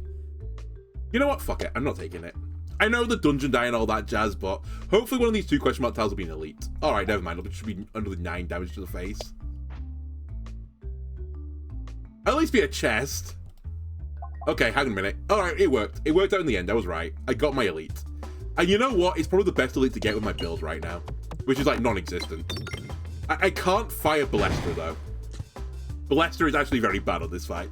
You know what? Fuck it. I'm not taking it. I know the dungeon die and all that jazz, but hopefully one of these two question mark tiles will be an elite. Alright, never mind. It should be another 9 damage to the face. At least be a chest. Okay, hang on a minute. Alright, it worked. It worked out in the end. I was right. I got my elite. And you know what? It's probably the best elite to get with my build right now. Which is like non-existent. I can't fire Ballester though. Ballester is actually very bad on this fight.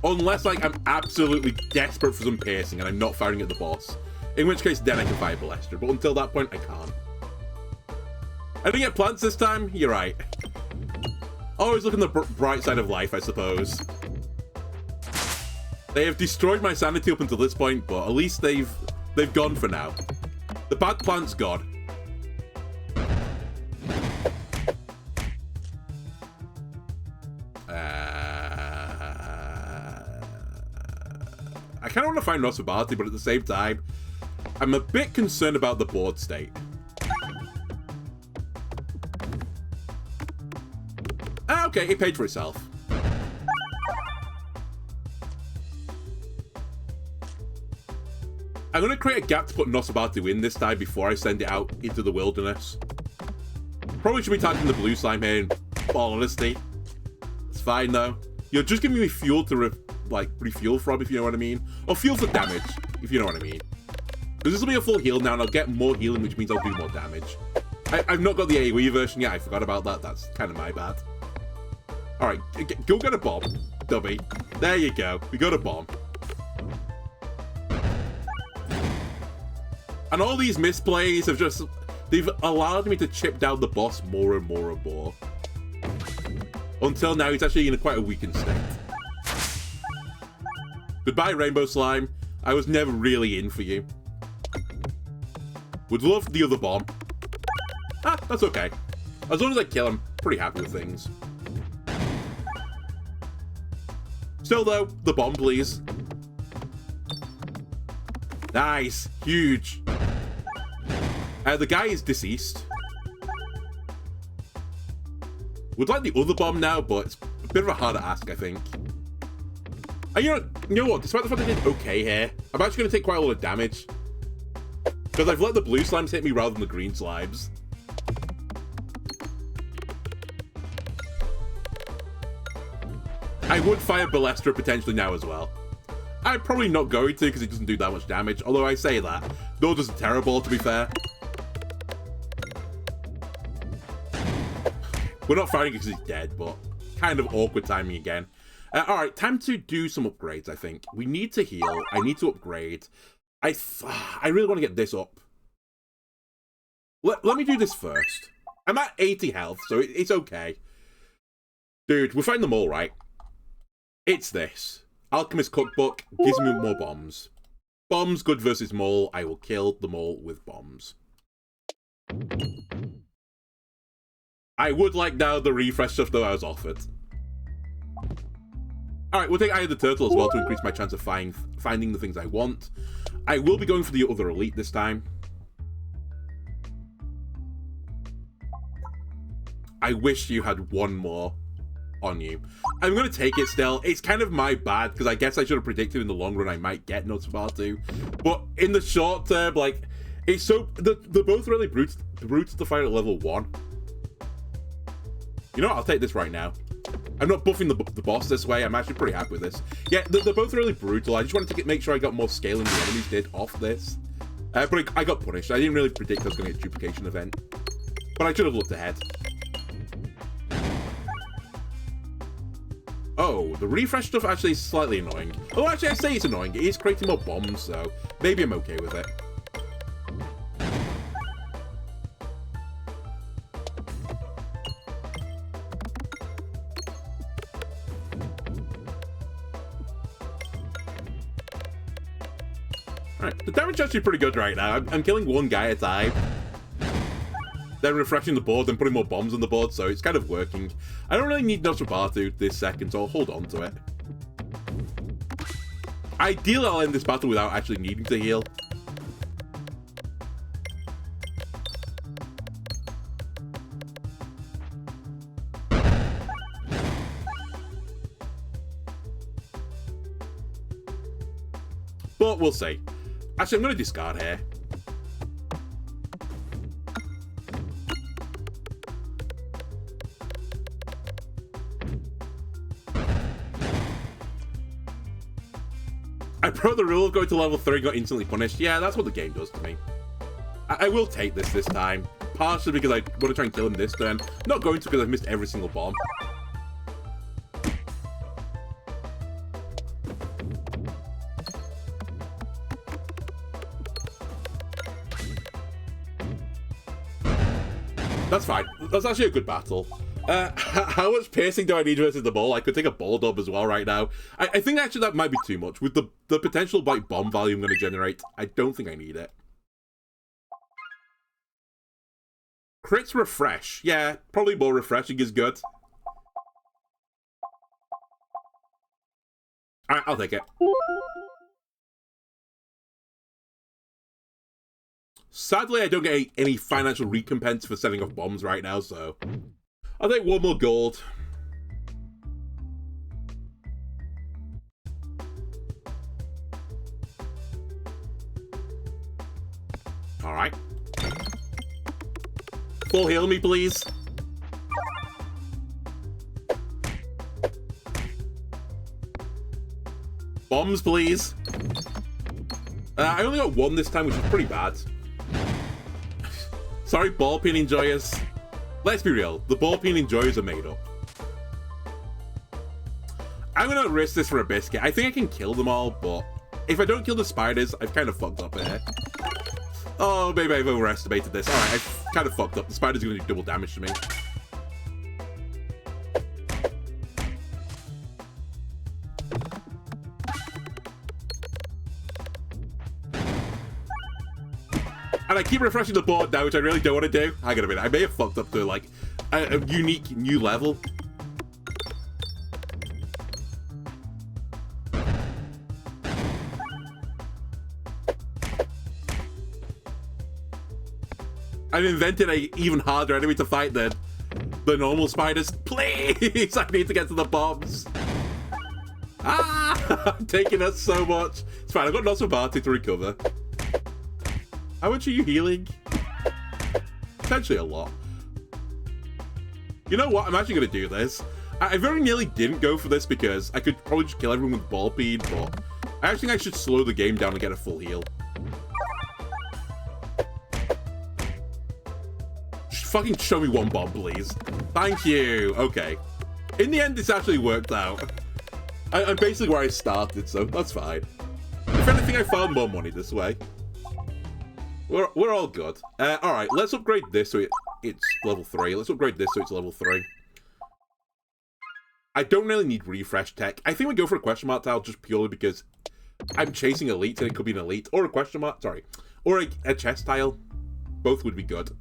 Unless like I'm absolutely desperate for some piercing and I'm not firing at the boss. In which case, then I can fire Ballester. But until that point, I can't. I didn't get plants this time? You're right. Always look on the bright side of life, I suppose. They have destroyed my sanity up until this point, but at least they've gone for now. The bad plant's gone. I kind of want to find Nosabati, but at the same time, I'm a bit concerned about the board state. Okay, it paid for itself. I'm going to create a gap to put Nosabatu in this time before I send it out into the wilderness. Probably should be targeting the blue slime here in all honesty. It's fine though. You're just giving me fuel to refuel from, if you know what I mean. Or fuel for damage, if you know what I mean. Because this will be a full heal now, and I'll get more healing, which means I'll do more damage. I've not got the AoE version yet, I forgot about that. That's kind of my bad. Alright, go get a bomb, Dubby. There you go, we got a bomb. And all these misplays have just... They've allowed me to chip down the boss more and more and more. Until now, he's actually in quite a weakened state. Goodbye, Rainbow Slime. I was never really in for you. Would love the other bomb. That's okay. As long as I kill him, Pretty happy with things. Still, though, the bomb, please. Nice. Huge. The guy is deceased. Would like the other bomb now, but it's a bit of a harder ask, I think. And you know what? Despite the fact I did okay here, I'm actually going to take quite a lot of damage. Because I've let the blue slimes hit me rather than the green slimes. I would fire Ballestra potentially now as well. I'm probably not going to because it doesn't do that much damage, although I say that. They're just terrible, to be fair. We're not fighting because he's dead, but kind of awkward timing again. Alright, time to do some upgrades, I think. We need to heal. I need to upgrade. I really want to get this up. Let me do this first. I'm at 80 health, so it's okay. Dude, we're fighting them all, right? It's this. Alchemist Cookbook gives me more bombs. Bombs good versus mole. I will kill the mole with bombs. I would like now the refresh stuff though I was offered. Alright, we'll take Eye of the Turtle as well to increase my chance of finding the things I want. I will be going for the other elite this time. I wish you had one more on you. I'm going to take it still. It's kind of my bad, because I guess I should have predicted in the long run I might get Nosferatu. But in the short term, like, it's so... They're both really brutes to fight at level 1. You know what? I'll take this right now. I'm not buffing the boss this way. I'm actually pretty happy with this. Yeah, they're both really brutal. I just wanted to make sure I got more scaling than the enemies did off this. But I got punished. I didn't really predict I was going to get a duplication event. But I should have looked ahead. Oh, the refresh stuff actually is slightly annoying. Oh, actually, I say it's annoying. It is creating more bombs, so maybe I'm okay with it. Alright, the damage is actually pretty good right now. I'm killing one guy at a time. Then refreshing the board and putting more bombs on the board, so it's kind of working. I don't really need Nosferatu this second, so I'll hold on to it. Ideally, I'll end this battle without actually needing to heal. But we'll see. Actually, I'm going to discard here. I broke the rule of going to level 3 and got instantly punished. Yeah, that's what the game does to me. I will take this time. Partially because I want to try and kill him this turn. Not going to because I've missed every single bomb. That's fine. That's actually a good battle. How much piercing do I need versus the ball? I could take a ball dub as well right now. I think actually that might be too much. With the potential like bomb value I'm going to generate, I don't think I need it. Crits refresh. Yeah, probably more refreshing is good. Alright, I'll take it. Sadly, I don't get any financial recompense for setting off bombs right now, so... I'll take one more gold. Alright. Full heal me, please. Bombs, please. I only got one this time, which is pretty bad. Sorry, ball peen enjoyers. Let's be real, the ball peen enjoyers are made up. I'm gonna risk this for a biscuit. I think I can kill them all, but if I don't kill the spiders, I've kind of fucked up here. Oh, maybe I've overestimated this. Alright, I've kind of fucked up. The spiders are gonna do double damage to me. And I keep refreshing the board now, which I really don't want to do. Hang on a minute, I may have fucked up to like a unique new level. I've invented a even harder enemy to fight than the normal spiders. Please, I need to get to the bombs. Ah, I'm taking us so much. It's fine, I've got Nosferatu to recover. How much are you healing? Potentially a lot. You know what? I'm actually going to do this. I very nearly didn't go for this because I could probably just kill everyone with ball bead, but I actually think I should slow the game down and get a full heal. Just fucking show me one bomb, please. Thank you. Okay. In the end, this actually worked out. I'm basically where I started, so that's fine. If anything, I found more money this way. We're all good. Alright, let's upgrade this so it's level 3. Let's upgrade this so it's level 3. I don't really need refresh tech. I think we go for a question mark tile just purely because I'm chasing elites and it could be an elite. Or a question mark, sorry. Or a chest tile. Both would be good.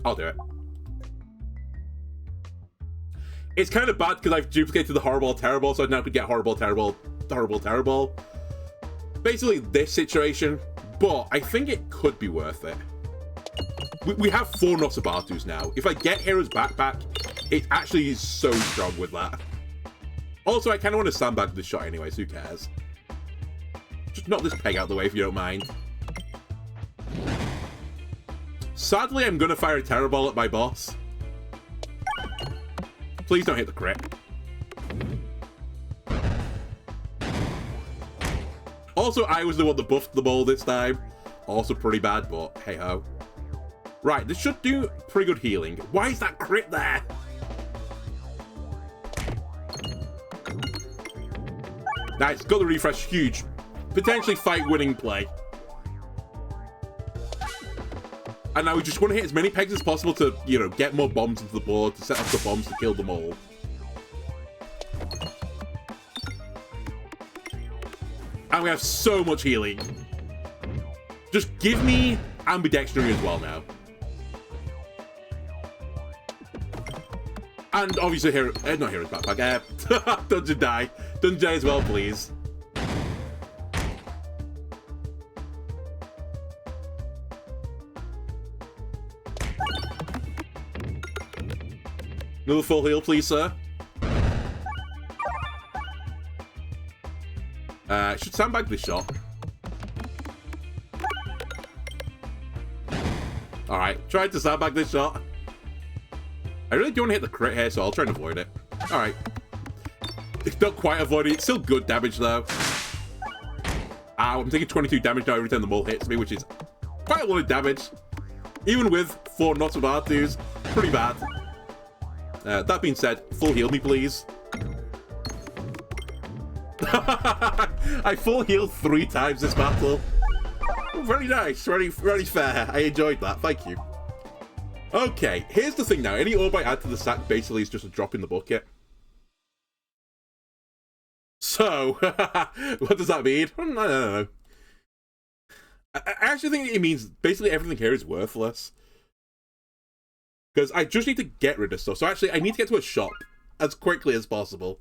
I'll do it. It's kind of bad because I've duplicated the horrible terrible, so I now could get horrible terrible. Basically this situation, but I think it could be worth it. We have 4 Nosferatus now. If I get Hero's Backpack, it actually is so strong with that. Also, I kind of want to sandbag this shot anyway, so who cares? Just knock this peg out of the way if you don't mind. Sadly, I'm going to fire a Terror Ball at my boss. Please don't hit the crit. Also, I was the one that buffed the ball this time. Also pretty bad, but hey-ho. Right, this should do pretty good healing. Why is that crit there? Nice, got the refresh, huge. Potentially fight-winning play. And now we just want to hit as many pegs as possible to, you know, get more bombs into the board, to set up the bombs to kill them all. And we have so much healing. Just give me ambidextrous as well now. And obviously, not Hero's Backpack, Dungeon Die. Dungeon Die as well, please. Another full heal, please, sir. Should sandbag this shot. Alright, tried to sandbag this shot. I really don't want to hit the crit here, so I'll try and avoid it. Alright. It's not quite avoided. It's still good damage, though. Ow, I'm taking 22 damage now every time the mole hits me, which is quite a lot of damage. Even with 4 Nosferatus. Pretty bad. That being said, full heal me, please. I full healed 3 times this battle. Oh, very nice, very fair. I enjoyed that, thank you. Okay, here's the thing now. Any orb I add to the sack basically is just a drop in the bucket. So, what does that mean? I don't know. I actually think it means basically everything here is worthless. Because I just need to get rid of stuff. So actually, I need to get to a shop as quickly as possible.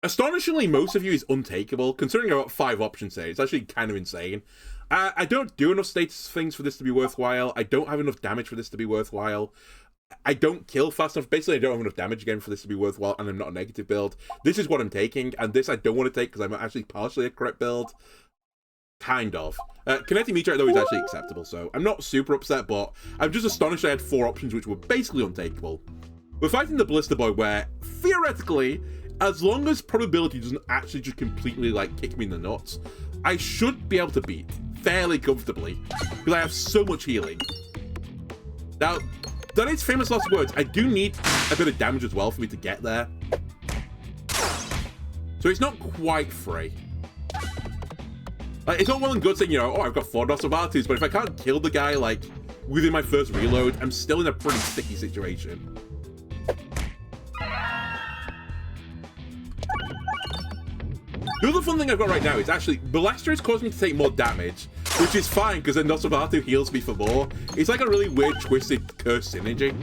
Astonishingly, most of you is untakeable. Considering I've got 5 options here, it's actually kind of insane. I don't do enough status things for this to be worthwhile. I don't have enough damage for this to be worthwhile. I don't kill fast enough. Basically, I don't have enough damage again for this to be worthwhile, and I'm not a negative build. This is what I'm taking, and this I don't want to take because I'm actually partially a correct build. Kind of. Kinetic Meteorite, though, is actually acceptable, so I'm not super upset, but I'm just astonished I had 4 options which were basically untakeable. We're fighting the Blister Boy, where, theoretically, as long as probability doesn't actually just completely, like, kick me in the nuts, I should be able to beat fairly comfortably, because I have so much healing. Now, that is famous last words. I do need a bit of damage as well for me to get there. So it's not quite free. Like, it's all well and good saying, you know, oh, I've got 4 Nosferatus, but if I can't kill the guy, like, within my first reload, I'm still in a pretty sticky situation. The other fun thing I've got right now is actually Molester is causing me to take more damage, which is fine because then Nosferatu heals me for more. It's like a really weird, twisted curse synergy.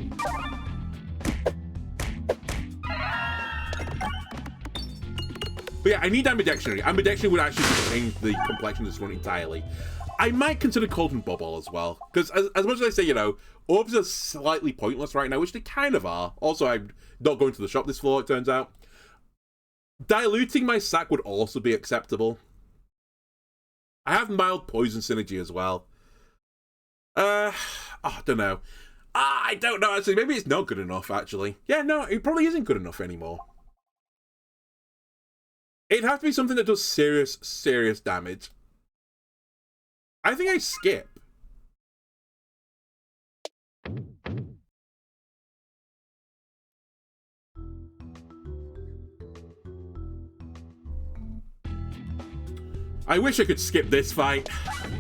But yeah, I need Ambidextrity. Ambidextrity would actually change the complexion of this run entirely. I might consider Cauldron Bubble as well, because as much as I say, you know, orbs are slightly pointless right now, which they kind of are. Also, I'm not going to the shop this floor, it turns out. Diluting my sack would also be acceptable. I have mild poison synergy as well. I don't know. I don't know, actually. Maybe it's not good enough, actually. Yeah, no, it probably isn't good enough anymore. It'd have to be something that does serious, serious damage. I think I skip. I wish I could skip this fight.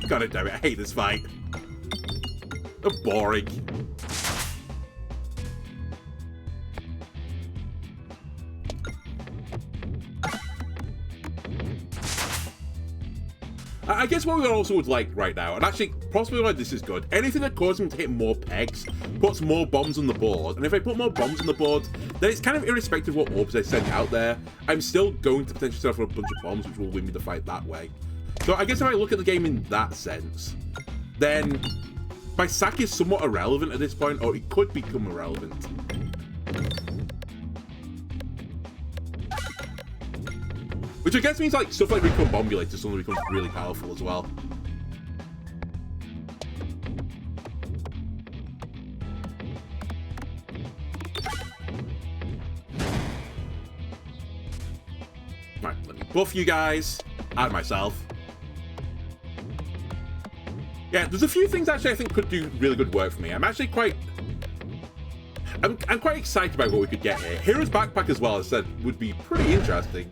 God damn it, I hate this fight. So boring. I guess what we also would like right now, and actually possibly why this is good, anything that causes him to hit more pegs puts more bombs on the board. And if I put more bombs on the board, then it's kind of irrespective of what orbs I send out there. I'm still going to potentially set off a bunch of bombs, which will win me the fight that way. So I guess if I look at the game in that sense, then my sack is somewhat irrelevant at this point, or it could become irrelevant. Which I guess means like stuff like Recombobulator suddenly becomes really powerful as well. Right, let me buff you guys and myself. Yeah, there's a few things actually I think could do really good work for me. I'm actually quite excited about what we could get here. Hero's Backpack as well, as I said, would be pretty interesting.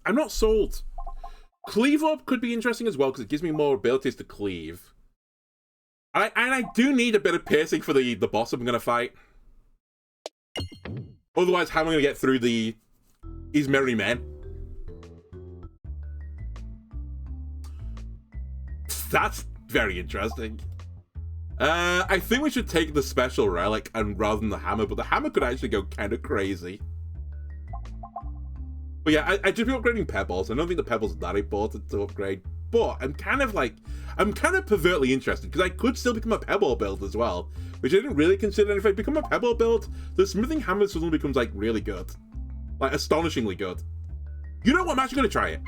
I'm not sold. Cleave Up could be interesting as well, because it gives me more abilities to cleave. And I do need a bit of piercing for the boss I'm going to fight. Otherwise, how am I going to get through these merry men? That's very interesting. I think we should take the special relic and rather than the hammer, but the hammer could actually go kind of crazy. But yeah, I should be upgrading Pebbles. I don't think the Pebbles are that important to upgrade, but I'm kind of pervertly interested because I could still become a Pebble build as well, which I didn't really consider. And if I become a Pebble build, the smithing hammer suddenly becomes like really good, like astonishingly good. You know what? I'm actually gonna try it.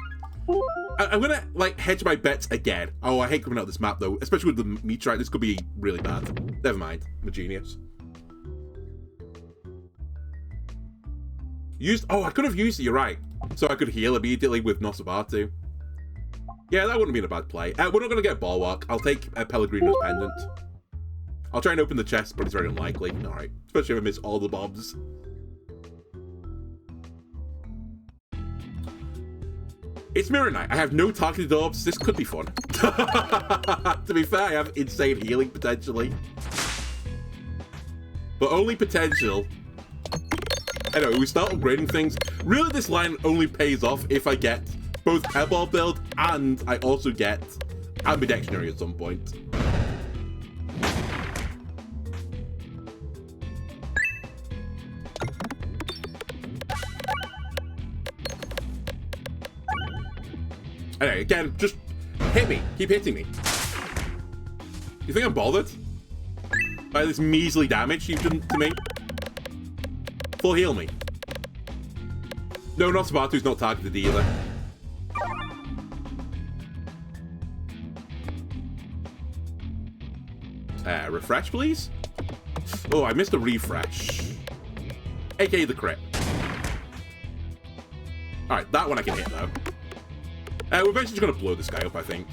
I'm gonna like hedge my bets again. Oh, I hate coming out of this map though, especially with the meteorite. This could be really bad. Never mind. I'm a genius. Oh, I could have used it, you're right. So I could heal immediately with Nosferatu. Yeah, that wouldn't be a bad play. We're not going to get Bulwark. I'll take Pellegrino's Pendant. I'll try and open the chest, but it's very unlikely. Alright, especially if I miss all the bombs. It's Mirror Knight. I have no targeted orbs. This could be fun. To be fair, I have insane healing potentially. But only potential. Anyway, we start upgrading things. Really, this line only pays off if I get both Pebble build and I also get Ambidextrity at some point. Anyway, again, just hit me. Keep hitting me. You think I'm bothered by this measly damage you've done to me? Full heal me. No, Nosferatu's not targeted either. Refresh, please? Oh, I missed a refresh. AKA the crit. Alright, that one I can hit, though. We're basically just going to blow this guy up, I think.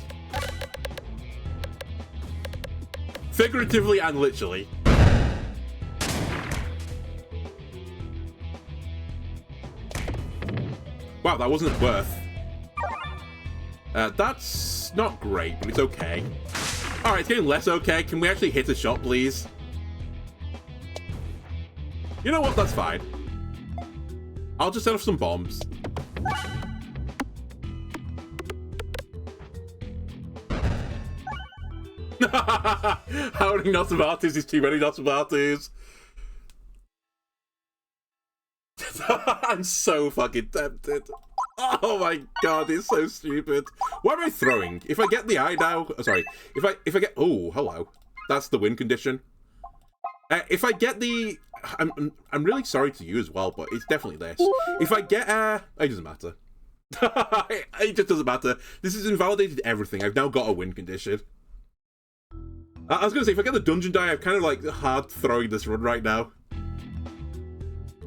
Figuratively and literally. Wow, that wasn't worth. That's not great, but it's okay. Alright, it's getting less okay. Can we actually hit a shot, please? You know what? That's fine. I'll just set off some bombs. How many Nosferatu is too many Nosferatu? I'm so fucking tempted. Oh my god, it's so stupid. What am I throwing? If I get the eye now, sorry. If I get, oh, hello. That's the win condition. If I get the, I'm really sorry to you as well, but it's definitely this. If I get, it doesn't matter. It just doesn't matter. This has invalidated everything. I've now got a win condition. I was gonna say, if I get the dungeon die, I'm kind of like hard throwing this run right now.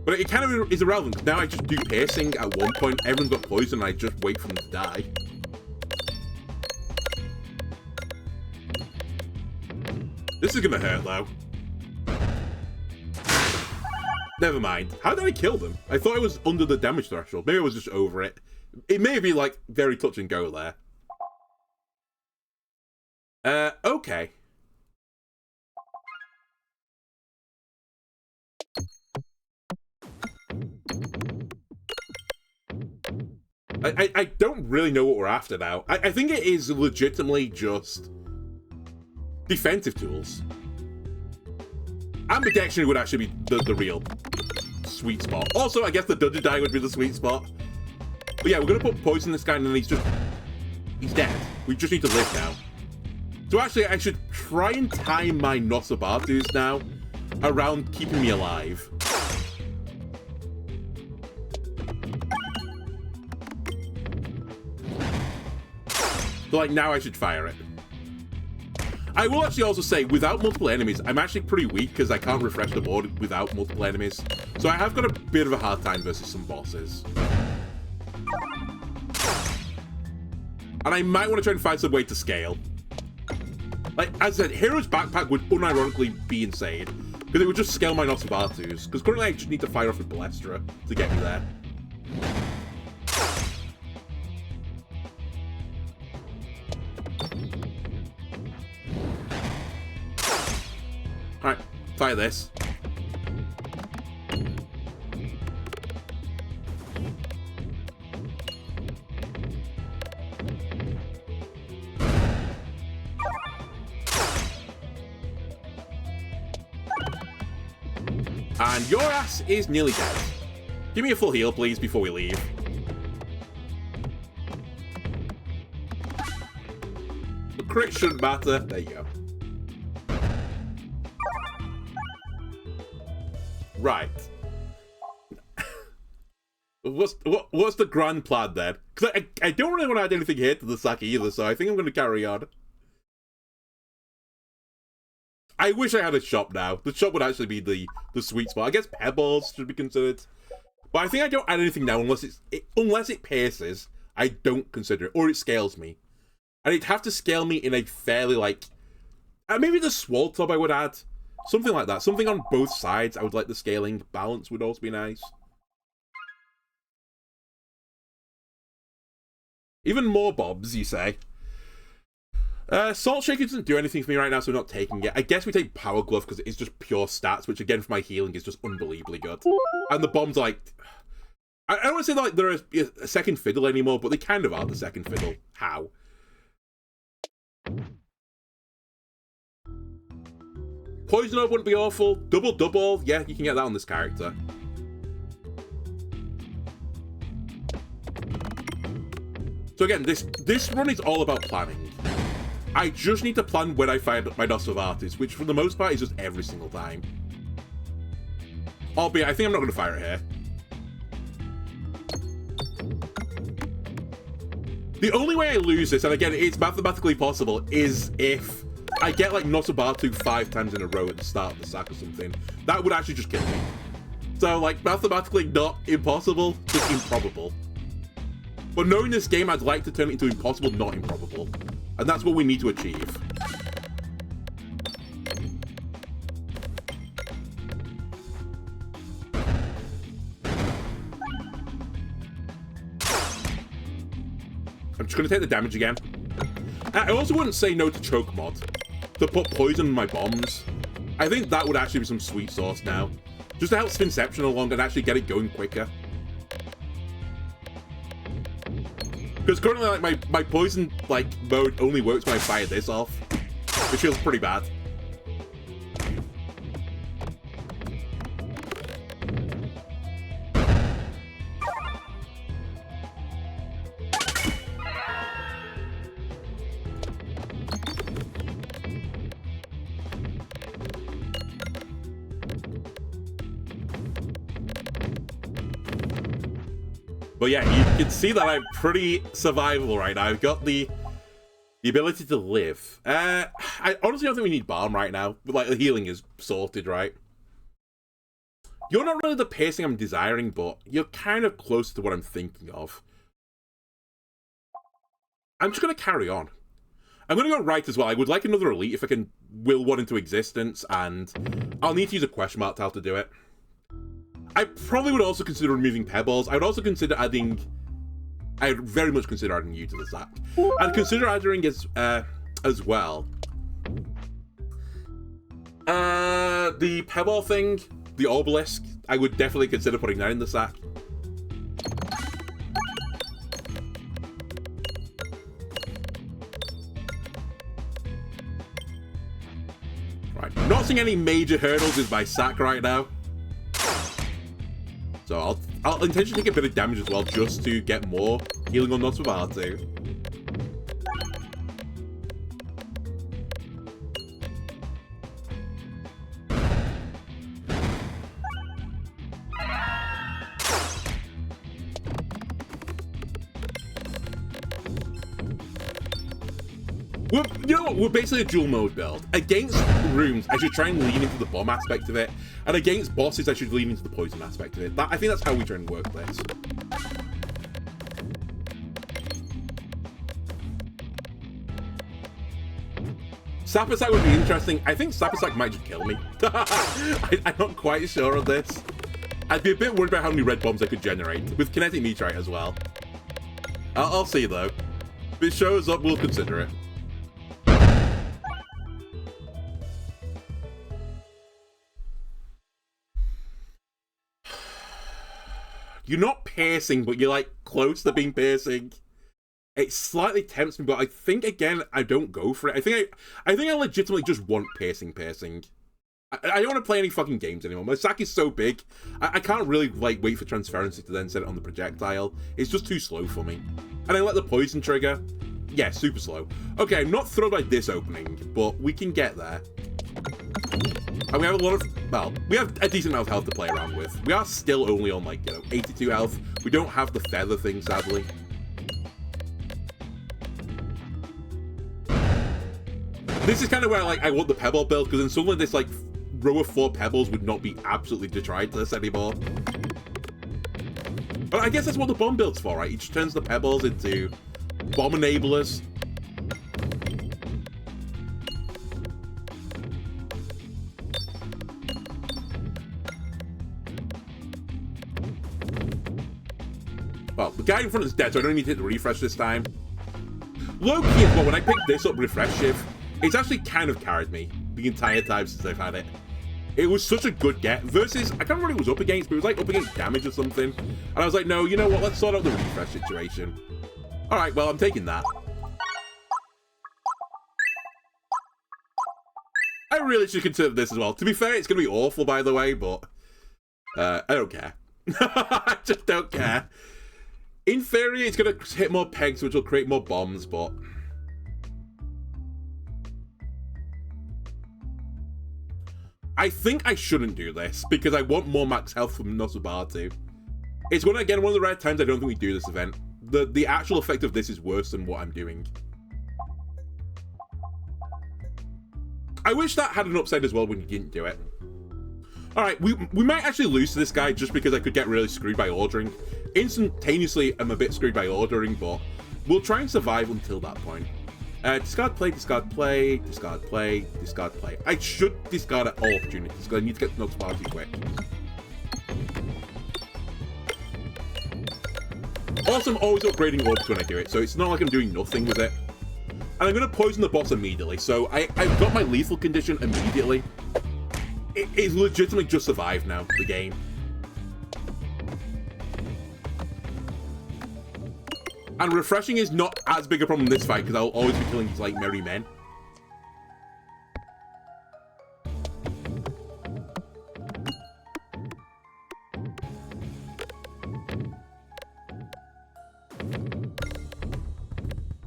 But it kind of is irrelevant, because now I just do piercing at one point, everyone's got poison, and I just wait for them to die. This is gonna hurt, though. Never mind. How did I kill them? I thought I was under the damage threshold. Maybe I was just over it. It may be, like, very touch and go there. Okay. I don't really know what we're after now. I think it is legitimately just defensive tools. Ambidextrous would actually be the real sweet spot. Also, I guess the dungeon die would be the sweet spot. But yeah, we're gonna put poison in this guy and then he's dead. We just need to live now. So actually, I should try and time my Nosferatu now around keeping me alive. So like now I should fire it. I will actually also say, without multiple enemies, I'm actually pretty weak because I can't refresh the board without multiple enemies. So I have got a bit of a hard time versus some bosses. And I might want to try and find some way to scale. Like, as I said, Hero's Backpack would unironically be insane, because it would just scale my Nosferatus, because currently I just need to fire off with Balestra to get me there. Alright, fire this. And your ass is nearly dead. Give me a full heal, please, before we leave. The crit shouldn't matter. There you go. Right. What's the grand plan then? Because I don't really want to add anything here to the sack either, so I think I'm going to carry on. I wish I had a shop now. The shop would actually be the sweet spot. I guess pebbles should be considered. But I think I don't add anything now unless it pierces. I don't consider it. Or it scales me. And it'd have to scale me in a fairly, like... maybe the swole tub I would add. Something like that. Something on both sides. I would like the scaling. Balance would also be nice. Even more bobs, you say? Salt Shaker doesn't do anything for me right now, so I'm not taking it. I guess we take Power Glove because it's just pure stats, which again for my healing is just unbelievably good. And the bombs, like... I don't want to say like they're a second fiddle anymore, but they kind of are the second fiddle. How? Poison Orb wouldn't be awful. Double. Yeah, you can get that on this character. So again, this run is all about planning. I just need to plan when I find my Nosferatus, which for the most part is just every single time. Albeit, I think I'm not going to fire it here. The only way I lose this, and again, it's mathematically possible, is if I get like Nosferatu 5 times in a row at the start of the sack or something. That would actually just kill me. So, like, mathematically not impossible, just improbable. But knowing this game, I'd like to turn it into impossible, not improbable. And that's what we need to achieve. I'm just going to take the damage again. I also wouldn't say no to Choke Mod. To put poison in my bombs. I think that would actually be some sweet sauce now. Just to help Spinception along and actually get it going quicker. Because currently, like, my poison, like, mode only works when I fire this off. Which feels pretty bad. But yeah, you can see that I'm pretty survivable right now. I've got the ability to live. I honestly don't think we need Balm right now. Like, the healing is sorted, right? You're not really the pacing I'm desiring, but you're kind of close to what I'm thinking of. I'm just going to carry on. I'm going to go right as well. I would like another elite if I can will one into existence, and I'll need to use a question mark to how to do it. I probably would also consider removing Pebbles. I would also consider adding... I would very much consider adding you to the sack. I'd consider adding as well. The Pebble thing, the Obelisk, I would definitely consider putting that in the sack. Right, not seeing any major hurdles with my sack right now. So I'll intentionally take a bit of damage as well, just to get more healing on Nosferatu. You know what? We're basically a dual mode build. Against rooms, I should try and lean into the bomb aspect of it, and against bosses, I should lean into the poison aspect of it. I think that's how we try and work this. Sappersack would be interesting. I think Sappersack might just kill me. I'm not quite sure on this. I'd be a bit worried about how many red bombs I could generate, with kinetic meteorite as well. I'll see though. If it shows up, we'll consider it. You're not piercing, but you're like close to being piercing. It slightly tempts me, but I think again I don't go for it. I think I legitimately just want piercing. I don't want to play any fucking games anymore. My sack is so big, I can't really like wait for transferency to then set it on the projectile. It's just too slow for me. And I let the poison trigger. Yeah, super slow. Okay, I'm not thrilled by this opening, but we can get there. And we have a lot of, well, we have a decent amount of health to play around with. We are still only on, like, 82 health. We don't have the feather thing, sadly. This is kind of where, I want the Pebble build, because then suddenly this, row of 4 Pebbles would not be absolutely detritus anymore. But I guess that's what the bomb build's for, right? It just turns the Pebbles into bomb enablers. Well, the guy in front is dead, so I don't need to hit the refresh this time. Low-key as well, when I picked this up, Refresh Shift, it's actually kind of carried me the entire time since I've had it. It was such a good get. Versus, I can't remember what it was up against, but it was up against damage or something. And I was like, no, you know what, let's sort out the refresh situation. Alright, well, I'm taking that. I really should consider this as well. To be fair, it's going to be awful, by the way, but I don't care. I just don't care. In theory, it's going to hit more pegs, which will create more bombs, but... I think I shouldn't do this, because I want more max health from Nosferatu. It's one of the rare times I don't think we do this event. The actual effect of this is worse than what I'm doing. I wish that had an upside as well when you didn't do it. Alright, we might actually lose to this guy just because I could get really screwed by ordering. Instantaneously, I'm a bit screwed by ordering, but we'll try and survive until that point. Discard play, discard play, discard play, discard play. I should discard at all opportunities because I need to get to Nosferatu quick. Also, I'm always upgrading orbs when I do it, so it's not like I'm doing nothing with it. And I'm going to poison the boss immediately, so I've got my lethal condition immediately. It's legitimately just survive now, the game. And refreshing is not as big a problem in this fight, because I'll always be killing these, like, merry men.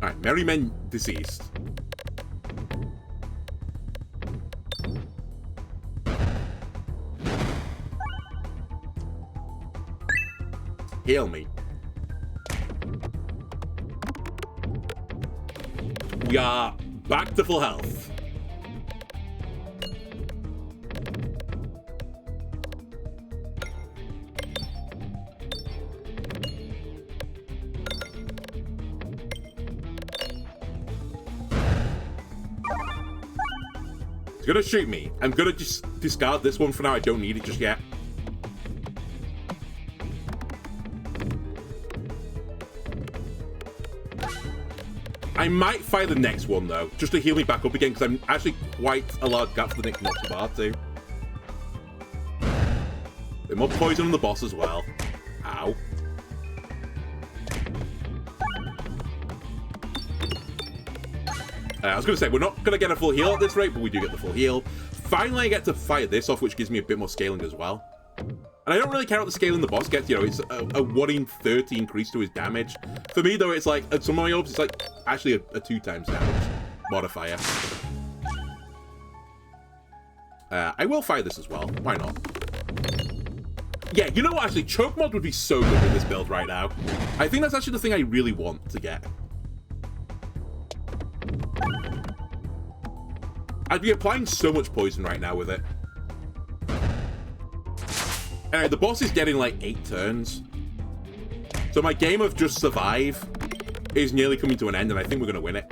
Alright, merry men deceased. Heal me. We are back to full health. It's gonna shoot me. I'm gonna just discard this one for now. I don't need it just yet. I might fire the next one, though, just to heal me back up again, because I'm actually quite a large gap for the next Notsubar, bit more poison on the boss as well. Ow. I was going to say, we're not going to get a full heal at this rate, but we do get the full heal. Finally, I get to fire this off, which gives me a bit more scaling as well. And I don't really care what the scaling the boss gets, you know, it's a 1 in 30 increase to his damage. For me, though, it's like, at some of my orbs, it's like actually a 2 times damage modifier. I will fire this as well. Why not? Yeah, you know what, actually, choke mod would be so good with this build right now. I think that's actually the thing I really want to get. I'd be applying so much poison right now with it. Anyway, the boss is getting like 8 turns. So my game of just survive is nearly coming to an end, and I think we're going to win it.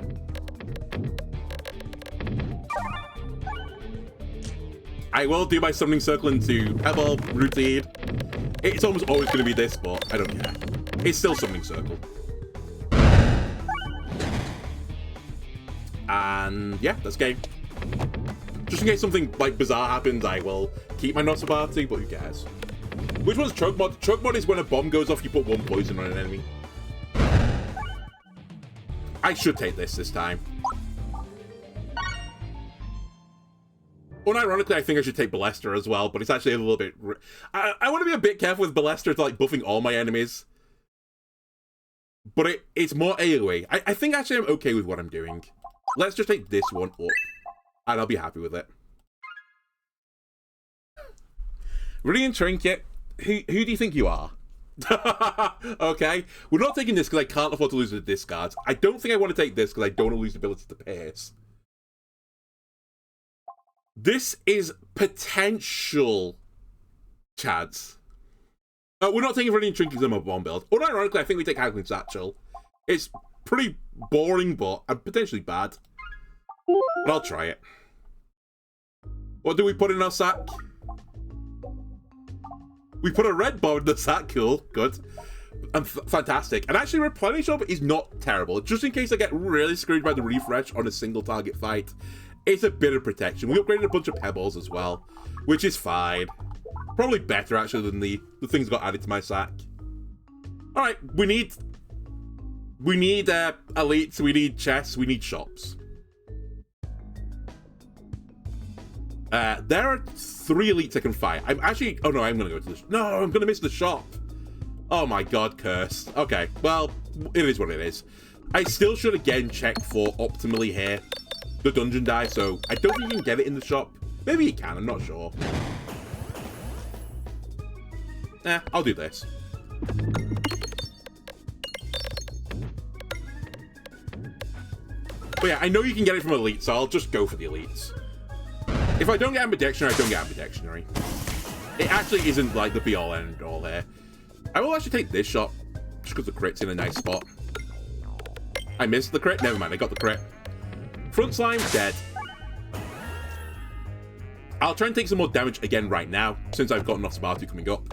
I will do my summoning circle into Pebble, routine. It's almost always going to be this, but I don't care. It's still summoning circle. And yeah, that's game. Just in case something like bizarre happens, I will keep my Notsubar, but who cares? Which one's choke mod? Choke mod is when a bomb goes off, you put 1 poison on an enemy. I should take this time. Unironically, I think I should take Ballester as well, but it's actually a little bit... I want to be a bit careful with Ballester to like buffing all my enemies. But it's more AoE. I think actually I'm okay with what I'm doing. Let's just take this one up, and I'll be happy with it. Radiant Trinket, who do you think you are? Okay, we're not taking this because I can't afford to lose the discards. I don't think I want to take this because I don't want to lose the ability to pierce. This is potential chance. We're not taking Radiant Trinkets in my bomb build. Unironically, I think we take Haggling Satchel. It's pretty boring, but potentially bad. But I'll try it. What do we put in our sack? We put a red bomb in the sack. Cool. Good. And fantastic. And actually, Replenish Up is not terrible. Just in case I get really screwed by the refresh on a single target fight, it's a bit of protection. We upgraded a bunch of pebbles as well, which is fine. Probably better, actually, than the things that got added to my sack. Alright, we need elites, we need chests, we need shops. There are 3 elites I can fight. I'm actually... Oh, no, I'm going to go to the... No, I'm going to miss the shop. Oh, my God, cursed. Okay, well, it is what it is. I still should, again, check for optimally here the dungeon die, so I don't think you can get it in the shop. Maybe you can, I'm not sure. I'll do this. But yeah, I know you can get it from elites, so I'll just go for the elites. If I don't get ambidextrous, I don't get ambidextrous. It actually isn't like the be-all and end-all here. I will actually take this shot, just because the crit's in a nice spot. I missed the crit? Never mind, I got the crit. Front slime, dead. I'll try and take some more damage again right now, since I've got Nosferatu coming up.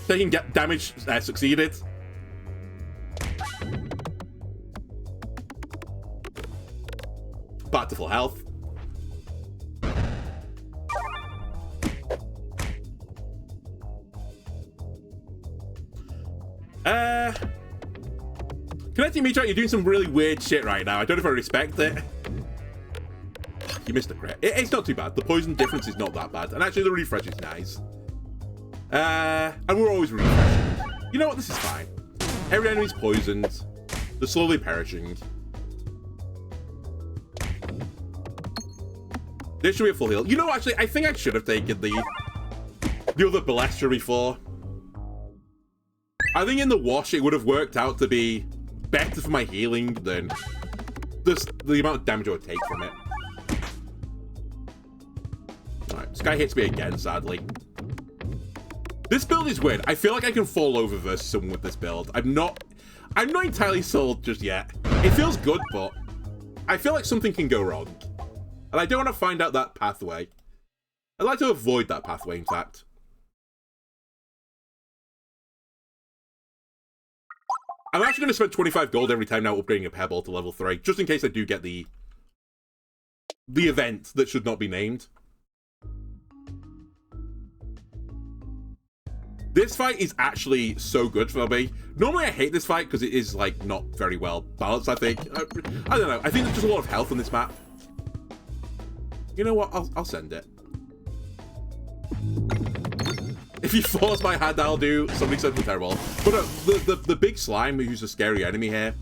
Taking damage succeeded. to full health. Connecting Meteorite, you're doing some really weird shit right now. I don't know if I respect it. You missed a crit. It's not too bad. The poison difference is not that bad. And actually, the refresh is nice. And we're always refreshing. You know what? This is fine. Every enemy's poisoned. They're slowly perishing. This should be a full heal. You know, actually, I think I should have taken the other Balestra before. I think in the wash, it would have worked out to be better for my healing than the amount of damage I would take from it. Alright, this guy hits me again, sadly. This build is weird. I feel like I can fall over versus someone with this build. I'm not entirely sold just yet. It feels good, but I feel like something can go wrong. And I don't want to find out that pathway. I'd like to avoid that pathway, in fact. I'm actually going to spend 25 gold every time now upgrading a Pebble to level 3, just in case I do get the event that should not be named. This fight is actually so good for me. Normally I hate this fight because it is, like, not very well balanced, I think. I don't know. I think there's just a lot of health on this map. You know what? I'll send it. If you force my hand, I'll do something terrible. But no, the big slime, who's a scary enemy here,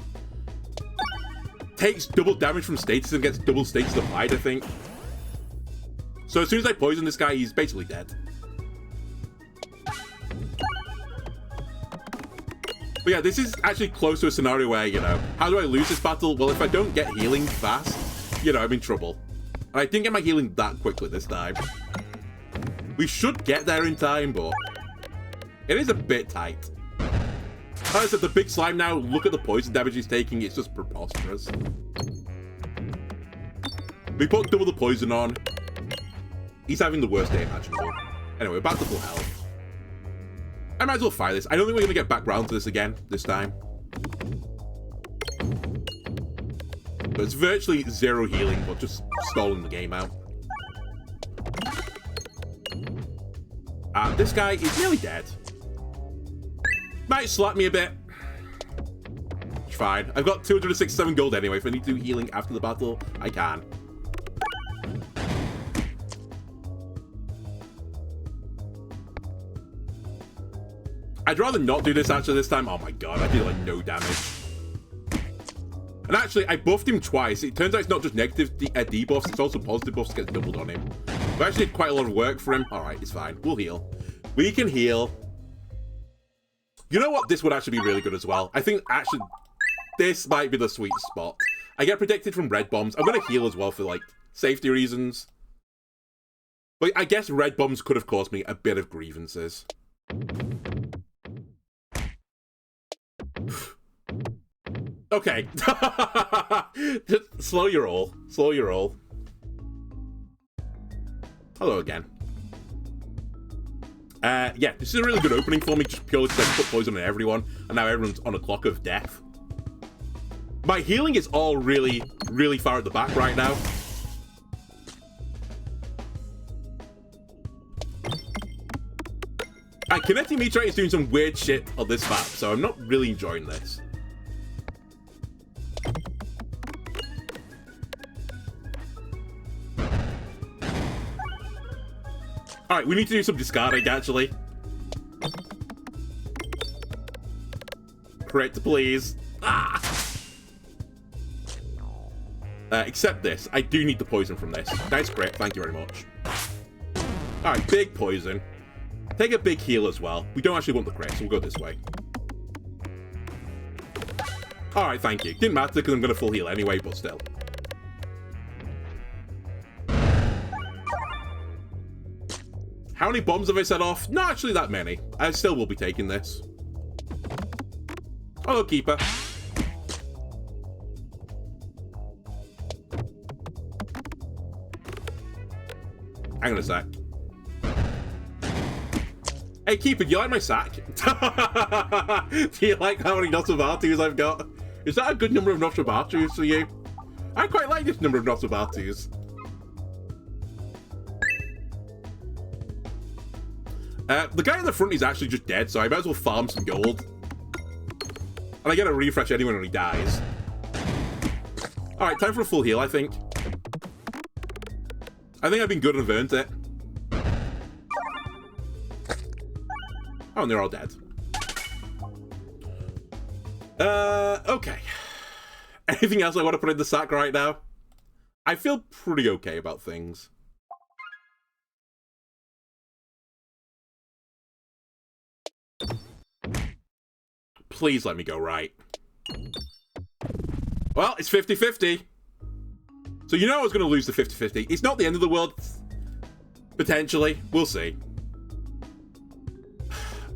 takes double damage from status and gets double status applied, I think. So as soon as I poison this guy, he's basically dead. But yeah, this is actually close to a scenario where, you know, how do I lose this battle? Well, if I don't get healing fast, you know, I'm in trouble. And I didn't get my healing that quickly this time. We should get there in time, but it is a bit tight. As I said, the big slime now, look at the poison damage he's taking. It's just preposterous. We put double the poison on. He's having the worst day imaginable. Anyway, we're back to full health. I might as well fire this. I don't think we're going to get back round to this again this time. But it's virtually zero healing, but just stalling the game out. This guy is nearly dead. Might slap me a bit. It's fine. I've got 267 gold anyway. If I need to do healing after the battle, I can. I'd rather not do this actually this time. Oh my god, I did like no damage. And actually, I buffed him twice. It turns out it's not just negative debuffs, it's also positive buffs get doubled on him. We actually did quite a lot of work for him. Alright, it's fine. We'll heal. We can heal. You know what? This would actually be really good as well. I think actually this might be the sweet spot. I get protected from red bombs. I'm going to heal as well for like safety reasons. But I guess red bombs could have caused me a bit of grievances. Okay. Just slow your roll. Slow your roll. Hello again. Yeah, this is a really good opening for me, just purely because I put poison on everyone, and now everyone's on a clock of death. My healing is all really, really far at the back right now. Connecting Meteorite is doing some weird shit on this map, so I'm not really enjoying this. Alright, we need to do some discarding, actually. Crit, please. Ah! Except this. I do need the poison from this. Nice crit, thank you very much. Alright, big poison. Take a big heal as well. We don't actually want the crit, so we'll go this way. Alright, thank you. Didn't matter, because I'm going to full heal anyway, but still. How many bombs have I set off? Not actually that many. I still will be taking this. Hello, Keeper. Hang on a sec. Hey, Keeper, do you like my sack? Do you like how many Nosferatu I've got? Is that a good number of Nosferatu for you? I quite like this number of Nosferatu's. The guy in the front is actually just dead, so I might as well farm some gold. And I get a refresh anyway when he dies. Alright, time for a full heal, I think. I think I've been good and I've earned it. Oh, and they're all dead. Okay. Anything else I want to put in the sack right now? I feel pretty okay about things. Please let me go right. Well, it's 50-50. So you know I was going to lose the 50-50. It's not the end of the world. Potentially. We'll see.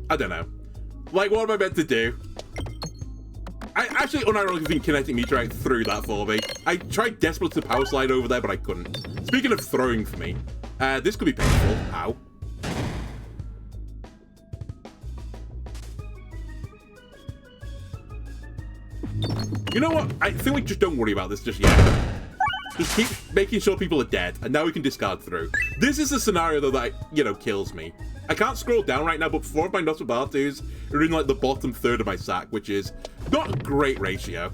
I don't know. Like, what am I meant to do? I actually unironically think Kinetic Meteorite threw that for me. I tried desperately to power slide over there, but I couldn't. Speaking of throwing for me, this could be painful. Ow. You know what? I think we just don't worry about this just yet. Just keep making sure people are dead, and now we can discard through. This is a scenario, though, that, you know, kills me. I can't scroll down right now, but 4 of my Nosferatu's are in, like, the bottom third of my sack, which is not a great ratio.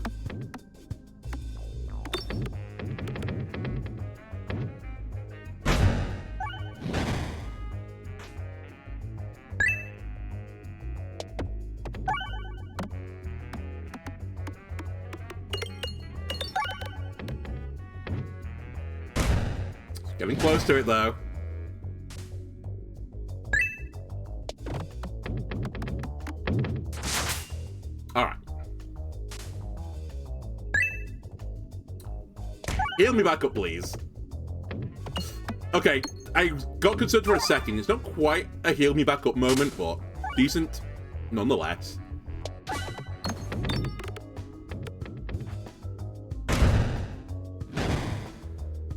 Getting close to it, though. Alright. Heal me back up, please. Okay, I got concerned for a second. It's not quite a heal me back up moment, but decent nonetheless.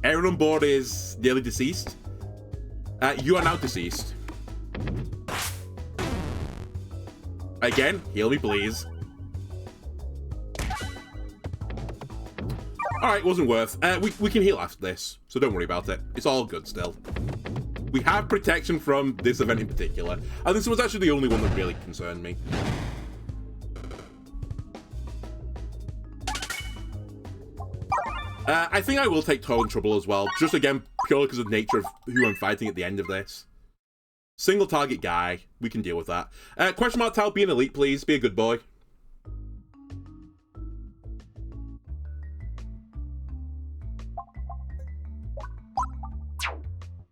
Everyone on board is nearly deceased. You are now deceased. Again, heal me, please. Alright, wasn't worth. We can heal after this, so don't worry about it. It's all good still. We have protection from this event in particular, and this was actually the only one that really concerned me. I think I will take Toll and Trouble as well, just again, purely because of the nature of who I'm fighting at the end of this. Single target guy, we can deal with that. Question mark Tal, be an elite, please. Be a good boy.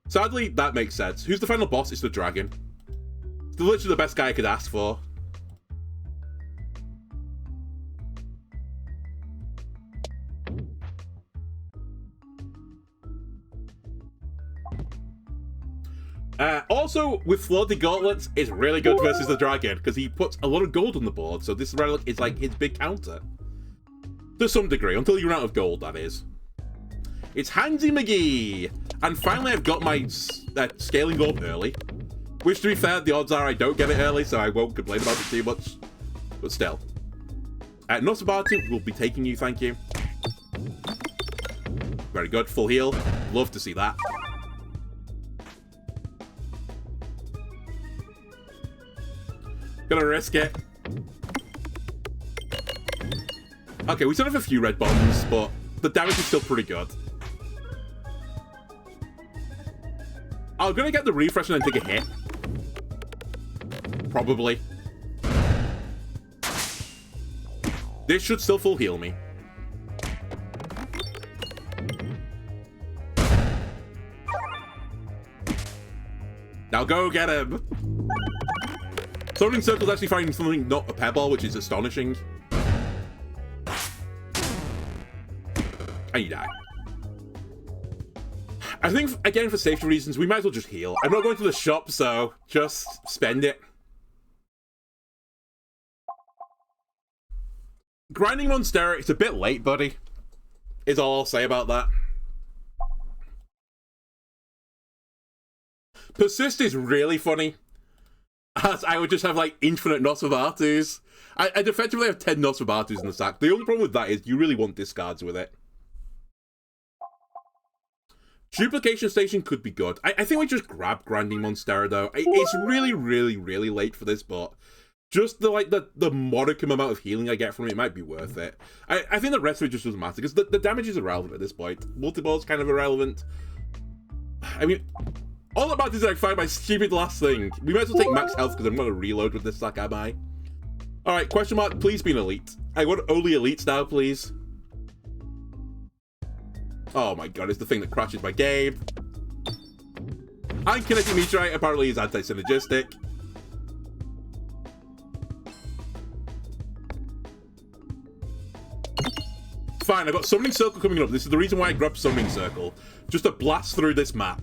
Sadly, that makes sense. Who's the final boss? It's the dragon. It's literally the best guy I could ask for. Also, with floating gauntlets, it's really good versus the dragon, because he puts a lot of gold on the board, so this relic is like his big counter. To some degree, until you run out of gold, that is. It's Handsy McGee! And finally I've got my scaling orb early. Which, to be fair, the odds are I don't get it early, so I won't complain about it too much. But still. Nosferatu will be taking you, thank you. Very good, full heal. Love to see that. Gonna risk it. Okay, we still have a few red bombs, but the damage is still pretty good. I'm gonna get the refresh and then take a hit. Probably. This should still full heal me. Now go get him! Summoning Circle's actually finding something not a pebble, which is astonishing. And you die. I think, again, for safety reasons, we might as well just heal. I'm not going to the shop, so just spend it. Grinding Monstera, it's a bit late, buddy. Is all I'll say about that. Persist is really funny. As I would just have, like, infinite Nosferatu's. I'd effectively have 10 Nosferatu's in the sack. The only problem with that is you really want discards with it. Duplication Station could be good. I think we just grab Grinding Monstera, though. It's really, really, really late for this, but just the modicum amount of healing I get from it might be worth it. I think the rest of it just doesn't matter, because the damage is irrelevant at this point. Multi-ball's kind of irrelevant. I mean, all that matters is I find my stupid last thing. We might as well take max health, because I'm going to reload with this sack, am I? Alright, question mark, please be an elite. I want only elites now, please. Oh my god, it's the thing that crashes my game. And Kinetic Meteorite apparently is anti-synergistic. Fine, I've got Summoning Circle coming up. This is the reason why I grabbed Summoning Circle. Just to blast through this map.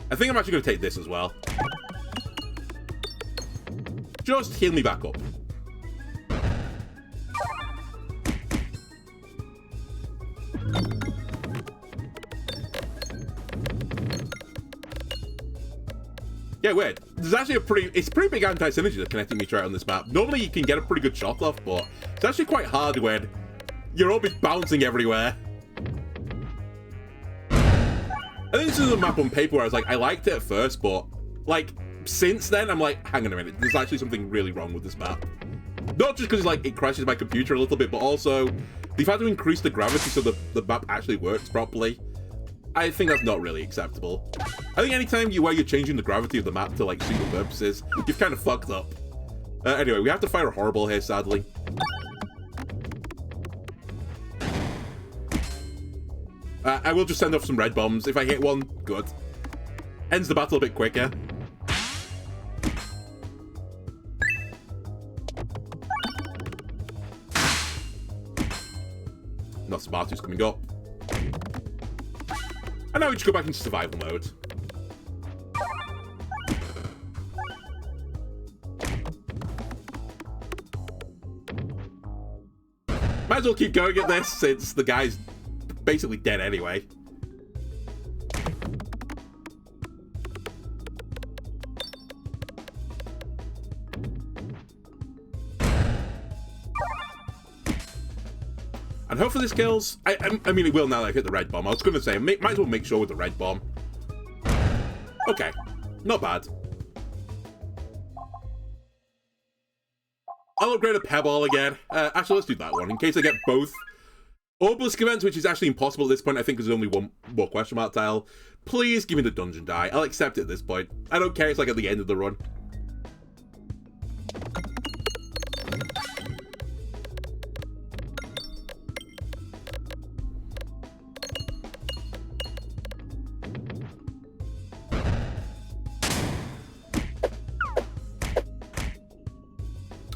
I think I'm actually going to take this as well. Just heal me back up. Yeah, weird. There's actually it's pretty big anti-synergy, the Kinetic Meteorite on this map. Normally you can get a pretty good shot off, but it's actually quite hard when you're always bouncing everywhere. I think this is a map on paper where I was like, I liked it at first, but like, since then, I'm like, hang on a minute, there's actually something really wrong with this map. Not just because like it crashes my computer a little bit, but also they've had to increase the gravity so the map actually works properly. I think that's not really acceptable. I think anytime where you're changing the gravity of the map to like suitable purposes, you've kind of fucked up. Anyway, we have to fire a Horrible here, sadly. I will just send off some red bombs. If I hit one, good. Ends the battle a bit quicker. Not smart who's coming up. And now we just go back into survival mode. Might as well keep going at this since the guy's basically dead anyway. And hopefully this kills. I mean, it will now that I hit the red bomb. I was going to say, might as well make sure with the red bomb. Okay, not bad. I'll upgrade a Pebble again. Actually, let's do that one in case I get both Obelisk events, which is actually impossible at this point. I think there's only one more question mark tile. Please give me the dungeon die. I'll accept it at this point. I don't care. It's like at the end of the run.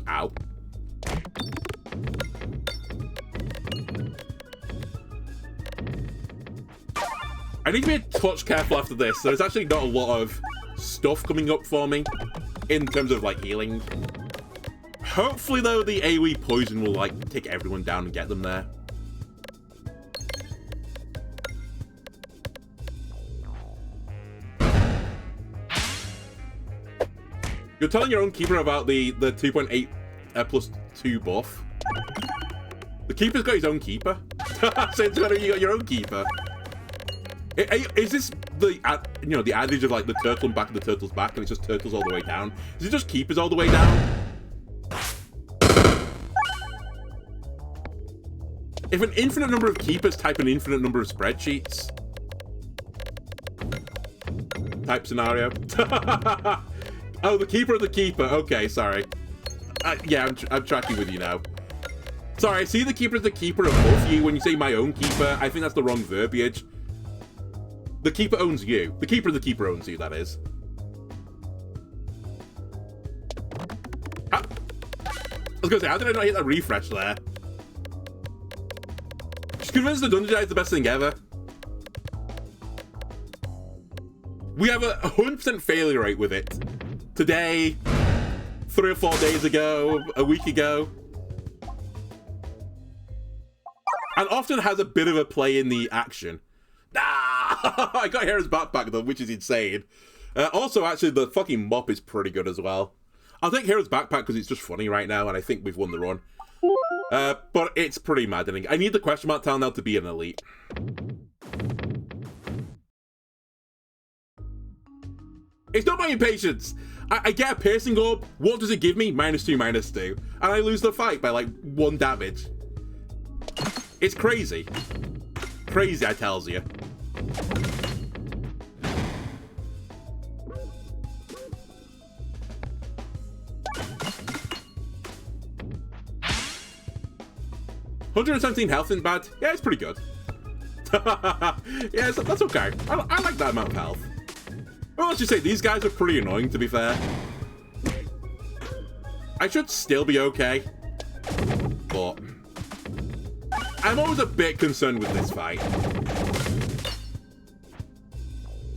Ow. I need to be a touch careful after this. There's actually not a lot of stuff coming up for me in terms of like healing. Hopefully though, the AoE poison will like take everyone down and get them there. You're telling your own keeper about the 2.8 plus 2 buff. The keeper's got his own keeper. Since when have you got your own keeper? Is this the the adage of like the turtle and back of the turtle's back, and it's just turtles all the way down? Is it just keepers all the way down? If an infinite number of keepers type an infinite number of spreadsheets type scenario. Oh, the keeper of the keeper. Okay, sorry. Yeah, I'm tracking with you now. Sorry, I see the keeper of the keeper above you when you say my own keeper. I think that's the wrong verbiage. The keeper owns you. The keeper of the keeper owns you, that is. I was gonna say, how did I not hit that refresh there? Just convinced the dungeon is the best thing ever. We have a 100% failure rate with it. Today, 3 or 4 days ago, a week ago. And often has a bit of a play in the action. I got Hera's backpack though, which is insane. Also, actually, the fucking mop is pretty good as well. I'll take Hera's backpack because it's just funny right now, and I think we've won the run. But it's pretty maddening. I need the question mark tile now to be an elite. It's not my impatience. I get a piercing orb. What does it give me? -2, -2. And I lose the fight by like 1 damage. It's crazy. Crazy, I tells you. $117 health isn't bad. Yeah, it's pretty good. Yeah, that's okay. I like that amount of health. Well, let's just say these guys are pretty annoying, to be fair. I should still be okay. But I'm always a bit concerned with this fight.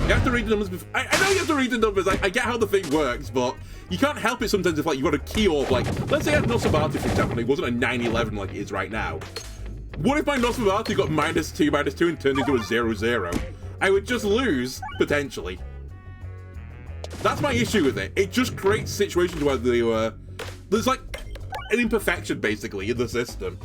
You have to read the numbers before. I know you have to read the numbers. I get how the thing works, but you can't help it sometimes if like you've got a key orb. Like, let's say I had Nosferatu, for example, and it wasn't a 911 like it is right now. What if my Nosferatu got -2, -2 and turned into a 0-0? I would just lose, potentially. That's my issue with it. It just creates situations where there's like an imperfection, basically, in the system.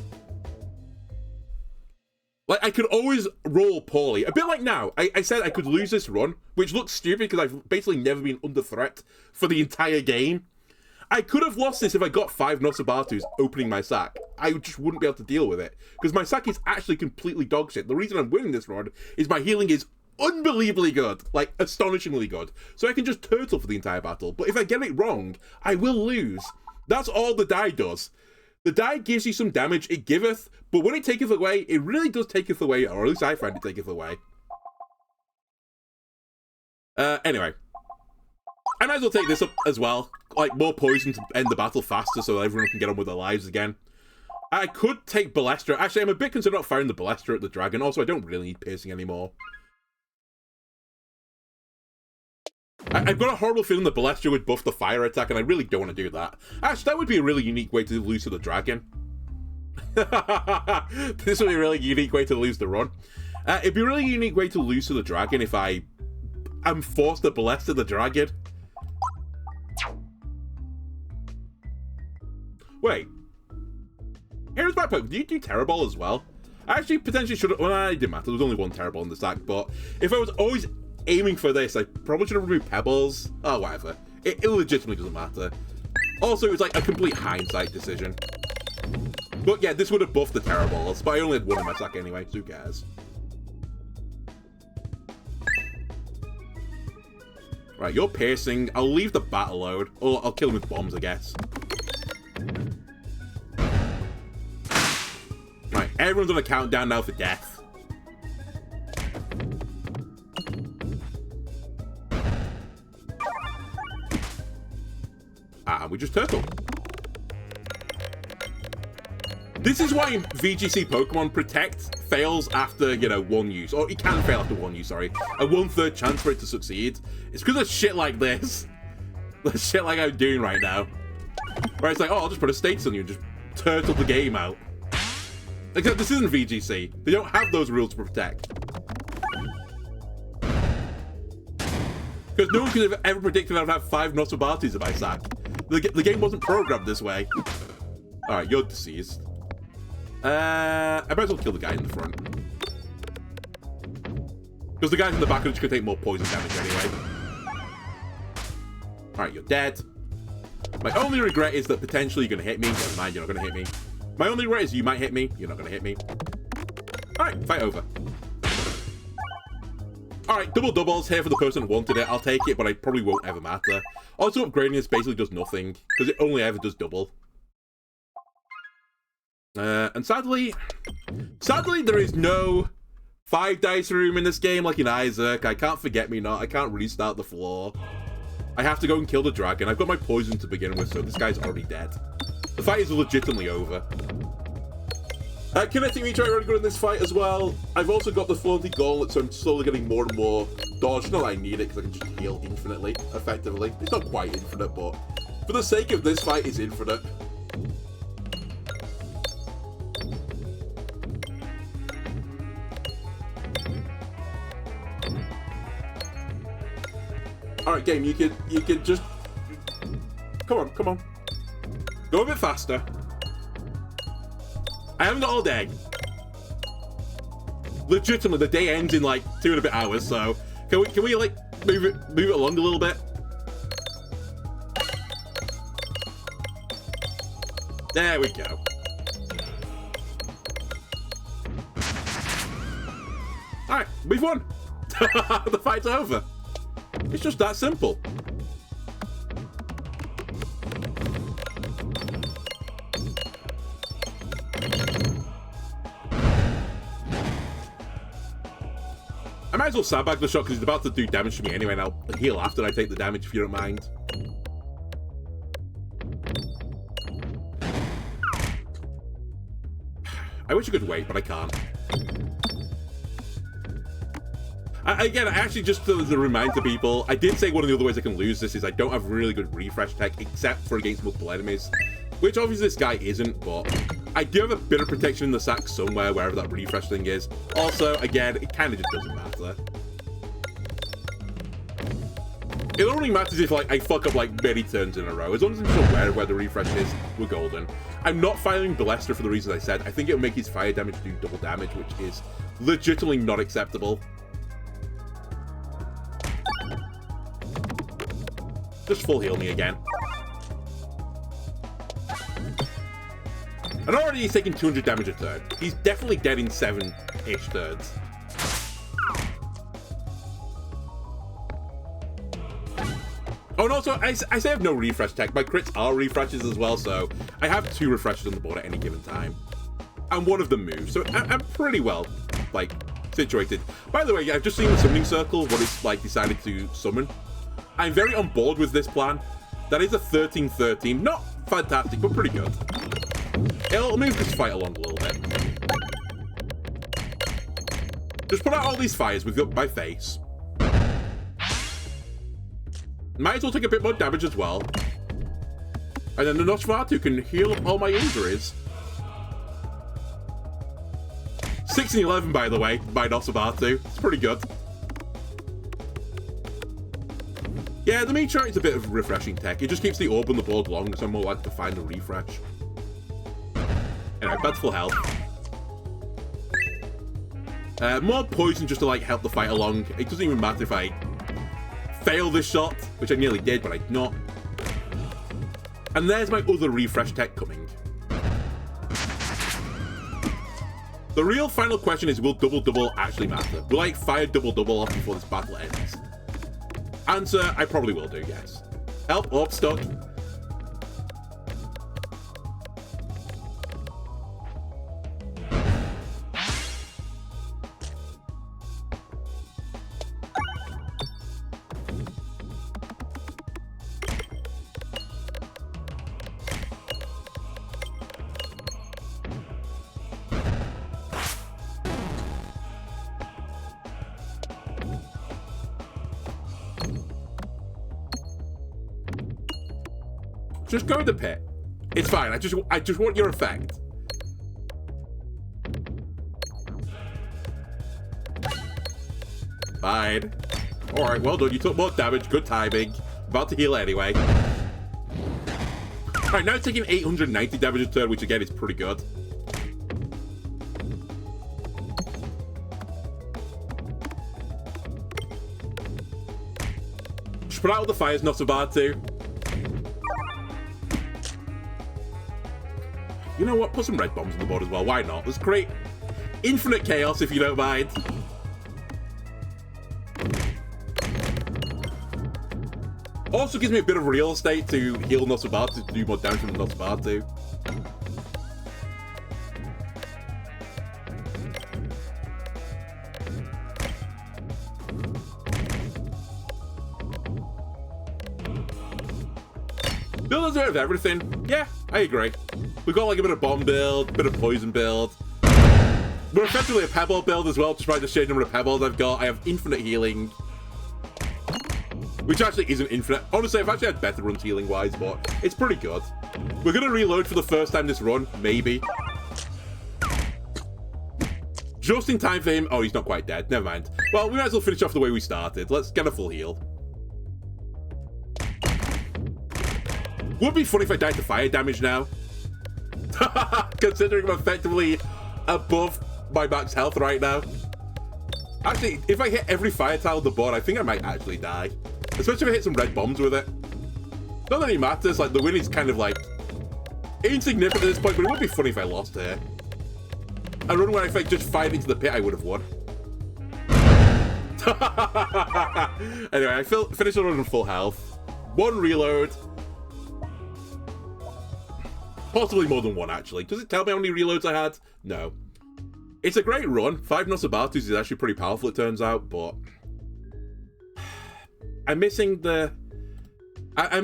Like, I could always roll poorly. A bit like now. I said I could lose this run, which looks stupid because I've basically never been under threat for the entire game. I could have lost this if I got 5 Nosferatus opening my sack. I just wouldn't be able to deal with it. Because my sack is actually completely dog shit. The reason I'm winning this run is my healing is unbelievably good. Like, astonishingly good. So I can just turtle for the entire battle. But if I get it wrong, I will lose. That's all the die does. The die gives you some damage, it giveth, but when it taketh away, it really does taketh away, or at least I find it taketh away. Anyway. I might as well take this up as well. Like, more poison to end the battle faster so everyone can get on with their lives again. I could take Ballestra. Actually, I'm a bit concerned about firing the Ballestra at the dragon. Also, I don't really need piercing anymore. I've got a horrible feeling that Ballestra would buff the fire attack, and I really don't want to do that. Actually, that would be a really unique way to lose to the dragon. This would be a really unique way to lose the run. It'd be a really unique way to lose to the dragon if I'm forced to Ballestra the dragon. Wait. Here's my point. Do you do Terror Ball as well? I actually potentially should have... Well, it didn't matter. There was only 1 Terror Ball in the sack, but if I was always aiming for this, I probably should have removed Pebbles. Oh, whatever. It legitimately doesn't matter. Also, it was like a complete hindsight decision. But yeah, this would have buffed the Terror Balls, but I only had 1 in my sack anyway, so who cares? Right, you're piercing. I'll leave the battle load. Or I'll kill him with bombs, I guess. Right, everyone's on a countdown now for death. And we just turtle. This is why VGC Pokemon Protect fails after, you know, 1 use. Or it can fail after 1 use, sorry. A 1/3 chance for it to succeed. It's because of shit like this. The shit like I'm doing right now. Where it's like, oh, I'll just put a status on you and just turtle the game out. Except this isn't VGC. They don't have those rules to protect. Because no one could have ever predicted I would have 5 Nosferatu in my sack. The game wasn't programmed this way. Alright, you're deceased. I might as well kill the guy in the front. Because the guys in the back are just going to take more poison damage anyway. Alright, you're dead. My only regret is that potentially you're going to hit me. Never mind, you're not going to hit me. My only regret is you might hit me. You're not going to hit me. Alright, fight over. Alright, double doubles here for the person who wanted it. I'll take it, but I probably won't ever matter. Also, upgrading this basically does nothing, because it only ever does double. And sadly, there is no 5 dice room in this game like in Isaac. I can't forget me not. I can't restart the floor. I have to go and kill the dragon. I've got my poison to begin with, so this guy's already dead. The fight is legitimately over. Kinetic Meter are really good in this fight as well. I've also got the Flaunty Gauntlet, so I'm slowly getting more and more dodge. Not that I need it, because I can just heal infinitely, effectively. It's not quite infinite, but for the sake of this fight, it's infinite. Alright, game, you could just... Come on, come on. Go a bit faster. I haven't got all day. Legitimately, the day ends in like 2 and a bit hours, so can we like move it along a little bit? There we go. Alright, we've won. The fight's over. It's just that simple. I might as well sandbag the shot because he's about to do damage to me anyway, and I'll heal after I take the damage if you don't mind. I wish I could wait, but I can't. Again, actually, just to remind the people, I did say one of the other ways I can lose this is I don't have really good refresh tech, except for against multiple enemies, which obviously this guy isn't, but I do have a bit of protection in the sack somewhere, wherever that refresh thing is. Also, again, it kind of just doesn't matter. It only matters if, like, I fuck up, like, many turns in a row. As long as I'm just aware of where the refresh is, we're golden. I'm not firing Ballester for the reasons I said. I think it'll make his fire damage do double damage, which is legitimately not acceptable. Just full heal me again. And already he's taking 200 damage a turn. He's definitely dead in 7-ish turns. Oh, and also, I say I have no refresh tech. My crits are refreshes as well, so I have 2 refreshes on the board at any given time. And one of them moves, so I'm pretty well, like, situated. By the way, I've just seen the summoning circle, what it's, like, decided to summon. I'm very on board with this plan. That is a 13-13. Not fantastic, but pretty good. It'll move this fight along a little bit. Just put out all these fires with my face. Might as well take a bit more damage as well. And then the Nosferatu can heal up all my injuries. 6 and 11, by the way, by Nosferatu. It's pretty good. Yeah, the Meteorite is a bit of refreshing tech. It just keeps the orb on the board longer, so I'm more likely to find the refresh. Anyway, back to full health. More poison just to, like, help the fight along. It doesn't even matter if I fail this shot, which I nearly did, but I did not. And there's my other refresh tech coming. The real final question is, will double-double actually matter? Will I fire double-double off before this battle ends? Answer, I probably will do, yes. Help, orb stuck. Just go to the pit. It's fine. I just want your effect. Fine. Alright, well done. You took more damage. Good timing. About to heal anyway. Alright, now taking 890 damage a turn, which again is pretty good. Just put out the fires, Nosferatu. You know what? Put some red bombs on the board as well. Why not? Let's create infinite chaos, if you don't mind. Also gives me a bit of real estate to heal Nosferatu, to do more damage from Nosferatu. Build a bit of everything. Yeah, I agree. We've got like a bit of bomb build, a bit of poison build. We're effectively a pebble build as well, despite the sheer number of pebbles I've got. I have infinite healing. Which actually isn't infinite. Honestly, I've actually had better runs healing-wise, but it's pretty good. We're going to reload for the first time this run, maybe. Just in time for him. Oh, he's not quite dead. Never mind. Well, we might as well finish off the way we started. Let's get a full heal. Would be funny if I died to fire damage now. Considering I'm effectively above my max health right now. Actually, if I hit every fire tile on the board, I think I might actually die. Especially if I hit some red bombs with it. Not that it matters, like, the win is kind of like... insignificant at this point, but it would be funny if I lost here. I don't know if I just fired into the pit, I would have won. Anyway, I finished the run on full health. 1 reload. Possibly more than 1, actually. Does it tell me how many reloads I had? No. It's a great run. 5 Nosferatu is actually pretty powerful, it turns out, but... I'm missing the part of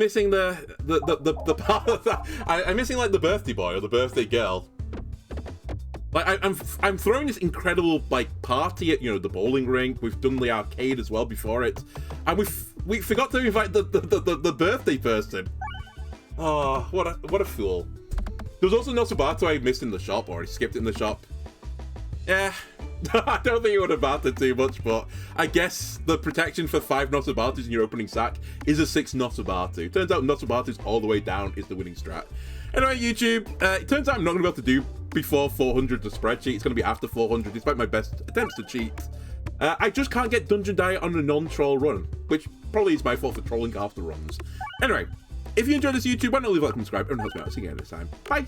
that. I'm missing, like, the birthday boy or the birthday girl. Like, I'm throwing this incredible, like, party at, you know, the bowling rink. We've done the arcade as well before it. And we forgot to invite the birthday person. Oh, what a fool. There was also Nosferatu I missed in the shop, or I skipped it in the shop. Yeah, I don't think it would have mattered too much, but I guess the protection for 5 Nosferatus in your opening sack is a 6 Nosferatu. Turns out Nosferatus all the way down is the winning strat. Anyway, YouTube, it turns out I'm not going to be able to do before 400 the spreadsheet. It's going to be after 400, despite my best attempts to cheat. I just can't get Dungeon Diet on a non-troll run, which probably is my fault for trolling half the runs. Anyway, if you enjoyed this YouTube, why not leave a like and subscribe? Everyone helps me out. See you again next time. Bye!